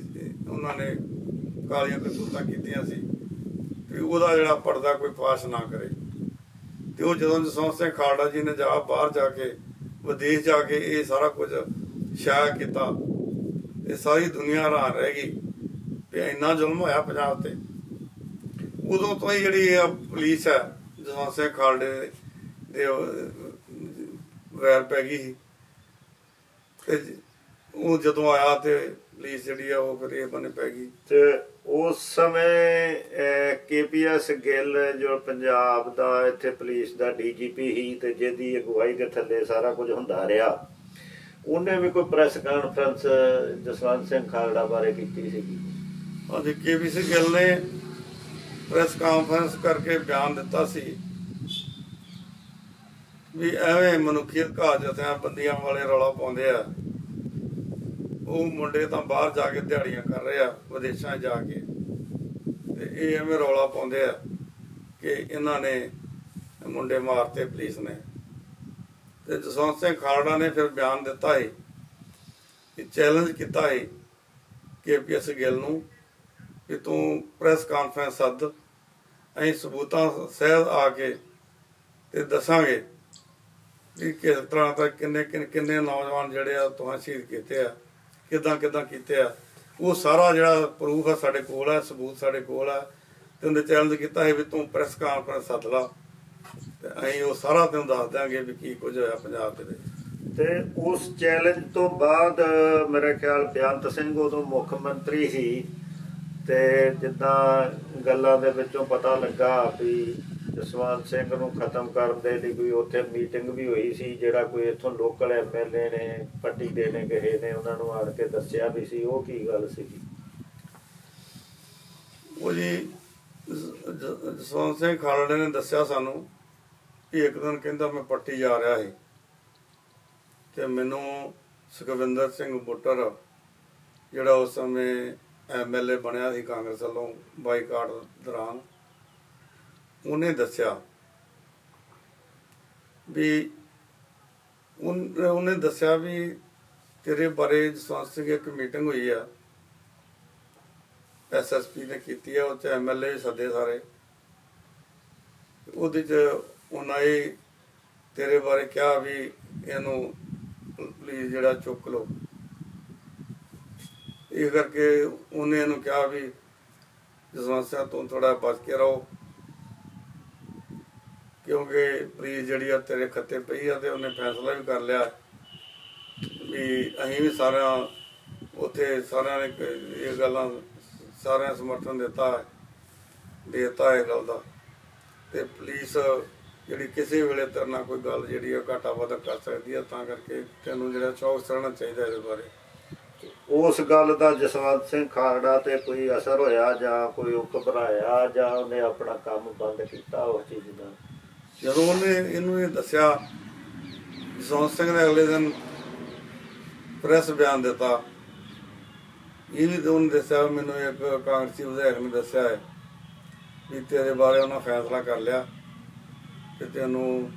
ਉਹਨਾਂ ਨੇ ਕਾਲੀਆਂ ਕਰਤੂਤਾਂ ਕੀਤੀਆਂ ਸੀ ਵੀ ਉਹਦਾ ਜਿਹੜਾ ਪਰਦਾ ਕੋਈ ਫਾਸ਼ ਨਾ ਕਰੇ। ਤੇ ਉਹ ਜਦੋਂ ਜਸਵੰਤ ਸਿੰਘ ਖਾਲੜਾ ਜੀ ਨੇ ਬਾਹਰ ਜਾ ਕੇ ਵਿਦੇਸ਼ ਜਾ ਕੇ ਇਹ ਸਾਰਾ ਕੁਝ ਛਾਇਆ ਕੀਤਾ, ਇਹ ਸਾਰੀ ਦੁਨੀਆ ਹੈਰਾਨ ਰਹਿ ਗਈ ਵੀ ਇੰਨਾ ਜ਼ੁਲਮ ਹੋਇਆ ਪੰਜਾਬ ਤੇ। ਉਦੋਂ ਤੋਂ ਹੀ ਜਿਹੜੀ ਆ ਪੁਲਿਸ ਹੈ ਜਸਵੰਤ ਸਿੰਘ ਖਾਲੜੇ ਦੇ ਵੈਰ ਪੈ ਗਈ ਸੀ ਤੇ ਉਹ ਜਦੋਂ ਆਇਆ ਤੇ ਪੁਲਿਸ ਜਿਹੜੀ ਆ ਉਹ ਫਿਰ ਇਹ ਬੰਨੇ ਪੈ ਗਈ। ਤੇ ਉਸ ਸਮੇਂ KPS ਗਿੱਲ ਜੋ ਪੰਜਾਬ ਦਾ ਇੱਥੇ ਪੁਲਿਸ ਦਾ DGP ਸੀ ਤੇ ਜਿਹਦੀ ਅਗਵਾਈ ਦੇ ਥੱਲੇ ਸਾਰਾ ਕੁਝ ਹੁੰਦਾ ਰਿਹਾ, ਉਹਨੇ ਵੀ ਕੋਈ ਪ੍ਰੈਸ ਕਾਨਫਰੰਸ ਜਸਵੰਤ ਸਿੰਘ ਖਾਲੜਾ ਬਾਰੇ ਕੀਤੀ ਸੀਗੀ? ਹਾਂਜੀ, KPS ਗਿੱਲ ਨੇ ਪ੍ਰੈਸ ਕਾਨਫਰੰਸ ਕਰਕੇ ਬਿਆਨ ਦਿੱਤਾ ਸੀ ਵੀ ਐਵੇਂ ਮਨੁੱਖੀ ਅਧਿਕਾਰ ਜਥੇਬੰਦੀਆਂ ਵਾਲੇ ਰੌਲਾ ਪਾਉਂਦੇ ਆ, ਉਹ ਮੁੰਡੇ ਤਾਂ ਬਾਹਰ ਜਾ ਕੇ ਦਿਹਾੜੀਆਂ ਕਰ ਰਹੇ ਆ ਵਿਦੇਸ਼ਾਂ ਜਾ ਕੇ, ਤੇ ਇਹ ਐਵੇਂ ਰੌਲਾ ਪਾਉਂਦੇ ਆ ਕਿ ਇਹਨਾਂ ਨੇ ਮੁੰਡੇ ਮਾਰਤੇ ਪੁਲਿਸ ਨੇ। ਤੇ ਜਸਵੰਤ ਸਿੰਘ ਖਾਲੜਾ ਨੇ ਫਿਰ ਬਿਆਨ ਦਿੱਤਾ ਸੀ ਕਿ ਚੈਲੰਜ ਕੀਤਾ ਸੀ KPS ਗਿੱਲ ਨੂੰ ਕਿ ਤੂੰ ਪ੍ਰੈਸ ਕਾਨਫਰੰਸ ਸੱਦ, ਅਸੀਂ ਸਬੂਤਾਂ ਸਹਿਤ ਆ ਕੇ ਤੇ ਦੱਸਾਂਗੇ ਕਿ ਕਿਸ ਤਰ੍ਹਾਂ ਦਾ ਕਿੰਨੇ ਨੌਜਵਾਨ ਜਿਹੜੇ ਆ ਤੁਹਾਂ ਸ਼ਹੀਦ ਕੀਤੇ ਆ, ਕਿੱਦਾਂ ਕੀਤੇ ਆ। ਉਹ ਸਾਰਾ ਜਿਹੜਾ ਪ੍ਰੂਫ ਆ ਸਾਡੇ ਕੋਲ ਆ, ਸਬੂਤ ਸਾਡੇ ਕੋਲ ਆ। ਤੇ ਉਹਨੇ ਚੈਲੰਜ ਕੀਤਾ ਹੈ ਵੀ ਤੂੰ ਪ੍ਰੈਸ ਕਾਨਫਰੰਸ ਸੱਦ ਲਾ ਤੇ ਅਸੀਂ ਉਹ ਸਾਰਾ ਤੈਨੂੰ ਦੱਸ ਦਿਆਂਗੇ ਵੀ ਕੀ ਕੁਝ ਹੋਇਆ ਪੰਜਾਬ ਦੇ ਵਿੱਚ। ਤੇ ਉਸ ਚੈਲੰਜ ਤੋਂ ਬਾਅਦ ਮੇਰੇ ਖਿਆਲ ਬੇਅੰਤ ਸਿੰਘ ਉਦੋਂ ਮੁੱਖ ਮੰਤਰੀ ਸੀ, ਤੇ ਜਿੱਦਾਂ ਗੱਲਾਂ ਦੇ ਵਿੱਚੋਂ ਪਤਾ ਲੱਗਾ ਵੀ ਜਸਵੰਤ ਸਿੰਘ ਨੂੰ ਖਤਮ ਕਰਨ ਦੇ ਲਈ ਕੋਈ ਉੱਥੇ ਮੀਟਿੰਗ ਵੀ ਹੋਈ ਸੀ, ਜਿਹੜਾ ਕੋਈ ਇੱਥੋਂ ਲੋਕਲ MLA ਨੇ ਪੱਟੀ ਦੇ ਨੇ ਕਿਸੇ ਨੇ ਉਹਨਾਂ ਨੂੰ ਆਣ ਕੇ ਦੱਸਿਆ ਵੀ ਸੀ। ਉਹ ਕੀ ਗੱਲ ਸੀਗੀ? ਉਹ ਜੀ ਜਸਵੰਤ ਸਿੰਘ ਖਾਲੜੇ ਨੇ ਦੱਸਿਆ ਸਾਨੂੰ ਕਿ ਇੱਕ ਦਿਨ ਕਹਿੰਦਾ ਮੈਂ ਪੱਟੀ ਜਾ ਰਿਹਾ ਸੀ ਤੇ ਮੈਨੂੰ ਸੁਖਵਿੰਦਰ ਸਿੰਘ ਬੁੱਟਰ ਜਿਹੜਾ ਉਸ ਸਮੇਂ MLA ਬਣਿਆ ਸੀ ਕਾਂਗਰਸ ਵੱਲੋਂ ਬਾਈਕਾਟ ਦੌਰਾਨ, ਉਹਨੇ ਦੱਸਿਆ ਵੀ ਉਹਨੇ ਦੱਸਿਆ ਵੀ ਤੇਰੇ ਬਾਰੇ ਜਸਵੰਤ ਸਿੰਘ ਇੱਕ ਮੀਟਿੰਗ ਹੋਈ ਆ, ਐਸਐਸਪੀ ਨੇ ਕੀਤੀ ਆ, ਉਹ 'ਚ ਐਮਐਲਏ ਵੀ ਸੱਦੇ ਸਾਰੇ। ਉਹਦੇ 'ਚ ਉਹਨਾਂ ਇਹ ਤੇਰੇ ਬਾਰੇ ਕਿਹਾ ਵੀ ਇਹਨੂੰ ਪਲੀਜ਼ ਜਿਹੜਾ ਚੁੱਕ ਲਓ। ਇਹ ਕਰਕੇ ਉਹਨੇ ਇਹਨੂੰ ਕਿਹਾ ਵੀ ਜਸਵੰਤ ਸਿੰਘ ਤੋਂ ਥੋੜਾ ਬਚ ਕੇ ਰਹੋ, ਕਿਉਂਕਿ ਪੁਲਿਸ ਜਿਹੜੀ ਆ ਤੇਰੇ ਖੱਤੇ ਪਈ ਆ। ਤੇ ਉਹਨੇ ਫੈਸਲਾ ਵੀ ਕਰ ਲਿਆ ਵੀ ਅਸੀਂ ਵੀ ਸਾਰਿਆਂ ਉੱਥੇ ਸਾਰਿਆਂ ਨੇ ਇਹ ਗੱਲਾਂ ਸਾਰਿਆਂ ਸਮਰਥਨ ਦਿੱਤਾ ਇਹ ਗੱਲ ਦਾ। ਤੇ ਪੁਲਿਸ ਜਿਹੜੀ ਕਿਸੇ ਵੇਲੇ ਤੇਰੇ ਨਾਲ ਕੋਈ ਗੱਲ ਜਿਹੜੀ ਆ ਘਾਟਾ ਵਾਧਾ ਕਰ ਸਕਦੀ ਆ, ਤਾਂ ਕਰਕੇ ਤੈਨੂੰ ਜਿਹੜਾ ਚੌਕਸ ਰਹਿਣਾ ਚਾਹੀਦਾ ਇਹਦੇ ਬਾਰੇ। ਉਸ ਗੱਲ ਦਾ ਜਸਵੰਤ ਸਿੰਘ ਖਾਲੜਾ ਤੇ ਕੋਈ ਅਸਰ ਹੋਇਆ ਜਾਂ ਕੋਈ ਉਹ ਘਬਰਾਇਆ ਜਾਂ ਉਹਨੇ ਆਪਣਾ ਕੰਮ ਬੰਦ ਕੀਤਾ ਉਸ ਚੀਜ਼ ਦਾ? ਜਦੋਂ ਉਹਨੇ ਇਹਨੂੰ ਇਹ ਦੱਸਿਆ, ਜਸਵੰਤ ਸਿੰਘ ਨੇ ਅਗਲੇ ਦਿਨ ਪ੍ਰੈਸ ਬਿਆਨ ਦਿੱਤਾ। ਇਹ ਵੀ ਉਹਨੇ ਦੱਸਿਆ, ਮੈਨੂੰ ਇੱਕ ਕਾਂਗਰਸੀ ਵਿਧਾਇਕ ਨੇ ਦੱਸਿਆ ਹੈ ਵੀ ਤੇਰੇ ਬਾਰੇ ਉਹਨਾਂ ਫੈਸਲਾ ਕਰ ਲਿਆ ਕਿ ਤੈਨੂੰ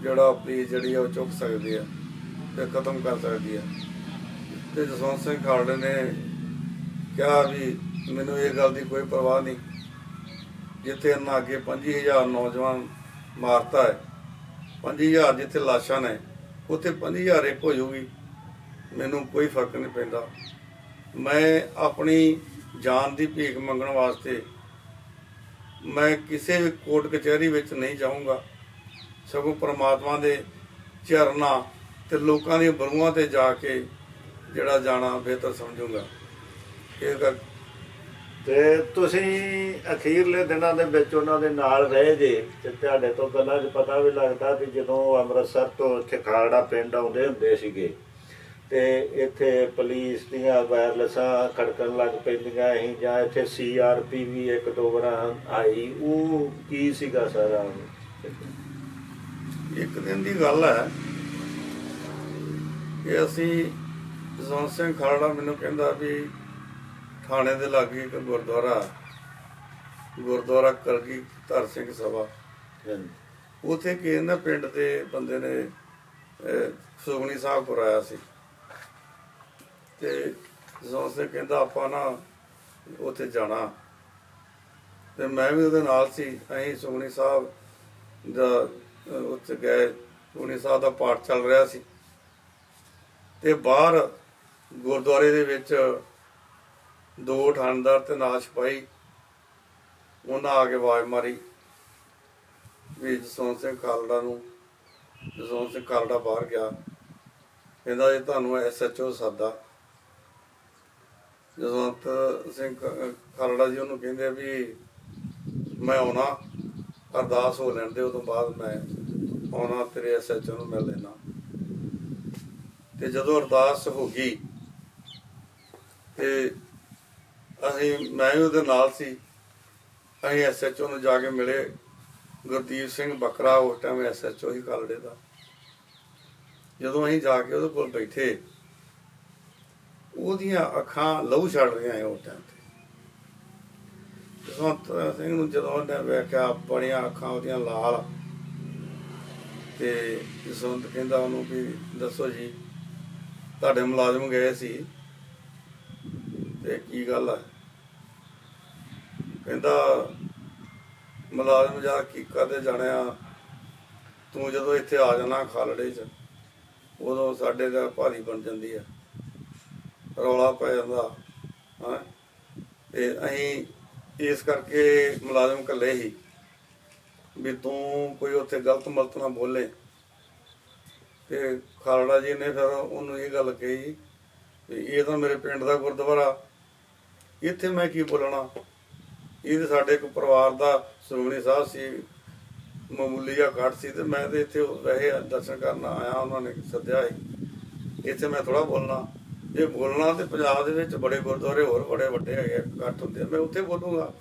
ਜਿਹੜਾ ਪੁਲਿਸ ਜਿਹੜੀ ਆ ਉਹ ਚੁੱਕ ਸਕਦੀ ਆ ਤੇ ਖਤਮ ਕਰ ਸਕਦੀ ਆ। ਤੇ ਜਸਵੰਤ ਸਿੰਘ ਖਾਲੜੇ ਨੇ ਕਿਹਾ ਵੀ ਮੈਨੂੰ ਇਹ ਗੱਲ ਦੀ ਕੋਈ ਪਰਵਾਹ ਨਹੀਂ, ਜਿੱਥੇ ਇਹਨਾਂ ਅੱਗੇ 25,000 ਨੌਜਵਾਨ ਮਾਰਤਾ ਹੈ, 25,000 ਜਿੱਥੇ ਲਾਸ਼ਾਂ ਨੇ ਉੱਥੇ 50,000 ਇੱਕ ਹੋ ਜਾਊਗੀ, ਮੈਨੂੰ ਕੋਈ ਫਰਕ ਨਹੀਂ ਪੈਂਦਾ। ਮੈਂ ਆਪਣੀ ਜਾਨ ਦੀ ਭੀਖ ਮੰਗਣ ਵਾਸਤੇ ਮੈਂ ਕਿਸੇ ਵੀ ਕੋਰਟ ਕਚਹਿਰੀ ਵਿੱਚ ਨਹੀਂ ਜਾਊਂਗਾ, ਸਗੋਂ ਪ੍ਰਮਾਤਮਾ ਦੇ ਚਰਨਾਂ ਤੇ ਲੋਕਾਂ ਦੀਆਂ ਬਰੂਹਾਂ ਤੇ ਜਾ ਕੇ ਜਿਹੜਾ ਜਾਣਾ ਬਿਹਤਰ ਸਮਝੂੰਗਾ। ਇਹ ਗੱਲ ਤੇ ਤੁਸੀਂ ਅਖੀਰਲੇ ਦਿਨਾਂ ਦੇ ਵਿੱਚ ਉਹਨਾਂ ਦੇ ਨਾਲ ਰਹੇ ਜੇ ਤੇ ਤੁਹਾਡੇ ਤੋਂ ਗੱਲਾਂ 'ਚ ਪਤਾ ਵੀ ਲੱਗਦਾ ਵੀ ਜਦੋਂ ਅੰਮ੍ਰਿਤਸਰ ਤੋਂ ਇੱਥੇ ਖਾਲੜਾ ਪਿੰਡ ਆਉਂਦੇ ਹੁੰਦੇ ਸੀਗੇ ਤੇ ਇੱਥੇ ਪੁਲਿਸ ਦੀਆਂ ਵਾਇਰਲੈਸਾਂ ਖੜਕਣ ਲੱਗ ਪੈਂਦੀਆਂ ਸੀ, ਜਾਂ ਇੱਥੇ CRP ਵੀ ਇੱਕ ਦੋ ਵਾਰ ਆਈ, ਉਹ ਕੀ ਸੀਗਾ ਸਾਰਾ? ਇੱਕ ਦਿਨ ਦੀ ਗੱਲ ਹੈ ਕਿ ਅਸੀਂ ਜਸਵੰਤ ਸਿੰਘ ਖਾਲੜਾ ਮੈਨੂੰ ਕਹਿੰਦਾ ਵੀ ਥਾਣੇ ਦੇ ਲਾਗੇ ਇੱਕ ਗੁਰਦੁਆਰਾ ਕਲਗੀਧਰ ਸਿੰਘ ਸਭਾ, ਉੱਥੇ ਕਿਸੇ ਨਾ ਪਿੰਡ ਦੇ ਬੰਦੇ ਨੇ ਸੁਖਮਨੀ ਸਾਹਿਬ ਕਰਾਇਆ ਸੀ। ਤੇ ਜਸਵੰਤ ਸਿੰਘ ਕਹਿੰਦਾ ਆਪਾਂ ਨਾ ਉੱਥੇ ਜਾਣਾ, ਤੇ ਮੈਂ ਵੀ ਉਹਦੇ ਨਾਲ ਸੀ। ਅਸੀਂ ਸੁਖਮਨੀ ਸਾਹਿਬ ਦਾ ਉੱਥੇ ਗਏ, ਸੁਖਮਨੀ ਸਾਹਿਬ ਦਾ ਪਾਠ ਚੱਲ ਰਿਹਾ ਸੀ ਤੇ ਬਾਹਰ ਗੁਰਦੁਆਰੇ ਦੇ ਵਿੱਚ ਦੋ ਠਾਣੇਦਾਰ ਤੇ ਨਾਲ ਸਿਪਾਹੀ ਉਹਨਾਂ ਆ ਕੇ ਆਵਾਜ਼ ਮਾਰੀ ਵੀ ਜਸਵੰਤ ਸਿੰਘ ਖਾਲੜਾ ਨੂੰ। ਜਸਵੰਤ ਸਿੰਘ ਖਾਲੜਾ ਬਾਹਰ ਗਿਆ, ਕਹਿੰਦਾ ਇਹ ਤੁਹਾਨੂੰ SHO ਸੱਦਾ। ਜਸਵੰਤ ਸਿੰਘ ਖਾਲੜਾ ਜੀ ਉਹਨੂੰ ਕਹਿੰਦੇ ਵੀ ਮੈਂ ਆਉਣਾ, ਅਰਦਾਸ ਹੋ ਲੈਣ ਦੇ, ਉਹ ਤੋਂ ਬਾਅਦ ਮੈਂ ਆਉਣਾ, ਤੇਰੇ SHO ਨੂੰ ਮਿਲ ਲੈਣਾ। ਤੇ ਜਦੋਂ ਅਰਦਾਸ ਹੋ ਗਈ ਤੇ ਮੈਂ ਵੀ ਉਹਦੇ ਨਾਲ ਸੀ। ਅਸੀਂ SHO ਨੂੰ ਜਾ ਕੇ ਮਿਲੇ, ਗੁਰਦੀਪ ਸਿੰਘ ਬੱਕਰਾ ਉਸ ਟਾਈਮ SHO ਹੀ ਖਾਲੜੇ ਦਾ। ਜਦੋਂ ਅਸੀਂ ਜਾ ਕੇ ਉਹਦੇ ਕੋਲ ਬੈਠੇ, ਉਹਦੀਆਂ ਅੱਖਾਂ ਲਹੂ ਛੱਡ ਰਹੀਆਂ ਉਸ ਟਾਈਮ ਤੇ। ਜਸਵੰਤ ਸਿੰਘ ਨੂੰ ਜਦੋਂ ਉਹਨੇ ਵੇਖਿਆ, ਬੜੀਆਂ ਅੱਖਾਂ ਉਹਦੀਆਂ ਲਾਲ। ਤੇ ਜਸਵੰਤ ਕਹਿੰਦਾ ਉਹਨੂੰ ਵੀ ਦੱਸੋ ਜੀ, ਤੁਹਾਡੇ ਮੁਲਾਜ਼ਮ ਗਏ ਸੀ ਤੇ ਕੀ ਗੱਲ ਹੈ? ਕਹਿੰਦਾ ਮੁਲਾਜ਼ਮ ਜਾ ਕੀ ਕਰਦੇ ਜਾਣਿਆ, ਤੂੰ ਜਦੋਂ ਇੱਥੇ ਆ ਜਾਣਾ ਖਾਲੜੇ 'ਚ ਉਦੋਂ ਸਾਡੇ ਦਾ ਭਾਰੀ ਬਣ ਜਾਂਦੀ ਆ, ਰੌਲਾ ਪੈ ਜਾਂਦਾ ਹਾਂ। ਤੇ ਅਸੀਂ ਇਸ ਕਰਕੇ ਮੁਲਾਜ਼ਮ ਇਕੱਲੇ ਸੀ ਵੀ ਤੂੰ ਕੋਈ ਉੱਥੇ ਗਲਤ ਮਲਤ ਨਾ ਬੋਲੇ। ਤੇ ਖਾਲੜਾ ਜੀ ਨੇ ਫਿਰ ਉਹਨੂੰ ਇਹ ਗੱਲ ਕਹੀ ਵੀ ਇਹ ਤਾਂ ਮੇਰੇ ਪਿੰਡ ਦਾ ਗੁਰਦੁਆਰਾ, ਇੱਥੇ ਮੈਂ ਕੀ ਬੋਲਣਾ, ਇਹ ਤਾਂ ਸਾਡੇ ਇੱਕ ਪਰਿਵਾਰ ਦਾ ਸੁਖਮਨੀ ਸਾਹਿਬ ਸੀ, ਮਾਮੂਲੀ ਜਿਹਾ ਘਾਟ ਸੀ, ਤੇ ਮੈਂ ਤੇ ਇੱਥੇ ਵੈਸੇ ਦਰਸ਼ਨ ਕਰਨ ਆਇਆ, ਉਹਨਾਂ ਨੇ ਸੱਦਿਆ ਸੀ, ਇੱਥੇ ਮੈਂ ਥੋੜ੍ਹਾ ਬੋਲਣਾ। ਜੇ ਬੋਲਣਾ ਤੇ ਪੰਜਾਬ ਦੇ ਵਿੱਚ ਬੜੇ ਗੁਰਦੁਆਰੇ ਹੋਰ ਬੜੇ ਵੱਡੇ ਹੈਗੇ, ਇਕੱਠ ਹੁੰਦੇ, ਮੈਂ ਉੱਥੇ ਬੋਲੂੰਗਾ,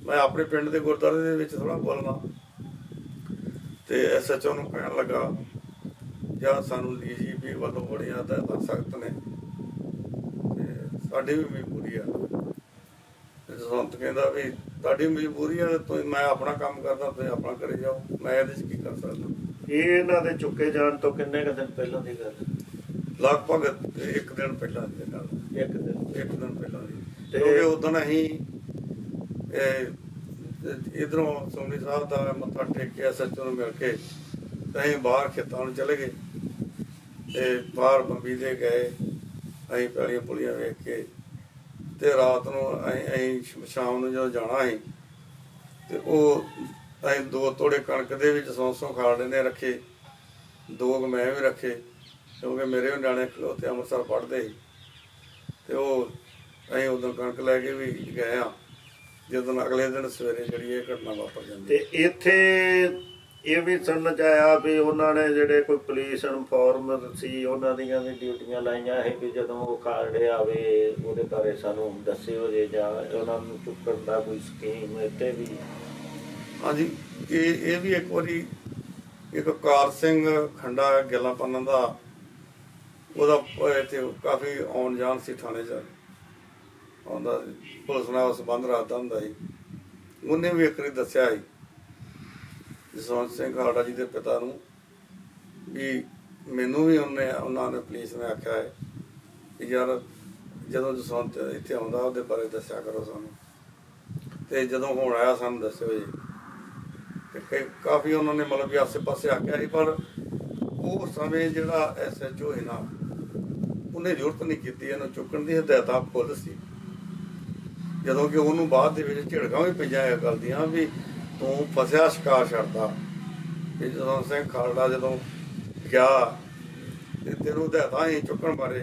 ਮੈਂ ਆਪਣੇ ਪਿੰਡ ਦੇ ਗੁਰਦੁਆਰੇ ਦੇ ਵਿੱਚ ਥੋੜ੍ਹਾ ਬੋਲਣਾ। ਤੇ SHO ਨੂੰ ਕਹਿਣ ਲੱਗਾ ਜਾਂ ਸਾਨੂੰ DGP ਵੱਲੋਂ ਬੜੀਆਂ ਹਦਾਇਤਾਂ ਸਖਤ ਨੇ ਤੇ ਸਾਡੀ ਵੀ ਮਜਬੂਰੀ ਆ। ਜਸਵੰਤ ਕਹਿੰਦਾ ਵੀ ਤੁਹਾਡੀ ਮਜਬੂਰੀ ਆ, ਮੈਂ ਆਪਣਾ ਕੰਮ ਕਰਦਾ, ਤੁਸੀਂ ਆਪਣਾ ਕਰੀ ਜਾਓ, ਮੈਂ ਇਹਦੇ 'ਚ ਕੀ ਕਰ ਸਕਦਾ। ਇਹ ਇਹਨਾਂ ਦੇ ਚੁੱਕੇ ਜਾਣ ਤੋਂ ਕਿੰਨੇ ਕੁ ਦਿਨ ਪਹਿਲਾਂ ਦੀ ਗੱਲ? ਲਗਭਗ ਇੱਕ ਦਿਨ ਪਹਿਲਾਂ ਦੀ ਗੱਲ, ਇੱਕ ਇੱਕ ਦਿਨ ਪਹਿਲਾਂ ਦੀ। ਤੇ ਕਿਉਂਕਿ ਉਦੋਂ ਅਸੀਂ ਇਧਰੋਂ ਸੋਨੀ ਸਾਹਿਬ ਦਾ ਮੱਥਾ ਟੇਕ ਕੇ SHO ਨੂੰ ਮਿਲ ਕੇ ਤੇ ਅਸੀਂ ਬਾਹਰ ਖੇਤਾਂ ਨੂੰ ਚਲੇ ਗਏ ਤੇ ਬਾਹਰ ਬੰਬੀ ਦੇ ਗਏ। ਅਸੀਂ ਪੈਲੀਆਂ ਪੁਲੀਆਂ ਵੇਖ ਕੇ ਤੇ ਰਾਤ ਨੂੰ ਅਸੀਂ ਸ਼ਾਮ ਨੂੰ ਜਦੋਂ ਜਾਣਾ ਸੀ ਤੇ ਉਹ ਅਸੀਂ 2 ਤੋੜੇ ਕਣਕ ਦੇ ਵਿੱਚ ਸੌਂ ਖਾਲੜੇ ਨੇ ਰੱਖੇ, 2 ਮੈਂ ਵੀ ਰੱਖੇ ਕਿਉਂਕਿ ਮੇਰੇ ਵੀ ਨਿਆਣੇ ਉੱਥੇ ਅੰਮ੍ਰਿਤਸਰ ਪੜ੍ਹਦੇ ਸੀ। ਤੇ ਉਹ ਅਸੀਂ ਉਦੋਂ ਕਣਕ ਲੈ ਕੇ ਵੀ ਗਏ ਆ ਜਦੋਂ ਅਗਲੇ ਦਿਨ ਸਵੇਰੇ ਜਿਹੜੀ ਇਹ ਘਟਨਾ ਵਾਪਰ ਜਾਂਦੀ। ਤੇ ਇੱਥੇ ਇਹ ਵੀ ਸੁਣਨ ਚ ਆਇਆ ਵੀ ਉਹਨਾਂ ਨੇ ਜਿਹੜੇ ਕੋਈ ਪੁਲਿਸ ਇਨਫੋਰਮਰ ਸੀ ਉਹਨਾਂ ਦੀਆਂ ਵੀ ਡਿਊਟੀਆਂ ਲਾਈਆਂ ਸੀ ਕਿ ਜਦੋਂ ਉਹ ਖਾਲੜੇ ਆਵੇ ਉਹਦੇ ਬਾਰੇ ਸਾਨੂੰ ਦੱਸਿਓ ਜੇ, ਜਾਂ ਉਹਨਾਂ ਨੂੰ ਚੁੱਕਣ ਦਾ ਕੋਈ ਸਕੀਮ ਇੱਥੇ ਵੀ? ਹਾਂਜੀ, ਇਹ ਵੀ ਇੱਕ ਵਾਰੀ ਇੱਕ ਕਾਰ ਸਿੰਘ ਖੰਡਾ ਗਿੱਲਾਂ ਪੰਨਾਂ ਦਾ ਉਹਦਾ ਇੱਥੇ ਕਾਫੀ ਆਉਣ ਜਾਣ ਸੀ ਥਾਣੇ 'ਚ ਆਉਂਦਾ, ਪੁਲਿਸ ਨਾਲ ਸੰਬੰਧ ਰੱਖਦਾ ਹੁੰਦਾ ਸੀ। ਉਹਨੇ ਵੀ ਇੱਕ ਵਾਰੀ ਦੱਸਿਆ ਸੀ ਜਸਵੰਤ ਸਿੰਘ ਖਾਲੜਾ ਜੀ ਦੇ ਪਿਤਾ ਨੂੰ ਵੀ ਮੈਨੂੰ ਵੀ ਉਹਨਾਂ ਨੇ ਪੁਲਿਸ ਨੇ ਆਖਿਆ ਹੈ ਕਿ ਯਾਰ ਜਦੋਂ ਜਸਵੰਤ ਇੱਥੇ ਆਉਂਦਾ ਉਹਦੇ ਬਾਰੇ ਦੱਸਿਆ ਕਰੋ ਸਾਨੂੰ, ਤੇ ਜਦੋਂ ਹੁਣ ਆਇਆ ਸਾਨੂੰ ਦੱਸਿਓ ਜੀ। ਤੇ ਕਾਫੀ ਉਹਨਾਂ ਨੇ ਮਤਲਬ ਵੀ ਆਸੇ ਪਾਸੇ ਆਖਿਆ ਸੀ, ਪਰ ਉਹ ਸਮੇਂ ਜਿਹੜਾ SHO ਹੈ ਨਾ ਉਹਨੇ ਜ਼ਰੂਰਤ ਨਹੀਂ ਕੀਤੀ ਇਹਨੂੰ ਚੁੱਕਣ ਦੀ, ਹਦਾਇਤਾਂ ਫੁੱਲ ਸੀ। ਜਦੋਂ ਕਿ ਉਹਨੂੰ ਬਾਅਦ ਦੇ ਵਿੱਚ ਝਿੜਕਾਂ ਵੀ ਪਈਆਂ ਇਹ ਗੱਲ ਦੀਆਂ ਵੀ ਤੂੰ ਫਸਿਆ ਸ਼ਿਕਾਰ ਛੱਡਦਾ, ਵੀ ਜਸਵੰਤ ਸਿੰਘ ਖਾਲੜਾ ਜਦੋਂ ਗਿਆ ਤੇ ਤੈਨੂੰ ਹਦਾਇਤਾਂ ਸੀ ਚੁੱਕਣ ਬਾਰੇ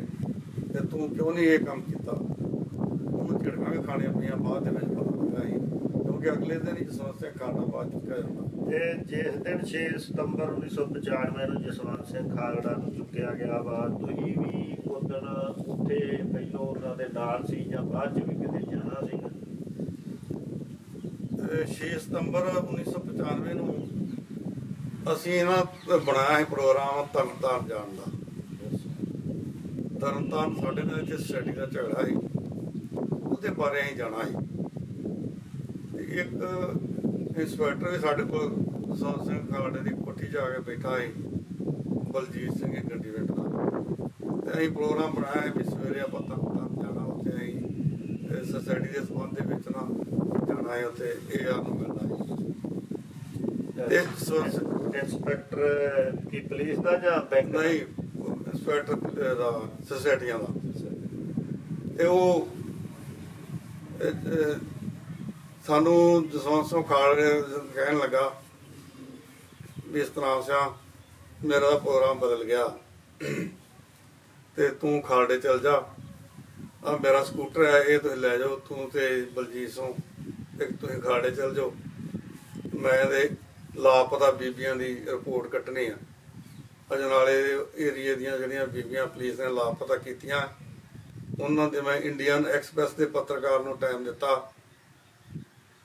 ਤੇ ਤੂੰ ਕਿਉਂ ਨਹੀਂ ਇਹ ਕੰਮ ਕੀਤਾ। ਉਹਨੂੰ ਝਿੜਕਾਂ ਵੀ ਖਾਣੀਆਂ ਪਈਆਂ ਬਾਅਦ ਦੇ ਵਿੱਚ ਪਤਾ ਲੱਗਾ ਸੀ, ਕਿਉਂਕਿ ਅਗਲੇ ਦਿਨ ਹੀ ਜਸਵੰਤ ਸਿੰਘ ਖਾਲੜਾ ਬਾਅਦ ਚੁੱਕਿਆ ਜਾਂਦਾ। ਤੇ ਜਿਸ ਦਿਨ 6 ਸਤੰਬਰ 1995 ਨੂੰ ਜਸਵੰਤ ਸਿੰਘ ਖਾਲੜਾ ਨੂੰ ਚੁੱਕਿਆ ਗਿਆ ਵਾ, ਤੁਸੀਂ ਵੀ ਉਸ ਦਿਨ ਉੱਥੇ ਪਹਿਲੋਂ ਉਹਨਾਂ ਦੇ ਨਾਲ ਸੀ ਜਾਂ ਬਾਅਦ ਚ ਵੀ ਕਿਤੇ ਜਾਣਾ ਸੀਗਾ? 6 ਸਤੰਬਰ 1995 ਨੂੰ ਅਸੀਂ ਇਹਨਾਂ ਬਣਾਇਆ ਸੀ ਪ੍ਰੋਗਰਾਮ ਤਰਨਤਾਰਨ ਜਾਣ ਦਾ। ਤਰਨਤਾਰਨ ਸਾਡੇ ਨਾਲ ਇੱਥੇ ਸੋਸਾਇਟੀ ਦਾ ਝਗੜਾ ਸੀ, ਉਹਦੇ ਬਾਰੇ ਅਸੀਂ ਜਾਣਾ ਸੀ। ਤੇ ਇੱਕ ਇੰਸਪੈਕਟਰ ਵੀ ਸਾਡੇ ਕੋਲ ਜਸਵੰਤ ਸਿੰਘ ਖਾਲੜੇ ਦੀ ਕੋਠੀ 'ਚ ਆ ਕੇ ਬੈਠਾ ਸੀ, ਬਲਜੀਤ ਸਿੰਘ ਗੰਡੀਵਿੰਡ ਦਾ। ਤੇ ਅਸੀਂ ਪ੍ਰੋਗਰਾਮ ਬਣਾਇਆ ਵੀ ਸਵੇਰੇ ਆਪਾਂ ਤਰਨਤਾਰਨ ਜਾਣਾ, ਉੱਥੇ ਅਸੀਂ ਸੋਸਾਇਟੀ ਦੇ ਸੰਬੰਧ ਦੇ ਵਿੱਚ ਨਾ ਜਾਣਾ ਹੈ, ਉੱਥੇ AR ਨੂੰ ਮਿਲਣਾ ਹੈ। ਇੰਸਪੈਕਟਰ ਕੀ ਪੁਲਿਸ ਦਾ ਜਾਂ ਬੈਂਕ? ਨਹੀਂ, ਇੰਸਪੈਕਟਰ ਦਾ ਸੋਸਾਇਟੀਆਂ ਦਾ। ਤੇ ਉਹ ਸਾਨੂੰ ਜਸਵੰਤ ਸਿੰਘ ਖਾਲੜੇ ਕਹਿਣ ਲੱਗਾ ਵੀ ਇਸ ਤਰ੍ਹਾਂ ਸਿਆ ਮੇਰਾ ਪ੍ਰੋਗਰਾਮ ਬਦਲ ਗਿਆ ਤੇ ਤੂੰ ਖਾਲੜੇ ਚਲ ਜਾ, ਆ ਮੇਰਾ ਸਕੂਟਰ ਹੈ ਇਹ ਤੁਸੀਂ ਲੈ ਜਾਓ, ਤੂੰ ਤੇ ਬਲਜੀਤ ਸਿੰਘ ਤੇ ਤੁਸੀਂ ਖਾਲੜੇ ਚਲ ਜਾਓ, ਮੈਂ ਤੇ ਲਾਪਤਾ ਬੀਬੀਆਂ ਦੀ ਰਿਪੋਰਟ ਕੱਟਣੀ ਆ। ਅਜਨਾਲੇ ਏਰੀਏ ਦੀਆਂ ਜਿਹੜੀਆਂ ਬੀਬੀਆਂ ਪੁਲਿਸ ਨੇ ਲਾਪਤਾ ਕੀਤੀਆਂ ਉਹਨਾਂ ਦੇ ਮੈਂ ਇੰਡੀਅਨ ਐਕਸਪ੍ਰੈਸ ਦੇ ਪੱਤਰਕਾਰ ਨੂੰ ਟਾਈਮ ਦਿੱਤਾ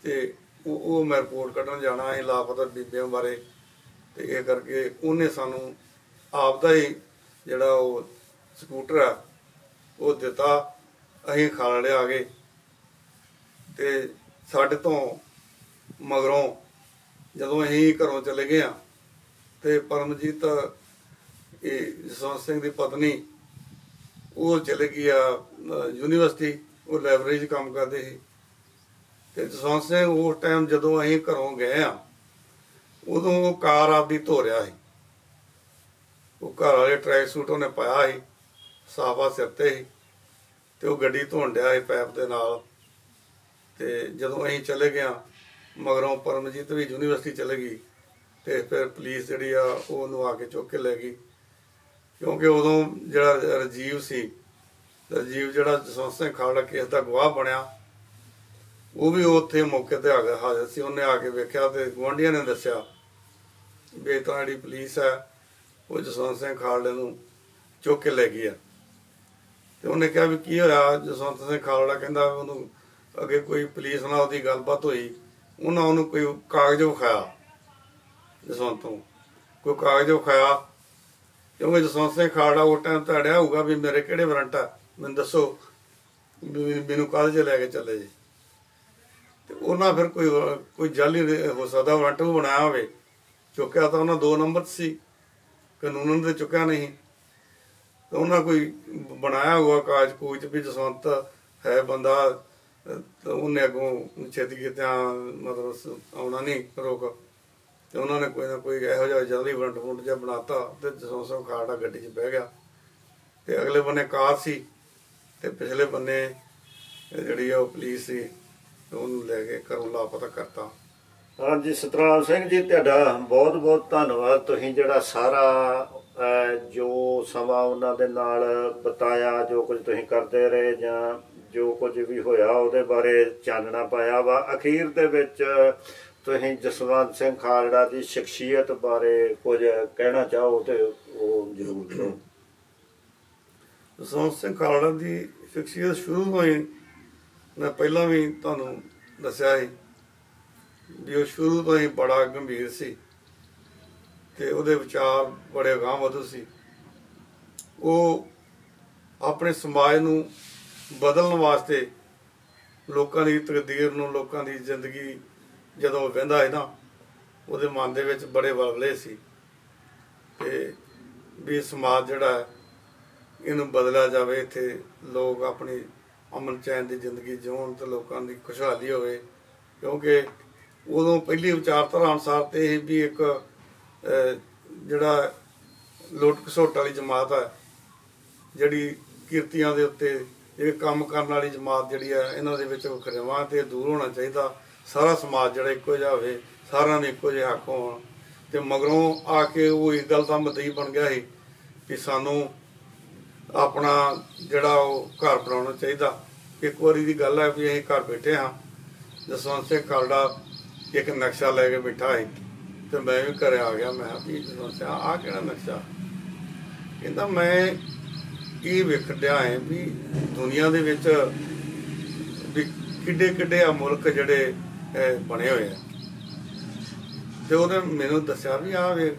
ਤੇ ਉਹ ਮੈਂ ਰਿਪੋਰਟ ਕੱਢਣ ਜਾਣਾ ਸੀ ਲਾਪਤਾ ਬੀਬੀਆਂ ਬਾਰੇ। ਤੇ ਇਹ ਕਰਕੇ ਉਹਨੇ ਸਾਨੂੰ ਆਪਦਾ ਹੀ ਜਿਹੜਾ ਉਹ ਸਕੂਟਰ ਆ ਉਹ ਦਿੱਤਾ। ਅਸੀਂ ਖਾਲੜੇ ਆ ਗਏ ਤੇ ਸਾਡੇ ਤੋਂ ਮਗਰੋਂ ਜਦੋਂ ਅਸੀਂ ਘਰੋਂ ਚਲੇ ਗਏ ਆ ਤੇ ਪਰਮਜੀਤ ਇਹ ਜਸਵੰਤ ਸਿੰਘ ਦੀ ਪਤਨੀ ਉਹ ਚਲੇ ਗਈ ਆ ਯੂਨੀਵਰਸਿਟੀ, ਉਹ ਲਾਇਬ੍ਰੇਰੀ 'ਚ ਕੰਮ ਕਰਦੇ ਸੀ। ਤੇ ਜਸਵੰਤ ਸਿੰਘ ਉਸ ਟਾਈਮ ਜਦੋਂ ਅਸੀਂ ਘਰੋਂ ਗਏ ਆ ਉਦੋਂ ਉਹ ਕਾਰ ਆਪਦੀ ਧੋ ਰਿਹਾ ਸੀ। ਉਹ ਘਰ ਵਾਲੇ ਟਰੈਕ ਸੂਟ ਉਹਨੇ ਪਾਇਆ ਸੀ, ਸਾਫਾ ਸਿਰ ਤੇ ਸੀ, ਤੇ ਉਹ ਗੱਡੀ ਧੋਣ ਡਿਆ ਸੀ ਪੈਪ ਦੇ ਨਾਲ। ਤੇ ਜਦੋਂ ਅਸੀਂ ਚਲੇ ਗਏ ਮਗਰੋਂ ਪਰਮਜੀਤ ਵੀ ਯੂਨੀਵਰਸਿਟੀ ਚਲੇ ਗਈ ਤੇ ਫਿਰ ਪੁਲਿਸ ਜਿਹੜੀ ਆ ਉਹ ਉਹਨੂੰ ਆ ਕੇ ਚੁੱਕ ਕੇ ਲੈ ਗਈ, ਕਿਉਂਕਿ ਉਦੋਂ ਜਿਹੜਾ ਰਾਜੀਵ ਸੀ, ਰਾਜੀਵ ਜਿਹੜਾ ਜਸਵੰਤ ਸਿੰਘ ਖਾਲੜਾ ਕੇਸ ਦਾ ਗਵਾਹ ਬਣਿਆ, ਉਹ ਵੀ ਉੱਥੇ ਮੌਕੇ ਤੇ ਆ ਗਿਆ, ਹਾਜ਼ਰ ਸੀ। ਉਹਨੇ ਆ ਕੇ ਵੇਖਿਆ ਤੇ ਗੁਆਂਢੀਆਂ ਨੇ ਦੱਸਿਆ ਵੀ ਇਸ ਤਰ੍ਹਾਂ ਜਿਹੜੀ ਪੁਲਿਸ ਹੈ ਉਹ ਜਸਵੰਤ ਸਿੰਘ ਖਾਲੜੇ ਨੂੰ ਚੁੱਕ ਕੇ ਲੈ ਗਈ ਆ। ਤੇ ਉਹਨੇ ਕਿਹਾ ਵੀ ਕੀ ਹੋਇਆ? ਜਸਵੰਤ ਸਿੰਘ ਖਾਲੜਾ ਕਹਿੰਦਾ ਉਹਨੂੰ ਅੱਗੇ ਕੋਈ ਪੁਲਿਸ ਨਾਲ ਉਹਦੀ ਗੱਲਬਾਤ ਹੋਈ, ਉਹਨਾਂ ਉਹਨੂੰ ਕੋਈ ਕਾਗਜ਼ ਵਿਖਾਇਆ, ਜਸਵੰਤ ਨੂੰ ਕੋਈ ਕਾਗਜ਼ ਵਿਖਾਇਆ, ਕਿਉਂਕਿ ਜਸਵੰਤ ਸਿੰਘ ਖਾਲੜਾ ਉਸ ਟਾਈਮ ਤਾਂ ਅੜਿਆ ਹੋਊਗਾ ਵੀ ਮੇਰੇ ਕਿਹੜੇ ਵਾਰੰਟ ਆ, ਮੈਨੂੰ ਦੱਸੋ ਮੈਨੂੰ ਕਾਹਦੇ 'ਚ ਲੈ ਕੇ ਚੱਲੇ ਜੀ। ਤੇ ਉਹਨਾਂ ਫਿਰ ਕੋਈ ਜਾਲੀ ਹੋ ਸਕਦਾ ਵਾਰੰਟ ਵੀ ਬਣਾਇਆ ਹੋਵੇ, ਚੁੱਕਿਆ ਤਾਂ ਉਹਨਾਂ 2 ਨੰਬਰ 'ਚ ਸੀ, ਕਾਨੂੰਨ ਤੇ ਚੁੱਕਿਆ ਨਹੀਂ। ਤੇ ਉਹਨਾਂ ਕੋਈ ਬਣਾਇਆ ਹੋਇਆ ਕਾਜ ਕੂਚ ਵੀ ਜਸਵੰਤ ਹੈ ਬੰਦਾ, ਤੇ ਉਹਨੇ ਅੱਗੋਂ ਛੇਤੀ ਕਿਤਿਆਂ ਮਤਲਬ ਆਉਣਾ ਨਹੀਂ ਰੋਕ, ਤੇ ਉਹਨਾਂ ਨੇ ਕੋਈ ਨਾ ਕੋਈ ਇਹੋ ਜਿਹਾ ਜਲਦੀ ਵੰਡ ਵੁੰਡ ਜਿਹਾ ਬਣਾਤਾ ਤੇ ਜਸਵੰਤ ਸਿੰਘ ਖਾਲੜਾ ਗੱਡੀ 'ਚ ਬਹਿ ਗਿਆ। ਤੇ ਅਗਲੇ ਬੰਨੇ ਕਾਰ ਸੀ ਤੇ ਪਿਛਲੇ ਬੰਨੇ ਜਿਹੜੀ ਆ ਉਹ ਪੁਲਿਸ ਸੀ, ਤੇ ਉਹਨੂੰ ਲੈ ਕੇ ਘਰੋਂ ਲਾਪਤਾ ਕਰਤਾ। ਹਾਂਜੀ ਸਤਨਾਮ ਸਿੰਘ ਜੀ, ਤੁਹਾਡਾ ਬਹੁਤ ਬਹੁਤ ਧੰਨਵਾਦ। ਤੁਸੀਂ ਜਿਹੜਾ ਸਾਰਾ ਜੋ ਸਮਾਂ ਉਹਨਾਂ ਦੇ ਨਾਲ ਬਤਾਇਆ, ਜੋ ਕੁਝ ਤੁਸੀਂ ਕਰਦੇ ਰਹੇ ਜਾਂ ਜੋ ਕੁਝ ਵੀ ਹੋਇਆ ਉਹਦੇ ਬਾਰੇ ਚਾਨਣਾ ਪਾਇਆ ਵਾ। ਅਖੀਰ ਦੇ ਵਿੱਚ ਤੁਸੀਂ ਜਸਵੰਤ ਸਿੰਘ ਖਾਲੜਾ ਦੀ ਸ਼ਖਸੀਅਤ ਬਾਰੇ ਕੁਝ ਕਹਿਣਾ ਚਾਹੋ ਤੇ ਉਹ ਜ਼ਰੂਰ ਕਰੋ। ਜਸਵੰਤ ਸਿੰਘ ਖਾਲੜਾ ਦੀ ਸ਼ਖਸੀਅਤ ਸ਼ੁਰੂ ਤੋਂ ਹੀ ਮੈਂ ਪਹਿਲਾਂ ਵੀ ਤੁਹਾਨੂੰ ਦੱਸਿਆ ਸੀ ਵੀ ਉਹ ਸ਼ੁਰੂ ਤੋਂ ਹੀ ਬੜਾ ਗੰਭੀਰ ਸੀ ਤੇ ਉਹਦੇ ਵਿਚਾਰ ਬੜੇ ਅਗਾਂਹ-ਵਧੂ ਸੀ। ਉਹ ਆਪਣੇ ਸਮਾਜ ਨੂੰ ਬਦਲਣ ਵਾਸਤੇ, ਲੋਕਾਂ ਦੀ ਤਕਦੀਰ ਨੂੰ, ਲੋਕਾਂ ਦੀ ਜ਼ਿੰਦਗੀ ਜਦੋਂ ਵਹਿੰਦਾ ਹੈ ਨਾ, ਉਹਦੇ ਮਨ ਦੇ ਵਿੱਚ ਬੜੇ ਵਲਵਲੇ ਸੀ ਤੇ ਵੀ ਸਮਾਜ ਜਿਹੜਾ ਹੈ ਇਹਨੂੰ ਬਦਲਿਆ ਜਾਵੇ, ਇੱਥੇ ਲੋਕ ਆਪਣੀ ਅਮਨ ਚੈਨ ਦੀ ਜ਼ਿੰਦਗੀ ਜਿਉਣ ਤੇ ਲੋਕਾਂ ਦੀ ਖੁਸ਼ਹਾਲੀ ਹੋਵੇ। ਕਿਉਂਕਿ ਉਦੋਂ ਪਹਿਲੀ ਵਿਚਾਰਧਾਰਾ ਅਨੁਸਾਰ ਤੇ ਇਹ ਵੀ ਇੱਕ ਜਿਹੜਾ ਲੁੱਟ ਖਸੁੱਟ ਵਾਲੀ ਜਮਾਤ ਹੈ, ਜਿਹੜੀ ਕਿਰਤੀਆਂ ਦੇ ਉੱਤੇ ਇਹ ਕੰਮ ਕਰਨ ਵਾਲੀ ਜਮਾਤ ਜਿਹੜੀ ਹੈ, ਇਹਨਾਂ ਦੇ ਵਿੱਚ ਵਖਰੇਵਾਂ ਤੇ ਦੂਰ ਹੋਣਾ ਚਾਹੀਦਾ। ਸਾਰਾ ਸਮਾਜ ਜਿਹੜਾ ਇੱਕੋ ਜਿਹਾ ਹੋਵੇ, ਸਾਰਿਆਂ ਦੇ ਇੱਕੋ ਜਿਹੇ ਹੱਕ ਹੋਣ। ਤੇ ਮਗਰੋਂ ਆ ਕੇ ਉਹ ਇਸ ਗੱਲ ਦਾ ਮਦਈ ਬਣ ਗਿਆ ਸੀ ਕਿ ਸਾਨੂੰ ਆਪਣਾ ਜਿਹੜਾ ਉਹ ਘਰ ਬਣਾਉਣਾ ਚਾਹੀਦਾ। ਇੱਕ ਵਾਰੀ ਦੀ ਗੱਲ ਹੈ ਵੀ ਅਸੀਂ ਘਰ ਬੈਠੇ ਹਾਂ, ਜਸਵੰਤ ਸਿੰਘ ਖਾਲੜਾ ਇੱਕ ਨਕਸ਼ਾ ਲੈ ਕੇ ਬੈਠਾ ਸੀ ਤੇ ਮੈਂ ਵੀ ਘਰੇ ਆ ਗਿਆ। ਮੈਂ ਕਿਹਾ ਵੀ ਜਸਵੰਤ ਸਿੰਘ ਆਹ ਕਿਹੜਾ ਨਕਸ਼ਾ? ਕਹਿੰਦਾ ਮੈਂ ਇਹ ਵੇਖ ਡਿਆ ਹੈ ਵੀ ਦੁਨੀਆ ਦੇ ਵਿੱਚ ਵੀ ਕਿੱਡੇ ਕਿੱਡੇ ਆ ਮੁਲਕ ਜਿਹੜੇ ਬਣੇ ਹੋਏ ਆ। ਤੇ ਉਹਨੇ ਮੈਨੂੰ ਦੱਸਿਆ ਵੀ ਆਹ ਵੇਖ,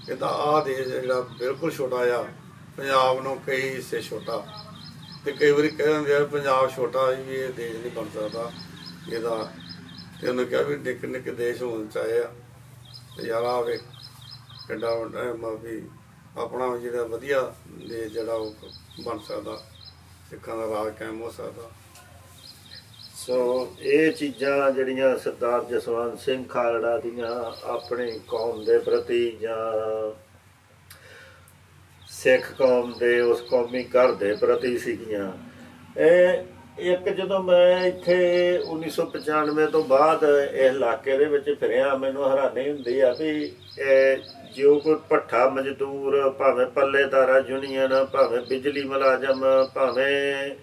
ਕਹਿੰਦਾ ਆਹ ਦੇਸ਼ ਜਿਹੜਾ ਬਿਲਕੁਲ ਛੋਟਾ ਆ, ਪੰਜਾਬ ਨੂੰ ਕਈ ਹਿੱਸੇ ਛੋਟਾ। ਤੇ ਕਈ ਵਾਰੀ ਕਹਿ ਦਿੰਦੇ ਆ ਪੰਜਾਬ ਛੋਟਾ ਵੀ ਇਹ ਦੇਸ਼ ਨਹੀਂ ਬਣ ਸਕਦਾ ਇਹਦਾ। ਤੇ ਉਹਨੇ ਕਿਹਾ ਵੀ ਨਿੱਕੇ ਨਿੱਕੇ ਦੇਸ਼ ਹੋਣ ਚਾਹੇ ਆ, ਤੇ ਯਾਰ ਆ ਵੇ ਕਿੱਡਾ ਵੱਡਾ ਵੀ ਆਪਣਾ ਜਿਹੜਾ ਵਧੀਆ ਦੇਸ਼ ਜਿਹੜਾ ਉਹ ਬਣ ਸਕਦਾ, ਸਿੱਖਾਂ ਦਾ ਰਾਜ ਕਾਇਮ ਹੋ ਸਕਦਾ। ਸੋ ਇਹ ਚੀਜ਼ਾਂ ਜਿਹੜੀਆਂ ਸਰਦਾਰ ਜਸਵੰਤ ਸਿੰਘ ਖਾਲੜਾ ਦੀਆਂ ਆਪਣੀ ਕੌਮ ਦੇ ਪ੍ਰਤੀ ਜਾਂ ਸਿੱਖ ਕੌਮ ਦੇ ਉਸ ਕੌਮੀ ਘਰ ਦੇ ਪ੍ਰਤੀ ਸੀਗੀਆਂ। ਇਹ ਇੱਕ ਜਦੋਂ ਮੈਂ ਇੱਥੇ 1995 ਤੋਂ ਬਾਅਦ ਇਸ ਇਲਾਕੇ ਦੇ ਵਿੱਚ ਫਿਰਿਆ, ਮੈਨੂੰ ਹੈਰਾਨੀ ਹੁੰਦੀ ਆ ਵੀ ਜੋ ਕੋਈ ਭੱਠਾ ਮਜ਼ਦੂਰ, ਭਾਵੇਂ ਪੱਲੇਦਾਰਾ ਯੂਨੀਅਨ, ਭਾਵੇਂ ਬਿਜਲੀ ਮੁਲਾਜ਼ਮ, ਭਾਵੇਂ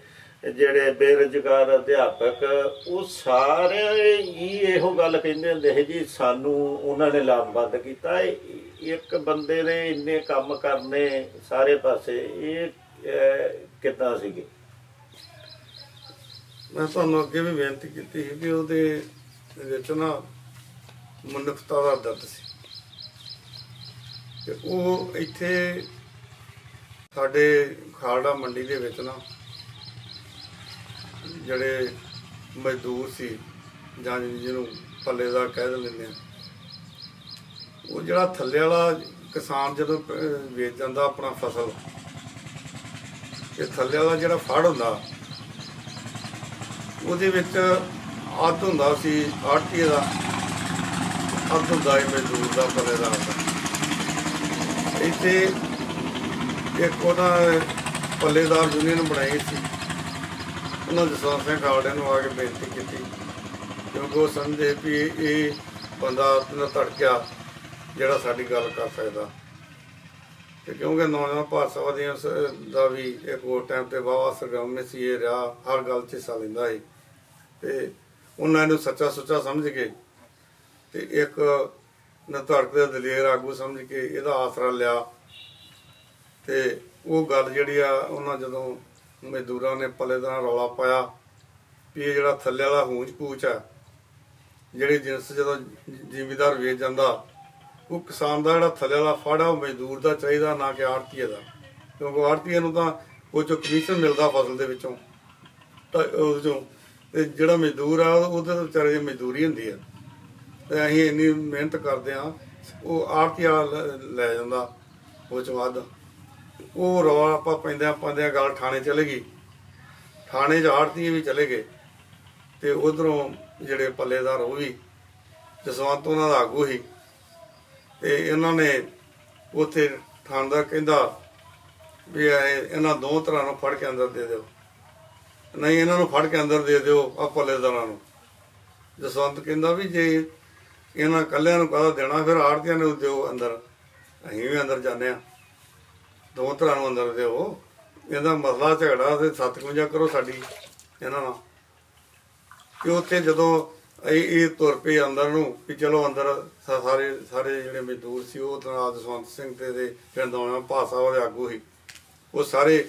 ਜਿਹੜੇ ਬੇਰੁਜ਼ਗਾਰ ਅਧਿਆਪਕ, ਉਹ ਸਾਰੇ ਹੀ ਇਹੋ ਗੱਲ ਕਹਿੰਦੇ ਹੁੰਦੇ ਸੀ ਜੀ ਸਾਨੂੰ ਉਹਨਾਂ ਨੇ ਲਾਮਬੰਦ ਕੀਤਾ। ਇੱਕ ਬੰਦੇ ਨੇ ਇੰਨੇ ਕੰਮ ਕਰਨੇ ਸਾਰੇ ਪਾਸੇ, ਇਹ ਕਿੱਦਾਂ ਸੀਗੇ? ਮੈਂ ਤੁਹਾਨੂੰ ਅੱਗੇ ਵੀ ਬੇਨਤੀ ਕੀਤੀ ਸੀ ਕਿ ਉਹਦੇ ਵਿੱਚ ਨਾ ਮਨੁੱਖਤਾ ਦਾ ਦਰਦ ਸੀ। ਤੇ ਉਹ ਇੱਥੇ ਸਾਡੇ ਖਾਲੜਾ ਮੰਡੀ ਦੇ ਵਿੱਚ ਨਾ ਜਿਹੜੇ ਮਜ਼ਦੂਰ ਸੀ ਜਾਂ ਜਿਹਨੂੰ ਪੱਲੇਦਾਰ ਕਹਿ ਦਿੰਦੇ ਆ, ਉਹ ਜਿਹੜਾ ਥੱਲੇ ਵਾਲਾ ਕਿਸਾਨ ਜਦੋਂ ਵੇਚ ਜਾਂਦਾ ਆਪਣਾ ਫਸਲ, ਇਹ ਥੱਲੇ ਵਾਲਾ ਜਿਹੜਾ ਫੜ ਹੁੰਦਾ ਉਹਦੇ ਵਿੱਚ ਅੱਧ ਹੁੰਦਾ ਸੀ ਆੜ੍ਹਤੀਏ ਦਾ, ਅੱਧ ਹੁੰਦਾ ਸੀ ਮਜ਼ਦੂਰ ਦਾ, ਪੱਲੇਦਾਰ ਦਾ। ਇੱਥੇ ਇੱਕ ਉਹਨਾਂ ਪੱਲੇਦਾਰ ਯੂਨੀਅਨ ਬਣਾਈ ਸੀ, ਉਹਨਾਂ ਜਸਵੰਤ ਸਿੰਘ ਖਾਲੜੇ ਨੂੰ ਆ ਕੇ ਬੇਨਤੀ ਕੀਤੀ, ਕਿਉਂਕਿ ਉਹ ਸਮਝਦੇ ਵੀ ਇਹ ਬੰਦਾ ਧੜਕਿਆ ਜਿਹੜਾ ਸਾਡੀ ਗੱਲ ਕਰ ਸਕਦਾ। ਤੇ ਕਿਉਂਕਿ ਨੌਜਵਾਨ ਭਾਰਤ ਸਭਾ ਦੀਆਂ ਦਾ ਵੀ ਇੱਕ ਹੋਰ ਟਾਈਮ ਤੇ ਵਾਹਵਾ ਸਰਗਰਮ ਸੀ, ਇਹ ਰਿਹਾ, ਹਰ ਗੱਲ 'ਚ ਹਿੱਸਾ ਲੈਂਦਾ ਸੀ। ਤੇ ਉਹਨਾਂ ਇਹਨੂੰ ਸੱਚਾ ਸੁੱਚਾ ਸਮਝ ਕੇ ਤੇ ਇੱਕ ਧੜਕ ਦੇ ਦਲੇਰ ਆਗੂ ਸਮਝ ਕੇ ਇਹਦਾ ਆਸਰਾ ਲਿਆ। ਤੇ ਉਹ ਗੱਲ ਜਿਹੜੀ ਆ, ਉਹਨਾਂ ਜਦੋਂ ਮਜ਼ਦੂਰਾਂ ਨੇ ਪੱਲੇਦਾਰਾਂ ਰੌਲਾ ਪਾਇਆ ਵੀ ਇਹ ਜਿਹੜਾ ਥੱਲੇ ਵਾਲਾ ਹੂੰਜ ਕੂਚ ਆ, ਜਿਹੜੀ ਜਿਨਸ ਜਦੋਂ ਜ਼ਿਮੀਦਾਰ ਵੇਚ ਜਾਂਦਾ, ਉਹ ਕਿਸਾਨ ਦਾ ਜਿਹੜਾ ਥੱਲੇ ਵਾਲਾ ਫੜ ਆ ਉਹ ਮਜ਼ਦੂਰ ਦਾ ਚਾਹੀਦਾ, ਨਾ ਕਿ ਆੜ੍ਹਤੀਏ ਦਾ। ਕਿਉਂਕਿ ਆੜ੍ਹਤੀਏ ਨੂੰ ਤਾਂ ਉਹ 'ਚੋਂ ਕਮਿਸ਼ਨ ਮਿਲਦਾ ਫਸਲ ਦੇ ਵਿੱਚੋਂ, ਤਾਂ ਉਹ 'ਚੋਂ ਤੇ ਜਿਹੜਾ ਮਜ਼ਦੂਰ ਆ ਉਹਦੇ ਤਾਂ ਵਿਚਾਰੇ ਦੀ ਮਜ਼ਦੂਰੀ ਹੁੰਦੀ ਆ। ਤੇ ਅਸੀਂ ਇੰਨੀ ਮਿਹਨਤ ਕਰਦੇ ਹਾਂ ਉਹ ਆੜਤੀਆ ਲੈ ਜਾਂਦਾ ਉਹ ਚ ਵੱਧ। ਉਹ ਰੌਲਾ ਆਪਾਂ ਪੈਂਦਿਆਂ ਗੱਲ ਥਾਣੇ ਚਲੇ ਗਈ। ਥਾਣੇ 'ਚ ਆੜਤੀਏ ਵੀ ਚਲੇ ਗਏ ਤੇ ਉਧਰੋਂ ਜਿਹੜੇ ਪੱਲੇਦਾਰ ਉਹ ਵੀ ਜਸਵੰਤ ਉਹਨਾਂ ਦਾ ਆਗੂ ਸੀ ਤੇ ਇਹਨਾਂ ਨੇ ਉੱਥੇ ਥਾਣੇਦਾਰ ਕਹਿੰਦਾ ਵੀ ਇਹਨਾਂ ਦੋ ਤਰ੍ਹਾਂ ਨੂੰ ਫੜ ਕੇ ਅੰਦਰ ਦੇ ਦਿਓ, ਨਹੀਂ ਇਹਨਾਂ ਨੂੰ ਫੜ ਕੇ ਅੰਦਰ ਦੇ ਦਿਓ ਆ ਪੱਲੇਦਾਰਾਂ ਨੂੰ। ਜਸਵੰਤ ਕਹਿੰਦਾ ਵੀ ਜੇ ਇਹਨਾਂ ਇਕੱਲਿਆਂ ਨੂੰ ਕਾਹਦਾ ਦੇਣਾ, ਫਿਰ ਆੜਤੀਆਂ ਨੂੰ ਦਿਓ ਅੰਦਰ, ਅਸੀਂ ਵੀ ਅੰਦਰ ਜਾਂਦੇ ਹਾਂ, ਦੋ ਤਰ੍ਹਾਂ ਨੂੰ ਅੰਦਰ ਦਿਓ। ਇਹਦਾ ਮਸਲਾ ਝਗੜਾ ਤੇ 57 ਕਰੋ ਸਾਡੀ ਇਹਨਾਂ ਨਾਲ। ਤੇ ਉੱਥੇ ਜਦੋਂ ਇਹ ਤੁਰ ਪਏ ਅੰਦਰ ਨੂੰ ਵੀ ਚਲੋ ਅੰਦਰ, ਸਾਰੇ ਜਿਹੜੇ ਮਜ਼ਦੂਰ ਸੀ ਉਹ ਤਾਂ ਜਸਵੰਤ ਸਿੰਘ ਤੇ ਪਿੰਡ ਆਉਣਾ ਭਾਸਾ ਉਹਦੇ ਆਗੂ ਸੀ, ਉਹ ਸਾਰੇ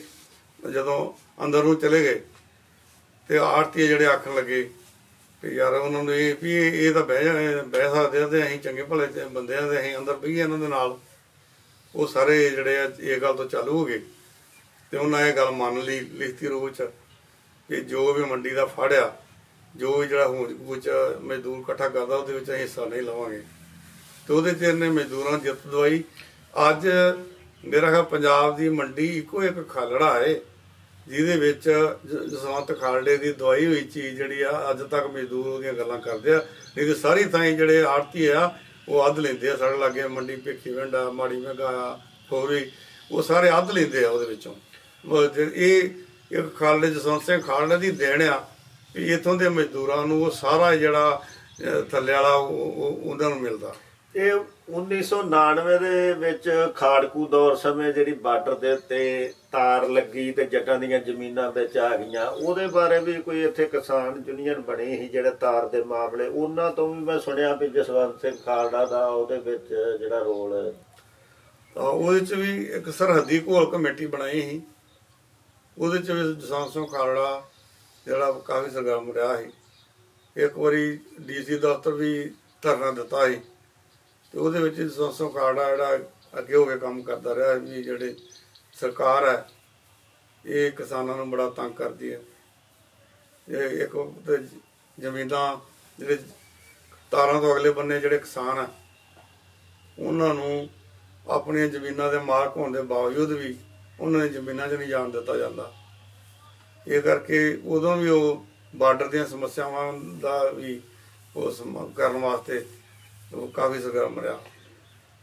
ਜਦੋਂ ਅੰਦਰ ਨੂੰ ਚਲੇ ਗਏ ਤੇ ਆੜਤੀਏ ਜਿਹੜੇ ਆਖਣ ਲੱਗੇ ਵੀ ਯਾਰ ਉਹਨਾਂ ਨੂੰ ਇਹ ਵੀ ਇਹ ਤਾਂ ਬਹਿ ਸਕਦੇ ਆ ਤੇ ਅਸੀਂ ਚੰਗੇ ਭਲੇ ਬੰਦੇ ਆ ਤੇ ਅਸੀਂ ਅੰਦਰ ਬਈਏ ਇਹਨਾਂ ਦੇ ਨਾਲ। ਉਹ ਸਾਰੇ ਜਿਹੜੇ ਆ ਇਹ ਗੱਲ ਤੋਂ ਚਾਲੂ ਹੋ ਗਏ ਤੇ ਉਹਨਾਂ ਇਹ ਗੱਲ ਮੰਨ ਲਈ ਲਿਖਤੀ ਰੂਪ ਚ ਕਿ ਜੋ ਵੀ ਮੰਡੀ ਦਾ ਫੜਿਆ, ਜੋ ਵੀ ਜਿਹੜਾ ਹੂੰ ਚ ਮਜ਼ਦੂਰ ਇਕੱਠਾ ਕਰਦਾ ਉਹਦੇ ਵਿੱਚ ਅਸੀਂ ਹਿੱਸਾ ਨਹੀਂ ਲਵਾਂਗੇ। ਤੇ ਉਹਦੇ ਚ ਇਹਨੇ ਮਜ਼ਦੂਰਾਂ ਜਿੱਤ ਦਵਾਈ। ਅੱਜ ਮੇਰਾ ਖਿਆਲ ਪੰਜਾਬ ਦੀ ਮੰਡੀ ਇੱਕੋ ਇੱਕ ਖਾਲੜਾ ਹੈ ਜਿਹਦੇ ਵਿੱਚ ਜਸਵੰਤ ਖਾਲੜੇ ਦੀ ਦਵਾਈ ਹੋਈ ਚੀਜ਼ ਜਿਹੜੀ ਆ ਅੱਜ ਤੱਕ ਮਜ਼ਦੂਰ ਉਹਦੀਆਂ ਗੱਲਾਂ ਕਰਦੇ ਆ। ਨਹੀਂ ਤੇ ਸਾਰੀ ਥਾਂ ਜਿਹੜੇ ਆੜਤੀ ਆ ਉਹ ਅੱਧ ਲੈਂਦੇ ਆ। ਸਾਡੇ ਲਾਗੇ ਮੰਡੀ ਭੇਖੀ ਵਿੰਡ ਆ, ਮਾੜੀ ਮਹਿੰਗਾ ਆ, ਖੋਰੀ, ਉਹ ਸਾਰੇ ਅੱਧ ਲੈਂਦੇ ਆ ਉਹਦੇ ਵਿੱਚੋਂ। ਇਹ ਇੱਕ ਖਾਲੜੇ ਜਸਵੰਤ ਸਿੰਘ ਖਾਲੜੇ ਦੀ ਦੇਣ ਆ ਵੀ ਇੱਥੋਂ ਦੇ ਮਜ਼ਦੂਰਾਂ ਨੂੰ ਉਹ ਸਾਰਾ ਜਿਹੜਾ ਥੱਲੇ ਵਾਲਾ ਉਹਨਾਂ ਨੂੰ ਮਿਲਦਾ। ਇਹ 1999 ਦੇ ਵਿੱਚ ਖਾੜਕੂ ਦੌਰ ਸਮੇਂ ਜਿਹੜੀ ਬਾਰਡਰ ਦੇ ਉੱਤੇ ਤਾਰ ਲੱਗੀ ਤੇ ਜੱਟਾਂ ਦੀਆਂ ਜ਼ਮੀਨਾਂ ਵਿੱਚ ਆ ਗਈਆਂ, ਉਹਦੇ ਬਾਰੇ ਵੀ ਕੋਈ ਇੱਥੇ ਕਿਸਾਨ ਯੂਨੀਅਨ ਬਣੀ ਸੀ ਜਿਹੜੇ ਤਾਰ ਦੇ ਮਾਮਲੇ, ਉਹਨਾਂ ਤੋਂ ਵੀ ਮੈਂ ਸੁਣਿਆ ਵੀ ਜਸਵੰਤ ਸਿੰਘ ਖਾਲੜਾ ਦਾ ਉਹਦੇ ਵਿੱਚ ਜਿਹੜਾ ਰੋਲ, ਉਹਦੇ 'ਚ ਵੀ ਇੱਕ ਸਰਹੱਦੀ ਘੋਲ ਕਮੇਟੀ ਬਣਾਈ ਸੀ। ਉਹਦੇ 'ਚ ਵੀ ਜਸਵੰਤ ਸਿੰਘ ਖਾਲੜਾ ਜਿਹੜਾ ਕਾਫੀ ਸਰਗਰਮ ਰਿਹਾ ਸੀ। ਇੱਕ ਵਾਰੀ DC ਦਫ਼ਤਰ ਵੀ ਧਰਨਾ ਦਿੱਤਾ ਸੀ ਤੇ ਉਹਦੇ ਵਿੱਚ ਜਸਵੰਤ ਸਿੰਘ ਖਾਲੜਾ ਜਿਹੜਾ ਅੱਗੇ ਹੋ ਕੇ ਕੰਮ ਕਰਦਾ ਰਿਹਾ ਵੀ ਜਿਹੜੇ ਸਰਕਾਰ ਹੈ ਇਹ ਕਿਸਾਨਾਂ ਨੂੰ ਬੜਾ ਤੰਗ ਕਰਦੀ ਹੈ। ਇਹ ਇੱਕ ਜ਼ਮੀਨਾਂ ਜਿਹੜੇ ਤਾਰਾਂ ਤੋਂ ਅਗਲੇ ਬੰਨੇ ਜਿਹੜੇ ਕਿਸਾਨ ਆ ਉਹਨਾਂ ਨੂੰ ਆਪਣੀਆਂ ਜ਼ਮੀਨਾਂ ਦੇ ਮਾਲਕ ਹੋਣ ਦੇ ਬਾਵਜੂਦ ਵੀ ਉਹਨਾਂ ਦੀ ਜ਼ਮੀਨਾਂ 'ਚ ਨਹੀਂ ਜਾਣ ਦਿੱਤਾ ਜਾਂਦਾ। ਇਹ ਕਰਕੇ ਉਦੋਂ ਵੀ ਉਹ ਬਾਰਡਰ ਦੀਆਂ ਸਮੱਸਿਆਵਾਂ ਦਾ ਵੀ ਉਸ ਕਰਨ ਵਾਸਤੇ ਉਹ ਕਾਫੀ ਸਰਗਰਮ ਰਿਹਾ।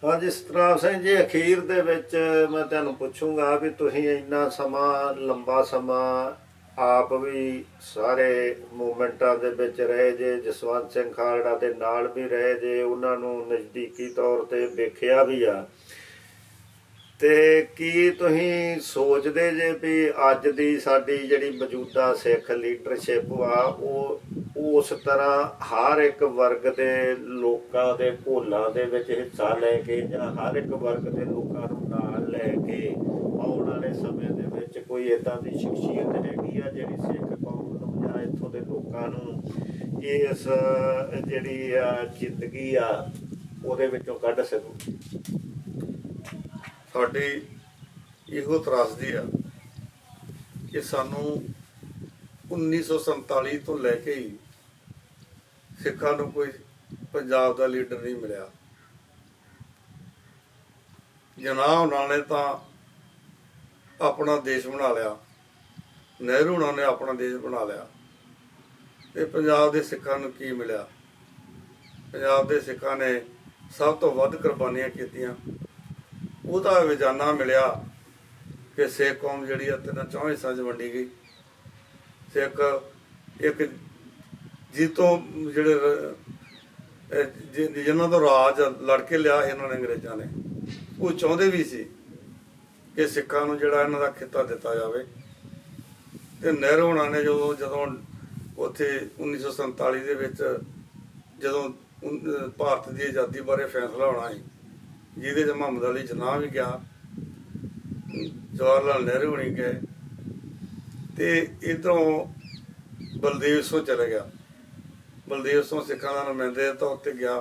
ਹਾਂਜੀ ਸਤਨਾਮ ਸਿੰਘ ਜੀ, ਅਖੀਰ ਦੇ ਵਿੱਚ ਮੈਂ ਤੁਹਾਨੂੰ ਪੁੱਛੂੰਗਾ ਵੀ ਤੁਸੀਂ ਇੰਨਾ ਸਮਾਂ, ਲੰਬਾ ਸਮਾਂ ਆਪ ਵੀ ਸਾਰੇ ਮੂਵਮੈਂਟਾਂ ਦੇ ਵਿੱਚ ਰਹੇ ਜੇ, ਜਸਵੰਤ ਸਿੰਘ ਖਾਲੜਾ ਦੇ ਨਾਲ ਵੀ ਰਹੇ ਜੇ, ਉਹਨਾਂ ਨੂੰ ਨਜ਼ਦੀਕੀ ਤੌਰ ਤੇ ਵੇਖਿਆ ਵੀ ਆ, ਤੇ ਕੀ ਤੁਸੀਂ ਸੋਚਦੇ ਜੇ ਵੀ ਅੱਜ ਦੀ ਸਾਡੀ ਜਿਹੜੀ ਮੌਜੂਦਾ ਸਿੱਖ ਲੀਡਰਸ਼ਿਪ ਆ ਉਹ ਉਸ ਤਰ੍ਹਾਂ ਹਰ ਇੱਕ ਵਰਗ ਦੇ ਲੋਕਾਂ ਦੇ ਘੋਲਾਂ ਦੇ ਵਿੱਚ ਹਿੱਸਾ ਲੈ ਕੇ ਜਾਂ ਹਰ ਇੱਕ ਵਰਗ ਦੇ ਲੋਕਾਂ ਨੂੰ ਨਾਲ ਲੈ ਕੇ ਆਉਣ ਵਾਲੇ ਸਮੇਂ ਦੇ ਵਿੱਚ ਕੋਈ ਏਦਾਂ ਦੀ ਸ਼ਖਸੀਅਤ ਹੈਗੀ ਆ ਜਿਹੜੀ ਸਿੱਖ ਕੌਮ ਨੂੰ ਜਾਂ ਇੱਥੋਂ ਦੇ ਲੋਕਾਂ ਨੂੰ ਇਸ ਜਿਹੜੀ ਜ਼ਿੰਦਗੀ ਆ ਉਹਦੇ ਵਿੱਚੋਂ ਕੱਢ ਸਕੂ? ਸਾਡੀ ਇਹੋ ਤਰਾਸਦੀ ਆ ਕਿ ਸਾਨੂੰ 1947 ਤੋਂ ਲੈ ਕੇ ਹੀ ਸਿੱਖਾਂ ਨੂੰ ਕੋਈ ਪੰਜਾਬ ਦਾ ਲੀਡਰ ਨਹੀਂ ਮਿਲਿਆ। ਜਨਾਬ ਉਹਨਾਂ ਨੇ ਤਾਂ ਆਪਣਾ ਦੇਸ਼ ਬਣਾ ਲਿਆ, ਨਹਿਰੂ ਉਹਨਾਂ ਨੇ ਆਪਣਾ ਦੇਸ਼ ਬਣਾ ਲਿਆ, ਤੇ ਪੰਜਾਬ ਦੇ ਸਿੱਖਾਂ ਨੂੰ ਕੀ ਮਿਲਿਆ? ਪੰਜਾਬ ਦੇ ਸਿੱਖਾਂ ਨੇ ਸਭ ਤੋਂ ਵੱਧ ਕੁਰਬਾਨੀਆਂ ਕੀਤੀਆਂ। ਉਹਦਾ ਵਿਜਾਨਾ ਮਿਲਿਆ ਕਿ ਸਿੱਖ ਕੌਮ ਜਿਹੜੀ ਆ ਤਿੰਨਾਂ ਚੌਂ ਹਿੱਸਿਆਂ 'ਚ ਵੰਡੀ ਗਈ। ਸਿੱਖ ਇੱਕ ਜਿੱਤੋਂ ਜਿਹੜੇ ਜਿਹਨਾਂ ਤੋਂ ਰਾਜ ਲੜ ਕੇ ਲਿਆ ਇਹਨਾਂ ਨੇ ਅੰਗਰੇਜ਼ਾਂ ਨੇ, ਉਹ ਚਾਹੁੰਦੇ ਵੀ ਸੀ ਕਿ ਸਿੱਖਾਂ ਨੂੰ ਜਿਹੜਾ ਇਹਨਾਂ ਦਾ ਖਿੱਤਾ ਦਿੱਤਾ ਜਾਵੇ। ਤੇ ਨਹਿਰੂ ਹੋਣਾ ਨੇ ਜਦੋਂ ਉੱਥੇ 1947 ਦੇ ਵਿੱਚ ਜਦੋਂ ਭਾਰਤ ਦੀ ਆਜ਼ਾਦੀ ਬਾਰੇ ਫੈਸਲਾ ਹੋਣਾ ਸੀ, ਜਿਹਦੇ 'ਚ ਮੁਹੰਮਦ ਅਲੀ ਜਿਨਾਹ ਵੀ ਗਿਆ, ਜਵਾਹਰ ਲਾਲ ਨਹਿਰੂ ਹੋਣੀ ਗਏ, ਤੇ ਇੱਧਰੋਂ ਬਲਦੇਵ ਸਿੰਘ ਚਲੇ ਗਿਆ। ਬਲਦੇਵ ਸਿੰਘ ਸਿੱਖਾਂ ਦਾ ਨੁਮਾਇੰਦੇ ਦੇ ਤੌਰ ਤੇ ਗਿਆ।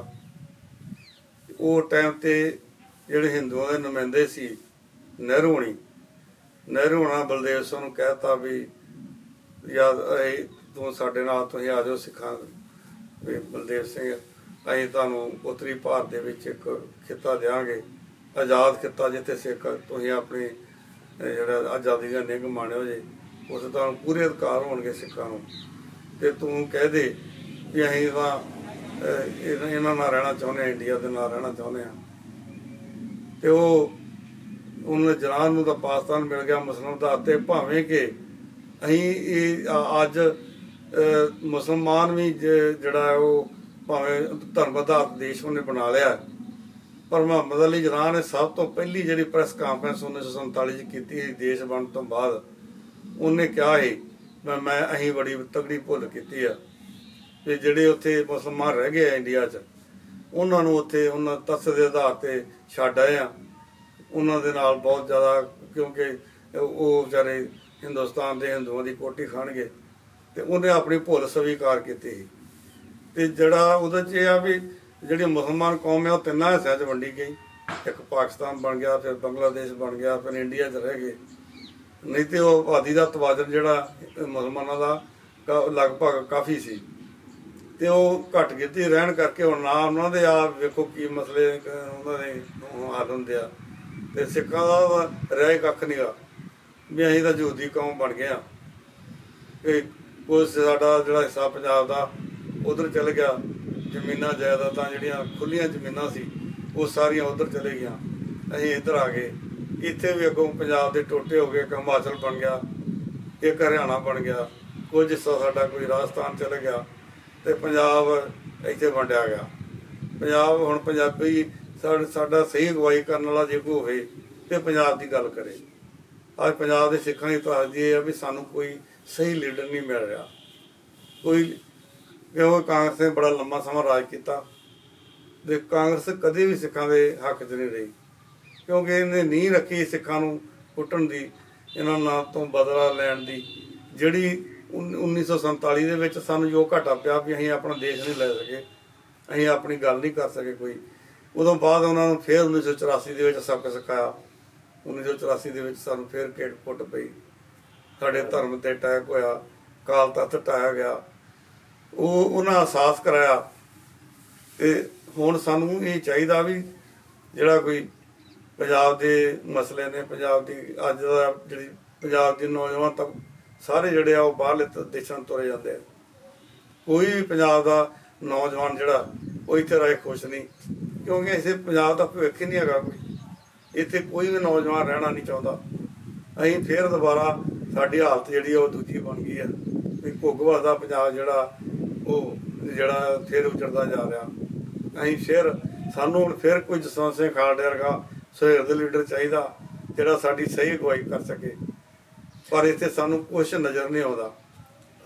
ਉਹ ਟਾਈਮ ਤੇ ਜਿਹੜੇ ਹਿੰਦੂਆਂ ਦੇ ਨੁਮਾਇੰਦੇ ਸੀ ਨਹਿਰੂ ਹੋਣਾ ਬਲਦੇਵ ਸਿੰਘ ਨੂੰ ਕਹਿਤਾ ਵੀ ਯਾਦ ਤੂੰ ਸਾਡੇ ਨਾਲ ਤੁਸੀਂ ਆ ਜਾਓ ਸਿੱਖਾਂ। ਬਲਦੇਵ ਸਿੰਘ ਅਸੀਂ ਤੁਹਾਨੂੰ ਉੱਤਰੀ ਭਾਰਤ ਦੇ ਵਿੱਚ ਇੱਕ ਖਿੱਤਾ ਦਿਆਂਗੇ, ਆਜ਼ਾਦ ਖਿੱਤਾ, ਜਿੱਥੇ ਸਿੱਖ ਤੁਸੀਂ ਆਪਣੀ ਜਿਹੜਾ ਆਜ਼ਾਦੀ ਦਾ ਨਿੱਘ ਮਾਣਿਓ ਜੇ, ਉੱਥੇ ਤੁਹਾਨੂੰ ਪੂਰੇ ਅਧਿਕਾਰ ਹੋਣਗੇ ਸਿੱਖਾਂ ਨੂੰ। ਤੇ ਤੂੰ ਕਹਿ ਦੇ ਵੀ ਅਸੀਂ ਤਾਂ ਇਹਨਾਂ ਨਾਲ ਰਹਿਣਾ ਚਾਹੁੰਦੇ ਹਾਂ, ਇੰਡੀਆ ਦੇ ਨਾਲ ਰਹਿਣਾ ਚਾਹੁੰਦੇ ਹਾਂ। ਤੇ ਉਹਨੂੰ ਜਨਾਨ ਨੂੰ ਤਾਂ ਪਾਕਿਸਤਾਨ ਮਿਲ ਗਿਆ ਮੁਸਲਮਾਨ ਦਾ, ਤੇ ਭਾਵੇਂ ਕਿ ਅਸੀਂ ਇਹ ਅੱਜ ਮੁਸਲਮਾਨ ਵੀ ਜਿਹੜਾ ਉਹ ਭਾਵੇਂ ਧਰਮ ਆਧਾਰਿਤ ਦੇਸ਼ ਉਹਨੇ ਬਣਾ ਲਿਆ, ਪਰ ਮੁਹੰਮਦ ਅਲੀ ਜਿਨਾਹ ਨੇ ਸਭ ਤੋਂ ਪਹਿਲੀ ਜਿਹੜੀ ਪ੍ਰੈਸ ਕਾਨਫਰੰਸ 1947 'ਚ ਕੀਤੀ ਸੀ ਦੇਸ਼ ਬਣਨ ਤੋਂ ਬਾਅਦ, ਉਹਨੇ ਕਿਹਾ ਸੀ ਮੈਂ ਅਸੀਂ ਬੜੀ ਤਗੜੀ ਭੁੱਲ ਕੀਤੀ ਆ ਤੇ ਜਿਹੜੇ ਉੱਥੇ ਮੁਸਲਮਾਨ ਰਹਿ ਗਏ ਆ ਇੰਡੀਆ 'ਚ, ਉਹਨਾਂ ਨੂੰ ਉੱਥੇ ਉਹਨਾਂ ਤੱਥ ਦੇ ਆਧਾਰ ਤੇ ਛੱਡ ਆਏ ਆ। ਉਹਨਾਂ ਦੇ ਨਾਲ ਬਹੁਤ ਜ਼ਿਆਦਾ, ਕਿਉਂਕਿ ਉਹ ਵਿਚਾਰੇ ਹਿੰਦੁਸਤਾਨ ਦੇ ਹਿੰਦੂਆਂ ਦੀ ਕੋਟੀ ਖਾਣਗੇ, ਤੇ ਉਹਨੇ ਆਪਣੀ ਭੁੱਲ ਸਵੀਕਾਰ ਕੀਤੀ ਸੀ। ਤੇ ਜਿਹੜਾ ਉਹਦੇ 'ਚ ਇਹ ਆ ਵੀ ਜਿਹੜੀ ਮੁਸਲਮਾਨ ਕੌਮ ਹੈ ਉਹ ਤਿੰਨਾਂ ਹਿੱਸਿਆਂ 'ਚ ਵੰਡੀ ਗਈ, ਇੱਕ ਪਾਕਿਸਤਾਨ ਬਣ ਗਿਆ, ਫਿਰ ਬੰਗਲਾਦੇਸ਼ ਬਣ ਗਿਆ, ਫਿਰ ਇੰਡੀਆ 'ਚ ਰਹਿ ਗਏ। ਨਹੀਂ ਤੇ ਉਹ ਆਬਾਦੀ ਦਾ ਤਵਾਜ਼ਨ ਜਿਹੜਾ ਮੁਸਲਮਾਨਾਂ ਦਾ ਲਗਭਗ ਕਾਫੀ ਸੀ, ਤੇ ਉਹ ਘੱਟ ਗਿਣਤੀ ਰਹਿਣ ਕਰਕੇ ਹੁਣ ਨਾ ਉਹਨਾਂ ਦੇ ਆਪ ਵੇਖੋ ਕੀ ਮਸਲੇ ਉਹਨਾਂ ਦੇ ਹੱਲ ਹੁੰਦੇ ਆ, ਤੇ ਸਿੱਖਾਂ ਦਾ ਰਹਿ ਕੱਖ ਨਹੀਂਗਾ ਵੀ ਅਸੀਂ ਤਾਂ ਯਹੂਦੀ ਕੌਮ ਬਣ ਗਏ ਆ। ਕੁਝ ਸਾਡਾ ਜਿਹੜਾ ਹਿੱਸਾ ਪੰਜਾਬ ਦਾ ਉਧਰ ਚਲ ਗਿਆ, ਜ਼ਮੀਨਾਂ ਜਾਇਦਾਦਾਂ ਜਿਹੜੀਆਂ ਖੁੱਲੀਆਂ ਜ਼ਮੀਨਾਂ ਸੀ ਉਹ ਸਾਰੀਆਂ ਉਧਰ ਚਲੇ ਗਈਆਂ, ਅਸੀਂ ਇੱਧਰ ਆ ਗਏ। ਇੱਥੇ ਵੀ ਅੱਗੋਂ ਪੰਜਾਬ ਦੇ ਟੋਟੇ ਹੋ ਗਏ, ਇੱਕ ਹਿਮਾਚਲ ਬਣ ਗਿਆ, ਇੱਕ ਹਰਿਆਣਾ ਬਣ ਗਿਆ, ਕੁਝ ਹਿੱਸਾ ਸਾਡਾ ਕੋਈ ਰਾਜਸਥਾਨ ਚਲੇ ਗਿਆ, ਤੇ ਪੰਜਾਬ ਇੱਥੇ ਵੰਡਿਆ ਗਿਆ। ਪੰਜਾਬ ਹੁਣ ਪੰਜਾਬੀ ਸਾਡਾ ਸਹੀ ਅਗਵਾਈ ਕਰਨ ਵਾਲਾ ਜੇ ਕੋਈ ਹੋਵੇ ਤੇ ਪੰਜਾਬ ਦੀ ਗੱਲ ਕਰੇ। ਅੱਜ ਪੰਜਾਬ ਦੇ ਸਿੱਖਾਂ ਦੀ ਤਰਾਸਦੀ ਇਹ ਆ ਵੀ ਸਾਨੂੰ ਕੋਈ ਸਹੀ ਲੀਡਰ ਨਹੀਂ ਮਿਲ ਰਿਹਾ। ਕਿਉਂਕਿ ਕਾਂਗਰਸ ਨੇ ਬੜਾ ਲੰਮਾ ਸਮਾਂ ਰਾਜ ਕੀਤਾ, ਤੇ ਕਾਂਗਰਸ ਕਦੇ ਵੀ ਸਿੱਖਾਂ ਦੇ ਹੱਕ 'ਚ ਨਹੀਂ ਰਹੀ, ਕਿਉਂਕਿ ਇਹਨੇ ਨੀਂਹ ਰੱਖੀ ਸਿੱਖਾਂ ਨੂੰ ਕੁੱਟਣ ਦੀ, ਇਹਨਾਂ ਨਾਲ ਤੋਂ ਬਦਲਾ ਲੈਣ ਦੀ। ਜਿਹੜੀ 1947 ਦੇ ਵਿੱਚ ਸਾਨੂੰ ਜੋ ਘਾਟਾ ਪਿਆ ਵੀ ਅਸੀਂ ਆਪਣਾ ਦੇਸ਼ ਨਹੀਂ ਲੈ ਸਕੇ, ਅਸੀਂ ਆਪਣੀ ਗੱਲ ਨਹੀਂ ਕਰ ਸਕੇ ਕੋਈ, ਉਦੋਂ ਬਾਅਦ ਉਹਨਾਂ ਨੂੰ ਫਿਰ 1984 ਦੇ ਵਿੱਚ ਸਬਕ ਸਿਖਾਇਆ। 1984 ਦੇ ਵਿੱਚ ਸਾਨੂੰ ਫਿਰ ਘੇਟ ਪੁੱਟ ਪਈ, ਸਾਡੇ ਧਰਮ ਤੇ ਅਟੈਕ ਹੋਇਆ, ਅਕਾਲ ਤਖ਼ਤ ਢਾਇਆ ਗਿਆ, ਉਹਨਾਂ ਅਹਿਸਾਸ ਕਰਾਇਆ। ਤੇ ਹੁਣ ਸਾਨੂੰ ਇਹ ਚਾਹੀਦਾ ਵੀ ਜਿਹੜਾ ਕੋਈ ਪੰਜਾਬ ਦੇ ਮਸਲੇ ਨੇ, ਪੰਜਾਬ ਦੀ ਅੱਜ ਦਾ ਜਿਹੜੀ ਪੰਜਾਬ ਦੀ ਨੌਜਵਾਨ ਤਾਂ ਸਾਰੇ ਜਿਹੜੇ ਆ ਉਹ ਬਾਹਰਲੇ ਦੇਸ਼ਾਂ ਨੂੰ ਤੁਰੇ ਜਾਂਦੇ ਆ। ਕੋਈ ਵੀ ਪੰਜਾਬ ਦਾ ਨੌਜਵਾਨ ਜਿਹੜਾ ਉਹ ਇੱਥੇ ਰਹਿ ਖੁਸ਼ ਨਹੀਂ, ਕਿਉਂਕਿ ਇਸੇ ਪੰਜਾਬ ਦਾ ਭਵਿੱਖ ਹੀ ਨਹੀਂ ਹੈਗਾ ਕੋਈ, ਇੱਥੇ ਕੋਈ ਵੀ ਨੌਜਵਾਨ ਰਹਿਣਾ ਨਹੀਂ ਚਾਹੁੰਦਾ। ਅਸੀਂ ਫਿਰ ਦੁਬਾਰਾ ਸਾਡੀ ਹਾਲਤ ਜਿਹੜੀ ਉਹ ਦੂਜੀ ਬਣ ਗਈ ਆ ਵੀ ਘੁੱਗ ਵਸਦਾ ਪੰਜਾਬ ਜਿਹੜਾ ਉਹ ਫਿਰ ਉਜੜਦਾ ਜਾ ਰਿਹਾ। ਸਾਨੂੰ ਹੁਣ ਫਿਰ ਕੋਈ ਜਸਵੰਤ ਸਿੰਘ ਖਾਲੜੇ ਵਰਗਾ ਸੁਹਿਰਦ ਲੀਡਰ ਚਾਹੀਦਾ ਜਿਹੜਾ ਸਾਡੀ ਸਹੀ ਅਗਵਾਈ ਕਰ ਸਕੇ, ਪਰ ਇੱਥੇ ਸਾਨੂੰ ਕੁਛ ਨਜ਼ਰ ਨਹੀਂ ਆਉਂਦਾ।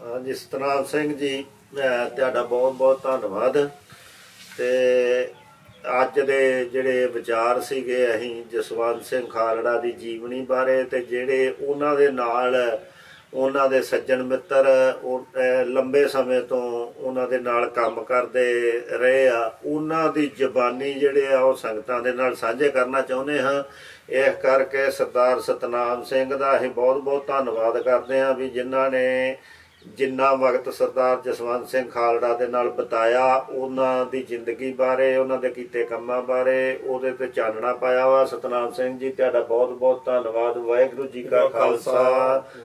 ਹਾਂਜੀ ਸਤਨਾਮ ਸਿੰਘ ਜੀ, ਤੁਹਾਡਾ ਬਹੁਤ ਬਹੁਤ ਧੰਨਵਾਦ। ਤੇ ਅੱਜ ਦੇ ਜਿਹੜੇ ਵਿਚਾਰ ਸੀਗੇ ਅਸੀਂ ਜਸਵੰਤ ਸਿੰਘ ਖਾਲੜਾ ਦੀ ਜੀਵਨੀ ਬਾਰੇ, ਤੇ ਜਿਹੜੇ ਉਹਨਾਂ ਦੇ ਨਾਲ ਉਹਨਾਂ ਦੇ ਸੱਜਣ ਮਿੱਤਰ ਲੰਬੇ ਸਮੇਂ ਤੋਂ ਉਹਨਾਂ ਦੇ ਨਾਲ ਕੰਮ ਕਰਦੇ ਰਹੇ ਆ, ਉਹਨਾਂ ਦੀ ਜ਼ਬਾਨੀ ਜਿਹੜੇ ਆ ਉਹ ਸੰਗਤਾਂ ਦੇ ਨਾਲ ਸਾਂਝੇ ਕਰਨਾ ਚਾਹੁੰਦੇ ਹਾਂ। ਇਸ ਕਰਕੇ ਸਰਦਾਰ ਸਤਨਾਮ ਸਿੰਘ ਦਾ ਅਸੀਂ ਬਹੁਤ ਬਹੁਤ ਧੰਨਵਾਦ ਕਰਦੇ ਹਾਂ ਵੀ ਜਿਨ੍ਹਾਂ ਨੇ ਜਿੰਨਾ ਵਕਤ ਸਰਦਾਰ ਜਸਵੰਤ ਸਿੰਘ ਖਾਲੜਾ ਦੇ ਨਾਲ ਬਿਤਾਇਆ, ਉਹਨਾਂ ਦੀ ਜ਼ਿੰਦਗੀ ਬਾਰੇ, ਉਹਨਾਂ ਦੇ ਕੀਤੇ ਕੰਮਾਂ ਬਾਰੇ ਉਹਦੇ ਤੇ ਚਾਨਣਾ ਪਾਇਆ ਵਾ। ਸਤਨਾਮ ਸਿੰਘ ਜੀ ਤੁਹਾਡਾ ਬਹੁਤ ਬਹੁਤ ਧੰਨਵਾਦ। ਵਾਹਿਗੁਰੂ ਜੀ ਕਾ ਖਾਲਸਾ